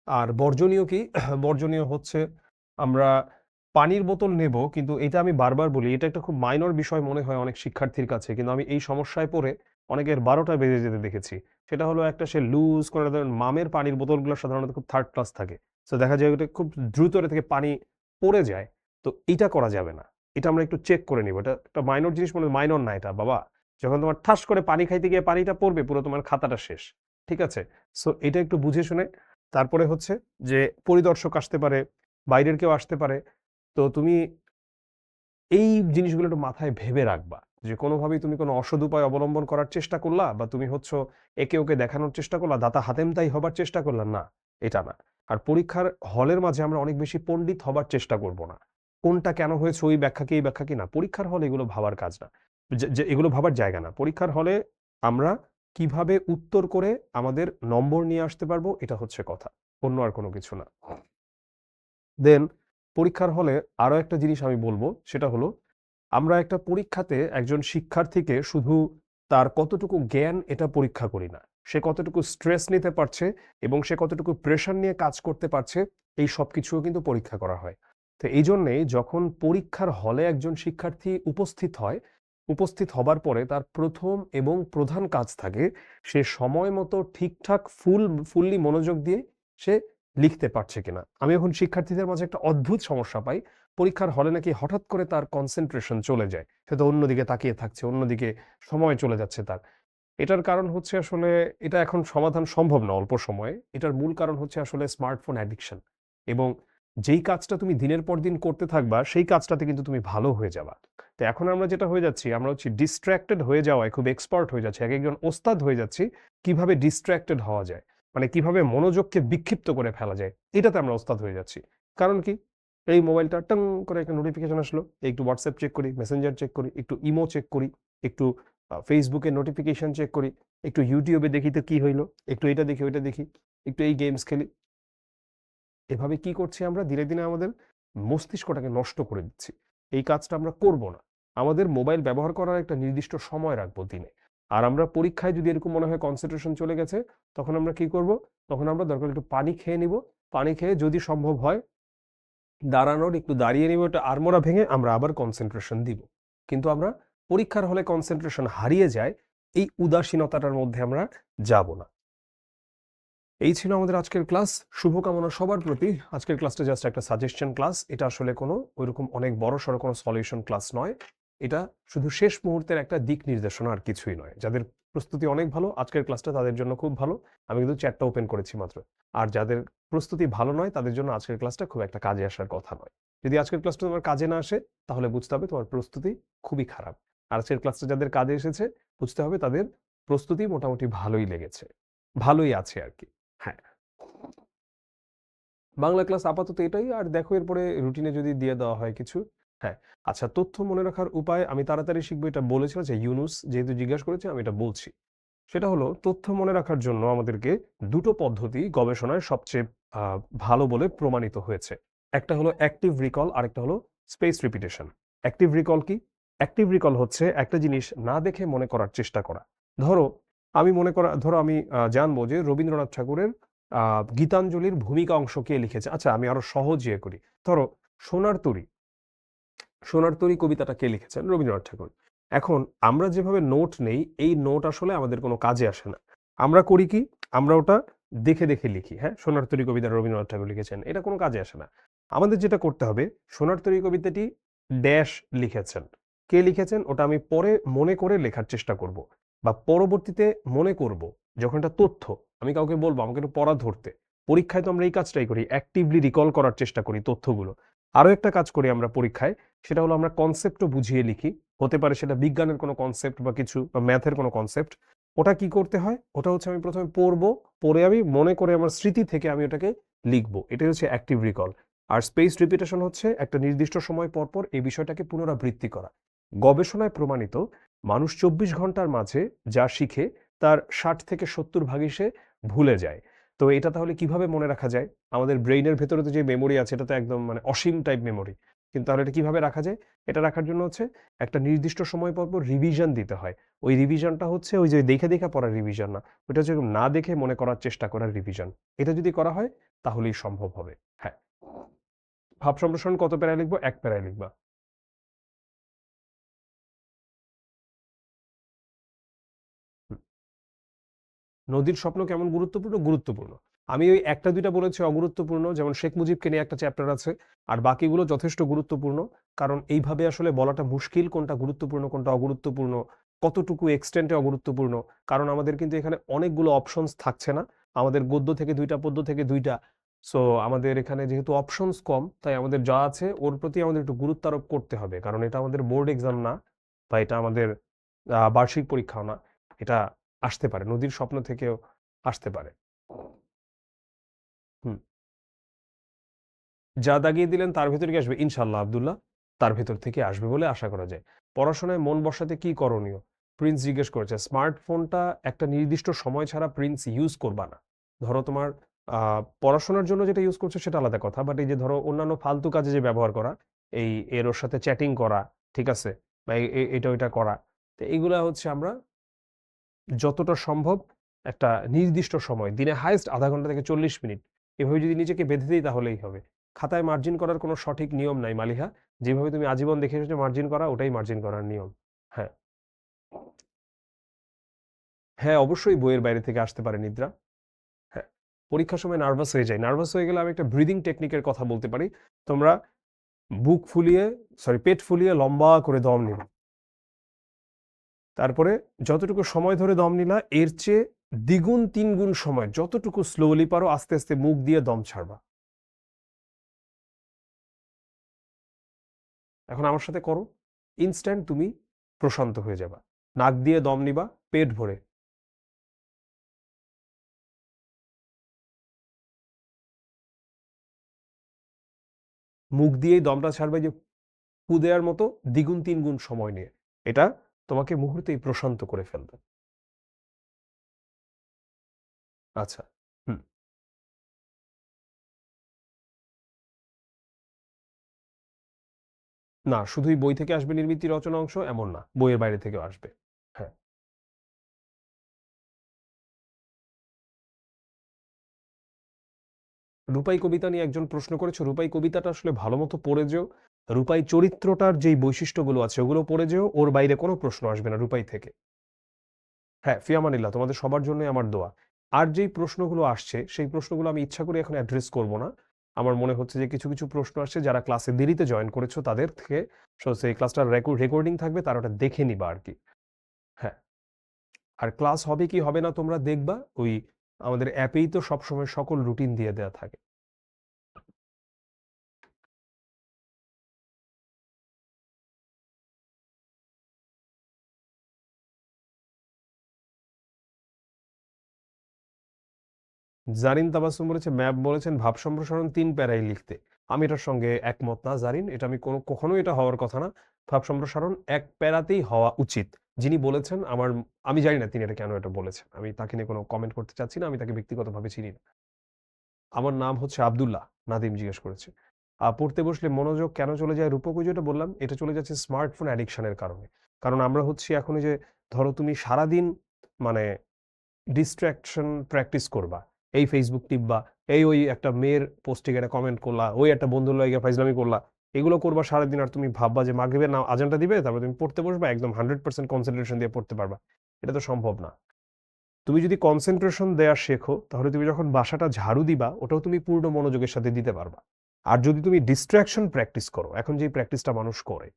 A: আর বর্জনীয় কি? বর্জনীয় হচ্ছে আমরা পানির বোতল নেব, কিন্তু এটা আমি বারবার বলি, এটা একটা খুব মাইনর বিষয় মনে হয় অনেক শিক্ষার্থীর কাছে, কিন্তু আমি এই সমস্যায় পড়ে অনেকের 12টা বেজে যেতে দেখেছি। সেটা হলো একটা সে লুজ করে, ধরেন মামের পানির বোতলগুলো সাধারণত খুব থার্ড ক্লাস থাকে, তো দেখা যায় ওটা খুব দ্রুত এটা থেকে পানি পড়ে যায়। তো এটা করা যাবে না, এটা আমরা একটু চেক করে নিব। এটা একটা মাইনর জিনিস, মনে মাইনর না এটা বাবা। যখন তোমার ঠাস করে পানি খাইতে গিয়ে পানিটা পড়বে, পুরো তোমার খাতাটা শেষ। ঠিক আছে? সো এটা একটু বুঝে শুনে। তারপরে হচ্ছে যে পরিদর্শক আসতে পারে, বাইরের কেউ আসতে পারে। তো তুমি এই জিনিসগুলো একটু মাথায় ভেবে রাখবা যে কোনোভাবেই তুমি কোনো অসৎ উপায় অবলম্বন করার চেষ্টা করলা, বা তুমি হচ্ছে একে ওকে দেখানোর চেষ্টা করলা, দাতা হাতেম তাই হবার চেষ্টা করলা না, এটা না। আর পরীক্ষার হলের মাঝে আমরা অনেক বেশি পণ্ডিত হবার চেষ্টা করব না। কোনটা কেন হয়েছে ওই ব্যাখ্যা কি এই ব্যাখ্যা কি না, পরীক্ষার হলে এগুলো ভাবার কাজ না, যে এগুলো ভাবার জায়গা না। পরীক্ষার হলে আমরা কিভাবে উত্তর করে আমাদের নম্বর নিয়ে আসতে পারবো, এটা হচ্ছে কথা, অন্য আর কোনো কিছু না। দেন পরীক্ষার হলে আরো একটা জিনিস আমি বলবো, সেটা হলো আমরা একটা পরীক্ষাতে একজন শিক্ষার্থীকে শুধু তার কতটুকু জ্ঞান এটা পরীক্ষা করি না, সে কতটুকু স্ট্রেস নিতে পারছে এবং সে কতটুকু প্রেশার নিয়ে কাজ করতে পারছে, এই সব কিছুও কিন্তু পরীক্ষা করা হয়। তো এই জন্যেই যখন পরীক্ষার হলে একজন শিক্ষার্থী উপস্থিত হয়, উপস্থিত হবার পরে তার প্রথম এবং প্রধান কাজ থাকে সে সময় মতো ঠিকঠাক ফুললি মনোযোগ দিয়ে সে লিখতে পারছে কিনা। আমি এখন শিক্ষার্থীদের মাঝে একটা অদ্ভুত সমস্যা পাই, পরীক্ষার হলে নাকি হঠাৎ করে তার কনসেন্ট্রেশন চলে যায়, সে তো অন্যদিকে তাকিয়ে থাকছে, অন্যদিকে সময় চলে যাচ্ছে তার। এটার কারণ হচ্ছে আসলে, এটা এখন সমাধান সম্ভব না অল্প সময়ে। এটার মূল কারণ হচ্ছে আসলে স্মার্টফোন অ্যাডিকশন, এবং যেই কাজটা তুমি দিনের পর দিন করতে থাকবা সেই কাজটাতে কিন্তু তুমি ভালো হয়ে যাবা। তো এখন আমরা যেটা হয়ে যাচ্ছি, আমরা হচ্ছে ডিস্ট্র্যাক্টেড হয়ে যাওয়ায় খুব এক্সপার্ট হয়ে যাচ্ছে, এক একজন ওস্তাদ হয়ে যাচ্ছি কিভাবে ডিস্ট্র্যাক্টেড হওয়া যায়, মানে কিভাবে মনোযোগকে বিক্ষিপ্ত করে ফেলা যায়, এটাতে আমরা ওস্তাদ হয়ে যাচ্ছি। কারণ কি, এই মোবাইলটা টং করে একটা নোটিফিকেশন আসলো, একটু হোয়াটসঅ্যাপ চেক করি, মেসেঞ্জার চেক করি, একটু ইমো চেক করি, একটু ফেসবুকে নোটিফিকেশন চেক করি, একটু ইউটিউবে দেখি তো কি হইলো, একটু এটা দেখি ওইটা দেখি, একটু এই গেমস খেলি। এভাবে কি করছি, আমরা ধীরে ধীরে আমাদের মস্তিষ্কটাকে নষ্ট করে দিচ্ছি। এই কাজটা আমরা করব না। আমাদের মোবাইল ব্যবহার করার একটা নির্দিষ্ট সময় রাখবো দিনে। আর আমরা পরীক্ষায় যদি এরকম মনে হয় কনসেন্ট্রেশন চলে গেছে, তখন আমরা কি করব, তখন আমরা দরকার একটু পানি খেয়ে নিব। পানি খেয়ে যদি সম্ভব হয় দাঁড়ানোর, একটু দাঁড়িয়ে নিব, একটা আড়মোড়া ভেঙে আমরা আবার কনসেন্ট্রেশন দিব। কিন্তু আমরা পরীক্ষার হলে কনসেন্ট্রেশন হারিয়ে যায়, এই উদাসীনতাটার মধ্যে আমরা যাব না। এই ছিল আমাদের আজকের ক্লাস। শুভকামনা সবার প্রতি। আজকের ক্লাসটা জাস্ট একটা সাজেশন ক্লাস। এটা আসলে কোনো ওইরকম অনেক বড়সড় কোনো সলিউশন ক্লাস নয়। এটা শুধু শেষ মুহূর্তের একটা দিক নির্দেশনা, আর কিছুই নয়। যাদের প্রস্তুতি অনেক ভালো, আজকের ক্লাসটা তাদের জন্য খুব ভালো। আমি কিন্তু চ্যাটটা ওপেন করেছি মাত্র। আর যাদের প্রস্তুতি ভালো নয়, তাদের জন্য আজকের ক্লাসটা খুব একটা কাজে আসার কথা নয়। যদি আজকের ক্লাসটা তোমার কাজে না আসে, তাহলে বুঝতে হবে তোমার প্রস্তুতি খুবই খারাপ। আর আজকের ক্লাসটা যাদের কাজে এসেছে, বুঝতে হবে তাদের প্রস্তুতি মোটামুটি ভালোই লেগেছে। ভালোই আছে আরকি। হ্যাঁ। বাংলা ক্লাস আপাতত এটাই। আর দেখো এরপরে রুটিনে যদি দিয়ে দেওয়া হয় কিছু। হ্যাঁ, আচ্ছা, তথ্য মনে রাখার উপায় আমি তাড়াতাড়ি শিখবো এটা বলেছিল যে ইউনুস যেহেতু জিজ্ঞাসা করেছে আমি এটা বলছি। সেটা হলো তথ্য মনে রাখার জন্য আমাদেরকে দুটো পদ্ধতি গবেষণায় সবচেয়ে ভালো বলে প্রমাণিত হয়েছে। একটা হলো অ্যাক্টিভ রিকল, আরেকটা হলো স্পেস রিপিটেশন। অ্যাক্টিভ রিকল কি? অ্যাক্টিভ রিকল হচ্ছে একটা জিনিস না দেখে মনে করার চেষ্টা করা। ধরো ধরো আমি জানবো যে রবীন্দ্রনাথ ঠাকুরের গীতাঞ্জলির ভূমিকা অংশ কে লিখেছে। আচ্ছা, আমি আরো সহজ করি। ধরো সোনার তরী, সোনার তরী কবিতাটা কে লিখেছেন? রবীন্দ্রনাথ ঠাকুর। এখন আমরা যেভাবে নোট নেই, এই নোট আসলে আমাদের কোনো কাজে আসে না। আমরা করি কি? আমরা ওটা দেখে দেখে লিখি। হ্যাঁ, সোনার তরী কবিতা রবীন্দ্রনাথ ঠাকুর লিখেছেন, এটা কোনো কাজে আসে না। আমাদের যেটা করতে হবে, সোনার তরী কবিতাটি ড্যাশ লিখেছেন, কে লিখেছেন ওটা আমি পরে মনে করে লেখার চেষ্টা করব, বা পরবর্তীতে মনে করব। যখন এটা তথ্য, আমি কাউকে বলবো আমাকে একটু পড়া ধরতে। পরীক্ষায় তো আমরা এই কাজটাই করি, অ্যাক্টিভলি রিকল করার চেষ্টা করি তথ্যগুলো। আরো একটা কাজ করি আমরা পরীক্ষায়, সেটা হলো আমরা কনসেপ্টও বুঝিয়ে লিখি। হতে পারে সেটা বিজ্ঞানের কোনো কনসেপ্ট বা কিছু, বা ম্যাথের কোনো কনসেপ্ট। ওটা কি করতে হয়? ওটা হচ্ছে আমি প্রথমে পড়বো, পড়ে আমি মনে করে আমার স্মৃতি থেকে আমি ওটাকে লিখবো। এটাই হচ্ছে অ্যাক্টিভ রিকল। আর স্পেস রিপিটেশন হচ্ছে একটা নির্দিষ্ট সময় পর পর এই বিষয়টাকে পুনরাবৃত্তি করা। গবেষণায় প্রমাণিত, মানুষ 24 ঘন্টার মাঝে যা শিখে তার 60 থেকে 70 ভাগই সে ভুলে যায়। তো এটা তাহলে কিভাবে মনে রাখা যায়? আমাদের ব্রেইনের ভেতরে তো যে মেমোরি আছে, এটা তো একদম মানে অসীম টাইপ মেমোরি। কিন্তু তাহলে এটা কিভাবে রাখা যায়? এটা রাখার জন্য হচ্ছে একটা নির্দিষ্ট সময় পর পর রিভিশন দিতে হয়। ওই রিভিশনটা হচ্ছে ওই যে দেখে দেখে পড়ার রিভিশন না। ওটা হচ্ছে না দেখে মনে করার চেষ্টা করার রিভিশন। এটা যদি করা হয় তাহলেই সম্ভব হবে। হ্যাঁ। ভাব সম্প্রসারণ কত প্যারায় লিখবো? ১ প্যারায় লিখবা। হুম। নদীর স্বপ্ন কেমন গুরুত্বপূর্ণ? গুরুত্বপূর্ণ। আমি ওই ১টা ২টা বলেছি অগুরুত্বপূর্ণ, যেমন শেখ মুজিবকে নিয়ে একটা চ্যাপ্টার আছে। আর বাকিগুলো যথেষ্ট গুরুত্বপূর্ণ। কারণ এইভাবে আসলে বলাটা মুশকিল কোনটা গুরুত্বপূর্ণ, কোনটা অগুরুত্বপূর্ণ, কতটুকু এক্সটেন্টে অগুরুত্বপূর্ণ। কারণ আমাদের কিন্তু এখানে অনেকগুলো অপশনস থাকছে না। আমাদের গদ্য থেকে ২টা, পদ্য থেকে ২টা। সো আমাদের এখানে যেহেতু অপশনস কম, তাই আমাদের যা আছে ওর প্রতি আমাদের একটু গুরুত্ব আরোপ করতে হবে। কারণ এটা আমাদের বোর্ড এক্সাম না, বা এটা আমাদের বার্ষিক পরীক্ষাও না। এটা আসতে পারে, নদীর স্বপ্ন থেকেও আসতে পারে। হুম। যা দাগিয়ে দিলেন তার ভেতরে কি আসবে? ইনশাআল্লাহ আব্দুল্লাহ, তার ভেতর থেকে আসবে বলে আশা করা যায়। পড়াশোনায় মন বসাতে কি করণীয়? প্রিন্স জিজ্ঞেস করেছে। স্মার্টফোনটা একটা নির্দিষ্ট সময় ছাড়া প্রিন্স ইউজ করবা না। ধরো তোমার পড়াশোনার জন্য যেটা ইউজ করছো সেটা আলাদা কথা। বাট এই যে ধরো অন্যান্য ফালতু কাজে যে ব্যবহার করা, এর ওর সাথে চ্যাটিং করা, ঠিক আছে? বা এটা ওইটা করা। তো এগুলা হচ্ছে আমরা যতটা সম্ভব একটা নির্দিষ্ট সময়, দিনে হাইয়েস্ট ০.৫ ঘন্টা থেকে ৪০ মিনিট, এভাবে যদি নিজেকে বেঁধে দেই তাহলেই হবে। খাতায় মার্জিন করার কোনো সঠিক নিয়ম নাই মালিহা। যেভাবে তুমি আজীবন দেখে এসেছো মার্জিন করা, ওটাই মার্জিন করার নিয়ম। হ্যাঁ। হ্যাঁ, অবশ্যই বইয়ের বাইরে থেকে আসতে পারে নিদ্রা। হ্যাঁ, পরীক্ষার সময় নার্ভাস হয়ে যাই। নার্ভাস হয়ে গেলে আমি একটা ব্রিদিং টেকনিকের কথা বলতে পারি। তোমরা বুক ফুলিয়ে, পেট ফুলিয়ে লম্বা করে দম নিবে। তারপরে যতটুকু সময় ধরে দম নিলা, এর চেয়ে দ্বিগুণ ৩ গুণ সময় যতটুকু স্লোলি পারো আস্তে আস্তে মুখ দিয়ে দম ছাড়বা। এখন আমার সাথে করো। ইনস্ট্যান্ট তুমি প্রশান্ত হয়ে যাবা। নাক দিয়ে দম নিবা পেট ভরে। মুখ দিয়েই দমটা ছাড়বে, যে ফু দেওয়ার মতো, দ্বিগুণ ৩ গুণ সময় নিয়ে। এটা তোমাকে মুহূর্তেই প্রশান্ত করে ফেলবে। আচ্ছা। হুম। না, শুধুই বই থেকে আসবে নির্মিত রচনা অংশ এমন না। বইয়ের বাইরে থেকেও আসবে। হ্যাঁ। রূপাই কবিতা নিয়ে একজন প্রশ্ন করেছে। রূপাই কবিতাটা আসলে ভালো মতো পড়ে যেও। রূপাই চরিত্রটার যেই বৈশিষ্ট্যগুলো আছে ওগুলো পড়ে যেও, ওর বাইরে কোনো প্রশ্ন আসবে না রূপাই থেকে। হ্যাঁ, ফিয়ামানিল্লাহ, তোমাদের সবার জন্যই আমার দোয়া। আর যেই প্রশ্নগুলো আসছে সেই প্রশ্নগুলো আমি ইচ্ছা করে এখন অ্যাড্রেস করব না। আমার মনে হচ্ছে যে কিছু কিছু প্রশ্ন আসছে যারা ক্লাসে দেরিতে জয়েন করেছো তাদের থেকে, সেই ক্লাসটার রেকর্ডিং থাকবে, তারা ওটা দেখে নিবা আর কি। হ্যাঁ, আর ক্লাস হবে কি হবে না তোমরা দেখবা, ওই আমাদের অ্যাপেই তো সবসময় সকল রুটিন দিয়ে দেওয়া থাকে। জারিন তাবাসসুম বলেছে, ম্যাম বলেছেন ভাব সম্প্রসারণ ৩ প্যারায় লিখতে। আমি এটার সঙ্গে একমত না জারিন, এটা আমি কখনোই এটা হওয়ার কথা না। ভাব সম্প্রসারণ ১ প্যারাতেই হওয়া উচিত। যিনি বলেছেন আমি জানি না তিনি এটা কেন এটা বলেছেন। আমি তাকে নিয়ে কোনো কমেন্ট করতে চাচ্ছি না। আমি তাকে ব্যক্তিগতভাবে চিনি না। আমার নাম হচ্ছে আব্দুল্লাহ। নাদিম জিজ্ঞেস করেছে। পড়তে বসলে মনোযোগ কেন চলে যায়? রূপক ওই যেটা বললাম, এটা চলে যাচ্ছে স্মার্টফোন অ্যাডিকশন এর কারণে। কারণ আমরা হচ্ছি এখন ওই যে, ধরো তুমি সারাদিন মানে ডিস্ট্রাকশন প্র্যাকটিস করবা। এই Facebook টিপবা, ওই একটা মেয়ের পোস্টে গিয়ে একটা কমেন্ট করলা, ওই একটা বন্ধুর লগে গিয়ে ফাইজলামি করলা। এগুলো করবা সারাদিন, আর তুমি ভাববা যে মাগরিবের আজানটা দিবে, তারপর তুমি পড়তে বসবা, একদম 100% কনসেন্ট্রেশন দিয়ে পড়তে পারবা। এটা তো সম্ভব না। তুমি যদি কনসেন্ট্রেশন দেয়া শেখো, তাহলে তুমি যখন বাসাটা ঝাড়ু দিবা, ওটাও তুমি পূর্ণ মনোযোগের সাথে দিতে পারবা। আর যদি তুমি ডিস্ট্রাকশন প্র্যাকটিস করো, এখন যেই প্র্যাকটিসটা মানুষ করে,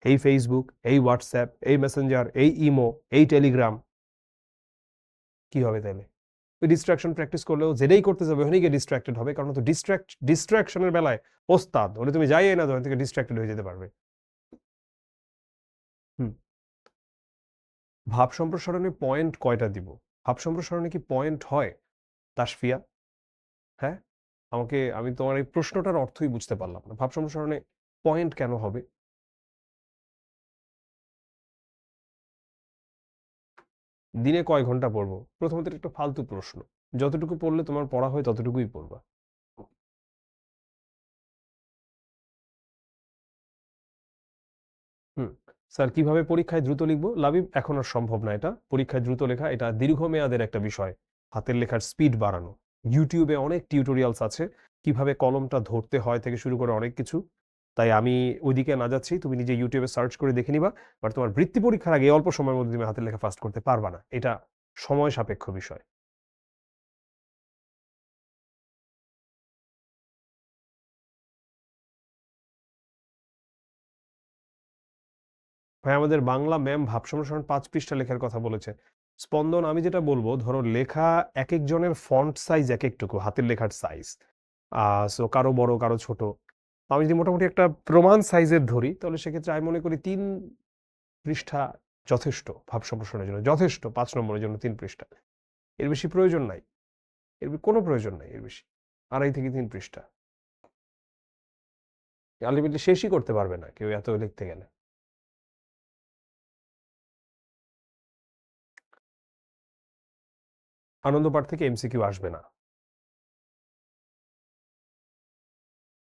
A: এই Facebook, এই WhatsApp, এই মেসেঞ্জার, এই ইমো, এই টেলিগ্রাম, কি হবে তাইলে? ওই ডিস্ট্রাকশন প্র্যাকটিস করলেও যেটাই করতে যাবে ওখানেই গিয়ে ডিস্ট্রাক্টেড হবে, কারণ তো ডিস্ট্রাকশনের বেলায় ওস্তাদ, ওটা তুমি যাইয়ে না ওখান থেকে ডিস্ট্রাক্টেড হয়ে যেতে পারবে। হুম। ভাব সম্প্রসারণে পয়েন্ট কয়টা দিব? ভাব সম্প্রসারণে কি পয়েন্ট হয় তাসফিয়া? হ্যাঁ, আমি তোমার এই প্রশ্নটার অর্থই বুঝতে পারলাম না। ভাব সম্প্রসারণে পয়েন্ট কেন হবে? দিনে কয় ঘন্টা পড়বো? প্রথমত এটা একটা ফালতু প্রশ্ন। যতটুকু পড়লে তোমার পড়া হয় ততটুকুই পড়বা। হুম। স্যার কিভাবে পরীক্ষায় দ্রুত লিখবো? লাবিব, এখন আর সম্ভব না এটা। পরীক্ষায় দ্রুত লেখা এটা দীর্ঘমেয়াদের একটা বিষয়। হাতের লেখার স্পিড বাড়ানো। YouTube এ অনেক টিউটোরিয়ালস আছে। কিভাবে কলমটা ধরতে হয় থেকে শুরু করে অনেক কিছু। তাই আমি ওইদিকে না যাচ্ছি। তুমি নিজে YouTube এ সার্চ করে দেখে নিবা। বাট তোমার বৃত্তি পরীক্ষার আগে অল্প সময়ের মধ্যে তুমি হাতের লেখা ফাস্ট করতে পারবা না। এটা সময় সাপেক্ষ বিষয়। ভাই, আমাদের বাংলা ম্যাম ভাব সম্প্রসারণ ৫ পৃষ্ঠা লেখার কথা বলেছে। স্পন্দন, আমি যেটা বলবো, ধরো লেখা একেকজনের ফন্ট সাইজ একেকটুকু, হাতের লেখার সাইজ। সো কারো বড়, কারো ছোট। আমি যদি মোটামুটি একটা প্রমাণ সাইজের ধরি, তাহলে সেক্ষেত্রে আমি মনে করি ৩ পৃষ্ঠা যথেষ্ট ভাব সম্প্রসারণের জন্য। যথেষ্ট ৫ নম্বরের জন্য ৩ পৃষ্ঠা। এর বেশি প্রয়োজন নাই। কোনো প্রয়োজন নাই এর বেশি। ২.৫ থেকে ৩ পৃষ্ঠা। আল্টিমেটলি শেষই করতে পারবে না কেউ এত লিখতে গেলে। আনন্দ পাঠ থেকে MCQ আসবে না।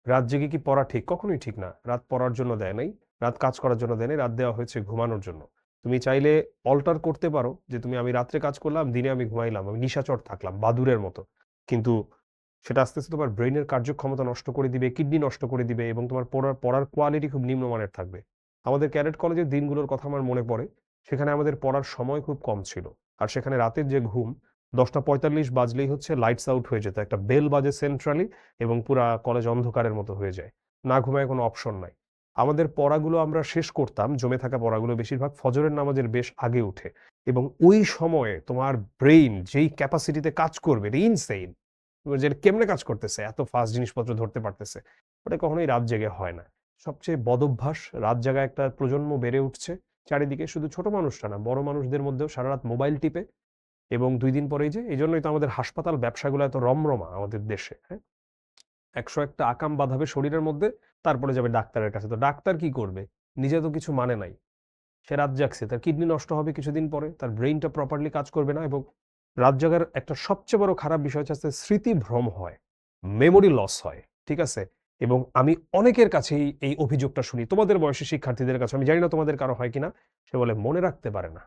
A: রাত জেগে কি পড়া ঠিক? কখনোই ঠিক না। রাত পড়ার জন্য দেয় নাই। রাত কাজ করার জন্য দেয় নাই। রাত দেওয়া হয়েছে ঘুমানোর জন্য। তুমি চাইলে অল্টার করতে পারো যে আমি রাত্রে কাজ করলাম, দিনে আমি ঘুমাইলাম। আমি নিশাচর থাকলাম বাদুড়ের মতো। কিন্তু সেটা আস্তে, আস্তে তোমার ব্রেইনের কার্যক্ষমতা নষ্ট করে দিবে, কিডনি নষ্ট করে দিবে, এবং তোমার পড়ার কোয়ালিটি খুব নিম্নমানের থাকবে। আমাদের ক্যাডেট কলেজের দিনগুলোর কথা আমার মনে পড়ে। সেখানে আমাদের পড়ার সময় খুব কম ছিল। আর সেখানে রাতের যে ঘুম, ১০টা ৪৫ বাজলেই হচ্ছে লাইটস আউট হয়ে যেত। একটা বেল বাজে সেন্ট্রালি, এবং পুরা কলেজ অন্ধকারের মতো হয়ে যায়। না ঘুমায় কোনো অপশন নাই। আমাদের পড়াগুলো আমরা শেষ করতাম, জমে থাকা পড়াগুলো বেশিরভাগ ফজরের নামাজের বেশ আগে উঠে। এবং ওই সময়ে তোমার ব্রেইন যেই ক্যাপাসিটিতে কাজ করবে, এটা ইনসেইন। যে কেমনে কাজ করতেছে, এত ফাস্ট জিনিসপত্র ধরতে পারতেছে, ওটা কখনোই রাত জেগে হয় না। সবচেয়ে বদভ্যাস, রাত জাগা একটা প্রজন্ম বেড়ে উঠছে চারিদিকে। শুধু ছোট মানুষরা না, বড় মানুষদের মধ্যেও সারা রাত মোবাইল টিপে। এবং ২ দিন পরেই এই জন্যই তো আমাদের হাসপাতাল ব্যবসাগুলো এত রমরমা আমাদের দেশে, হ্যাঁ? ১০১টা আকাম বাঁধাবে শরীরের মধ্যে, তারপরে যাবে ডাক্তারের কাছে। তো ডাক্তার কি করবে? নিজে তো কিছু মানে নাই। সে রাত জাগছে, তার কিডনি নষ্ট হবে কিছুদিন পরে, তার ব্রেইনটা প্রপারলি কাজ করবে না, এবং রাত জাগার একটা সবচেয়ে বড় খারাপ বিষয় হচ্ছে স্মৃতিভ্রম হয়, মেমোরি লস হয়। ঠিক আছে? এবং আমি অনেকের কাছেই এই অভিযোগটা শুনি, তোমাদের বয়সী শিক্ষার্থীদের কাছে। আমি জানি না তোমাদের কারো হয় কিনা। সে বলে মনে রাখতে পারে না।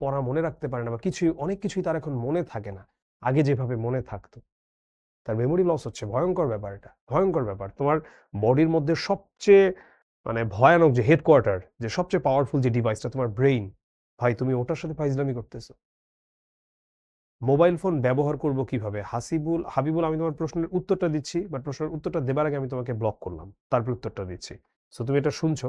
A: পড়া মনে রাখতে পারে না, বা অনেক কিছুই তার এখন মনে থাকে না। আগে যেভাবে মনে থাকতো। তার মেমোরি লস হচ্ছে। ভয়ংকর ব্যাপার এটা। ভয়ংকর ব্যাপার। তোমার বডির মধ্যে সবচেয়ে মানে ভয়ানক যে হেডকোয়ার্টার, যে সবচেয়ে পাওয়ারফুল যে ডিভাইসটা তোমার ব্রেইন, ভাই তুমি ওটার সাথে ফাইজলামি করতেছো। মোবাইল ফোন ব্যবহার করব কিভাবে? হাবিবুল, আমি তোমার প্রশ্নের উত্তরটা দিচ্ছি, বাট প্রশ্নের উত্তরটা দেবার আগে আমি তোমাকে ব্লক করলাম, তারপর উত্তরটা দিচ্ছি। সো তুমি এটা শুনছো,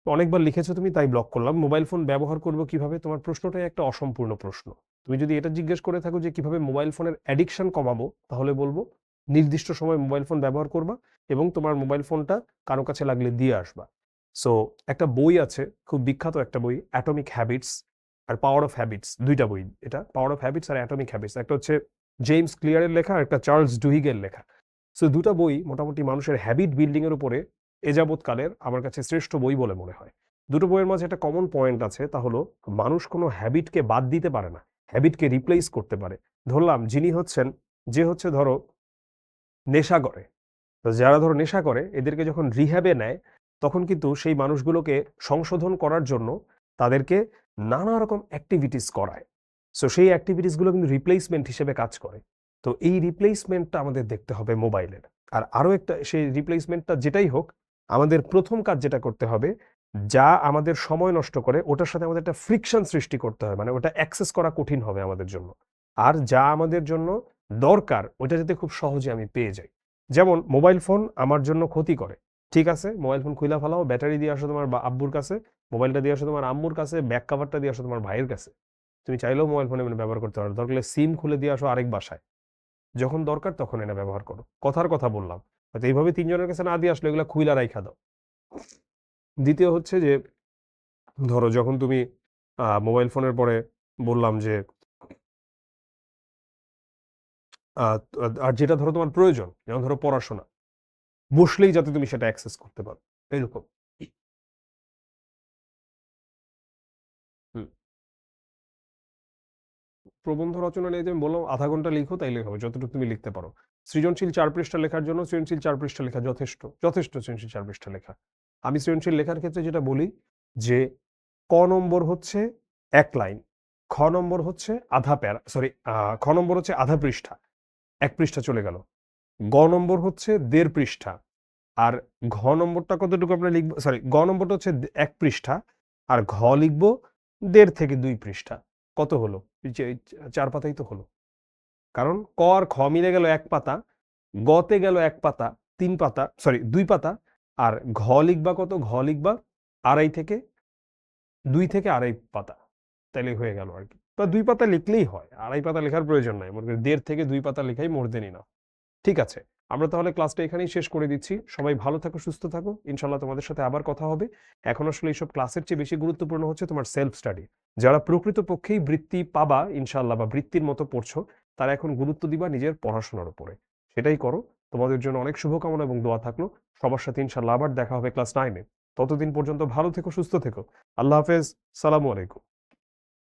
A: অনেকবার লিখেছো তুমি, তাই ব্লক করলাম। মোবাইল ফোন ব্যবহার করব কিভাবে, তোমার প্রশ্নটাই একটা অসম্পূর্ণ প্রশ্ন। তুমি যদি এটা জিজ্ঞেস করে থাকো যে কিভাবে মোবাইল ফোনের অ্যাডিকশন কমাবো, তাহলে বলবো নির্দিষ্ট সময় মোবাইল ফোন ব্যবহার করবা এবং তোমার মোবাইল ফোনটা কারো কাছে লাগলে দিয়ে আসবা। সো একটা বই আছে, খুব বিখ্যাত একটা বই, অ্যাটমিক হ্যাবিটস আর পাওয়ার অফ হ্যাবিটস, দুইটা বই এটা, পাওয়ার অফ হ্যাবিটস আর অ্যাটমিক হ্যাবিটস। একটা হচ্ছে জেমস ক্লিয়ারের লেখা, একটা চার্লস ডুহিগের লেখা। সো দুটা বই মোটামুটি মানুষের হ্যাবিট বিল্ডিং এর উপরে এযাবৎকালের আমার কাছে শ্রেষ্ঠ বই বলে মনে হয়। দুটো বইয়ের মাঝে একটা কমন পয়েন্ট আছে, তা হলো মানুষ কোনো হ্যাবিটকে বাদ দিতে পারে না, হ্যাবিটকে রিপ্লেস করতে পারে। ধরলাম যিনি হচ্ছেন, যে হচ্ছে ধরো নেশা করে, তো যারা ধরো নেশা করে এদেরকে যখন রিহ্যাবে নেয়, তখন কিন্তু সেই মানুষগুলোকে সংশোধন করার জন্য তাদেরকে নানা রকম অ্যাক্টিভিটিস করায়। সো সেই অ্যাক্টিভিটিসগুলো কিন্তু রিপ্লেসমেন্ট হিসেবে কাজ করে। তো এই রিপ্লেসমেন্টটা আমাদের দেখতে হবে মোবাইলের। আর আরো একটা, সেই রিপ্লেসমেন্টটা যেটাই হোক, আমাদের প্রথম কাজ যেটা করতে হবে, যা আমাদের সময় নষ্ট করে ওটার সাথে আমাদের একটা ফ্রিকশন সৃষ্টি করতে হবে, মানে ওটা অ্যাক্সেস করা কঠিন হবে আমাদের জন্য। আর যা আমাদের জন্য দরকার ওটা যাতে খুব সহজে আমি পেয়ে যাই। যেমন মোবাইল ফোন আমার জন্য ক্ষতি করে, ঠিক আছে, মোবাইল ফোন খুইলা ফেলাও, ব্যাটারি দিয়ে আসো তোমার আব্বুর কাছে, মোবাইলটা দিয়ে আসো তোমার আম্মুর কাছে, ব্যাক কাভারটা দিয়ে আসো তোমার ভাইয়ের কাছে। তুমি চাইলেও মোবাইল ফোন এমনি ব্যবহার করতে পারো, দরকার হলে সিম খুলে দিয়ে আসো আরেক বাসায়, যখন দরকার তখন এনে ব্যবহার করো। কথার কথা বললাম, হয়তো এইভাবে তিনজনের কাছে না দিয়ে আসলে এগুলো খুইলা রাইখা দাও। দ্বিতীয় হচ্ছে যে ধরো যখন তুমি মোবাইল ফোনের পরে বললাম যে আর যেটা ধরো তোমার প্রয়োজন, যেমন ধরো পড়াশোনা, বসলেই যাতে তুমি সেটা অ্যাক্সেস করতে পারো, এরকম। হুম। প্রবন্ধ রচনা নিয়ে যে আমি বললাম ০.৫ ঘন্টা লিখো তাইলে হবে, যতটুকু তুমি লিখতে পারো। সৃজনশীল ৪ পৃষ্ঠা লেখার জন্য সৃজনশীল ৪ পৃষ্ঠা লেখা যথেষ্ট, যথেষ্ট সৃজনশীল 4 পৃষ্ঠা লেখা। আমি সৃজনশীল লেখার ক্ষেত্রে যেটা বলি যে ক নম্বর হচ্ছে ১ লাইন, খ নম্বর হচ্ছে আধা প্যারা, সরি, খ নম্বর হচ্ছে আধা পৃষ্ঠা, ১ পৃষ্ঠা চলে গেল। গ নম্বর হচ্ছে ১.৫ পৃষ্ঠা, আর ঘ নম্বরটা কতটুকু আমরা লিখবো, সরি, গ নম্বরটা হচ্ছে ১ পৃষ্ঠা, আর ঘ লিখবো ১.৫ থেকে ২ পৃষ্ঠা। কত হলো? এই যে ৪ পাতাই তো হলো। কারণ ক আর খ মিলে গেল ১ পাতা, গতে গেল ১ পাতা, ৩ পাতা, সরি ২ পাতা, আর ঘ লিখবা কত? ঘ লিখবা ২.৫ থেকে ২ থেকে ২.৫ পাতা। তাইলেই হয়ে গেল আরকি। বা ২ পাতা লিখলেই হয়। ২.৫ পাতা লেখার প্রয়োজন নাই। মনে করি ১.৫ থেকে ২ পাতা লেখাই মোর দেন ইনাফ। ঠিক আছে। আমরা তাহলে ক্লাসটা এখানেই শেষ করে দিচ্ছি। সবাই ভালো থাকো, সুস্থ থাকো। ইনশাআল্লাহ তোমাদের সাথে আবার কথা হবে। এখন আসলে এইসব ক্লাসের চেয়ে বেশি গুরুত্বপূর্ণ হচ্ছে তোমার সেলফ স্টাডি। যারা প্রকৃতপক্ষেই বৃত্তি পাবা ইনশাআল্লাহ, বা বৃত্তির মতো পড়ছো, তারা এখন গুরুত্ব দিবা নিজের পড়াশোনার উপরে। সেটাই করো। তোমাদের জন্য অনেক শুভকামনা এবং দোয়া থাকলো। সবার সাথে ইনশাআল্লাহ আবার দেখা হবে ক্লাস 9 এ। ততদিন পর্যন্ত ভালো থেকো, সুস্থ থেকো। আল্লাহ হাফেজ। সালামু আলাইকুম।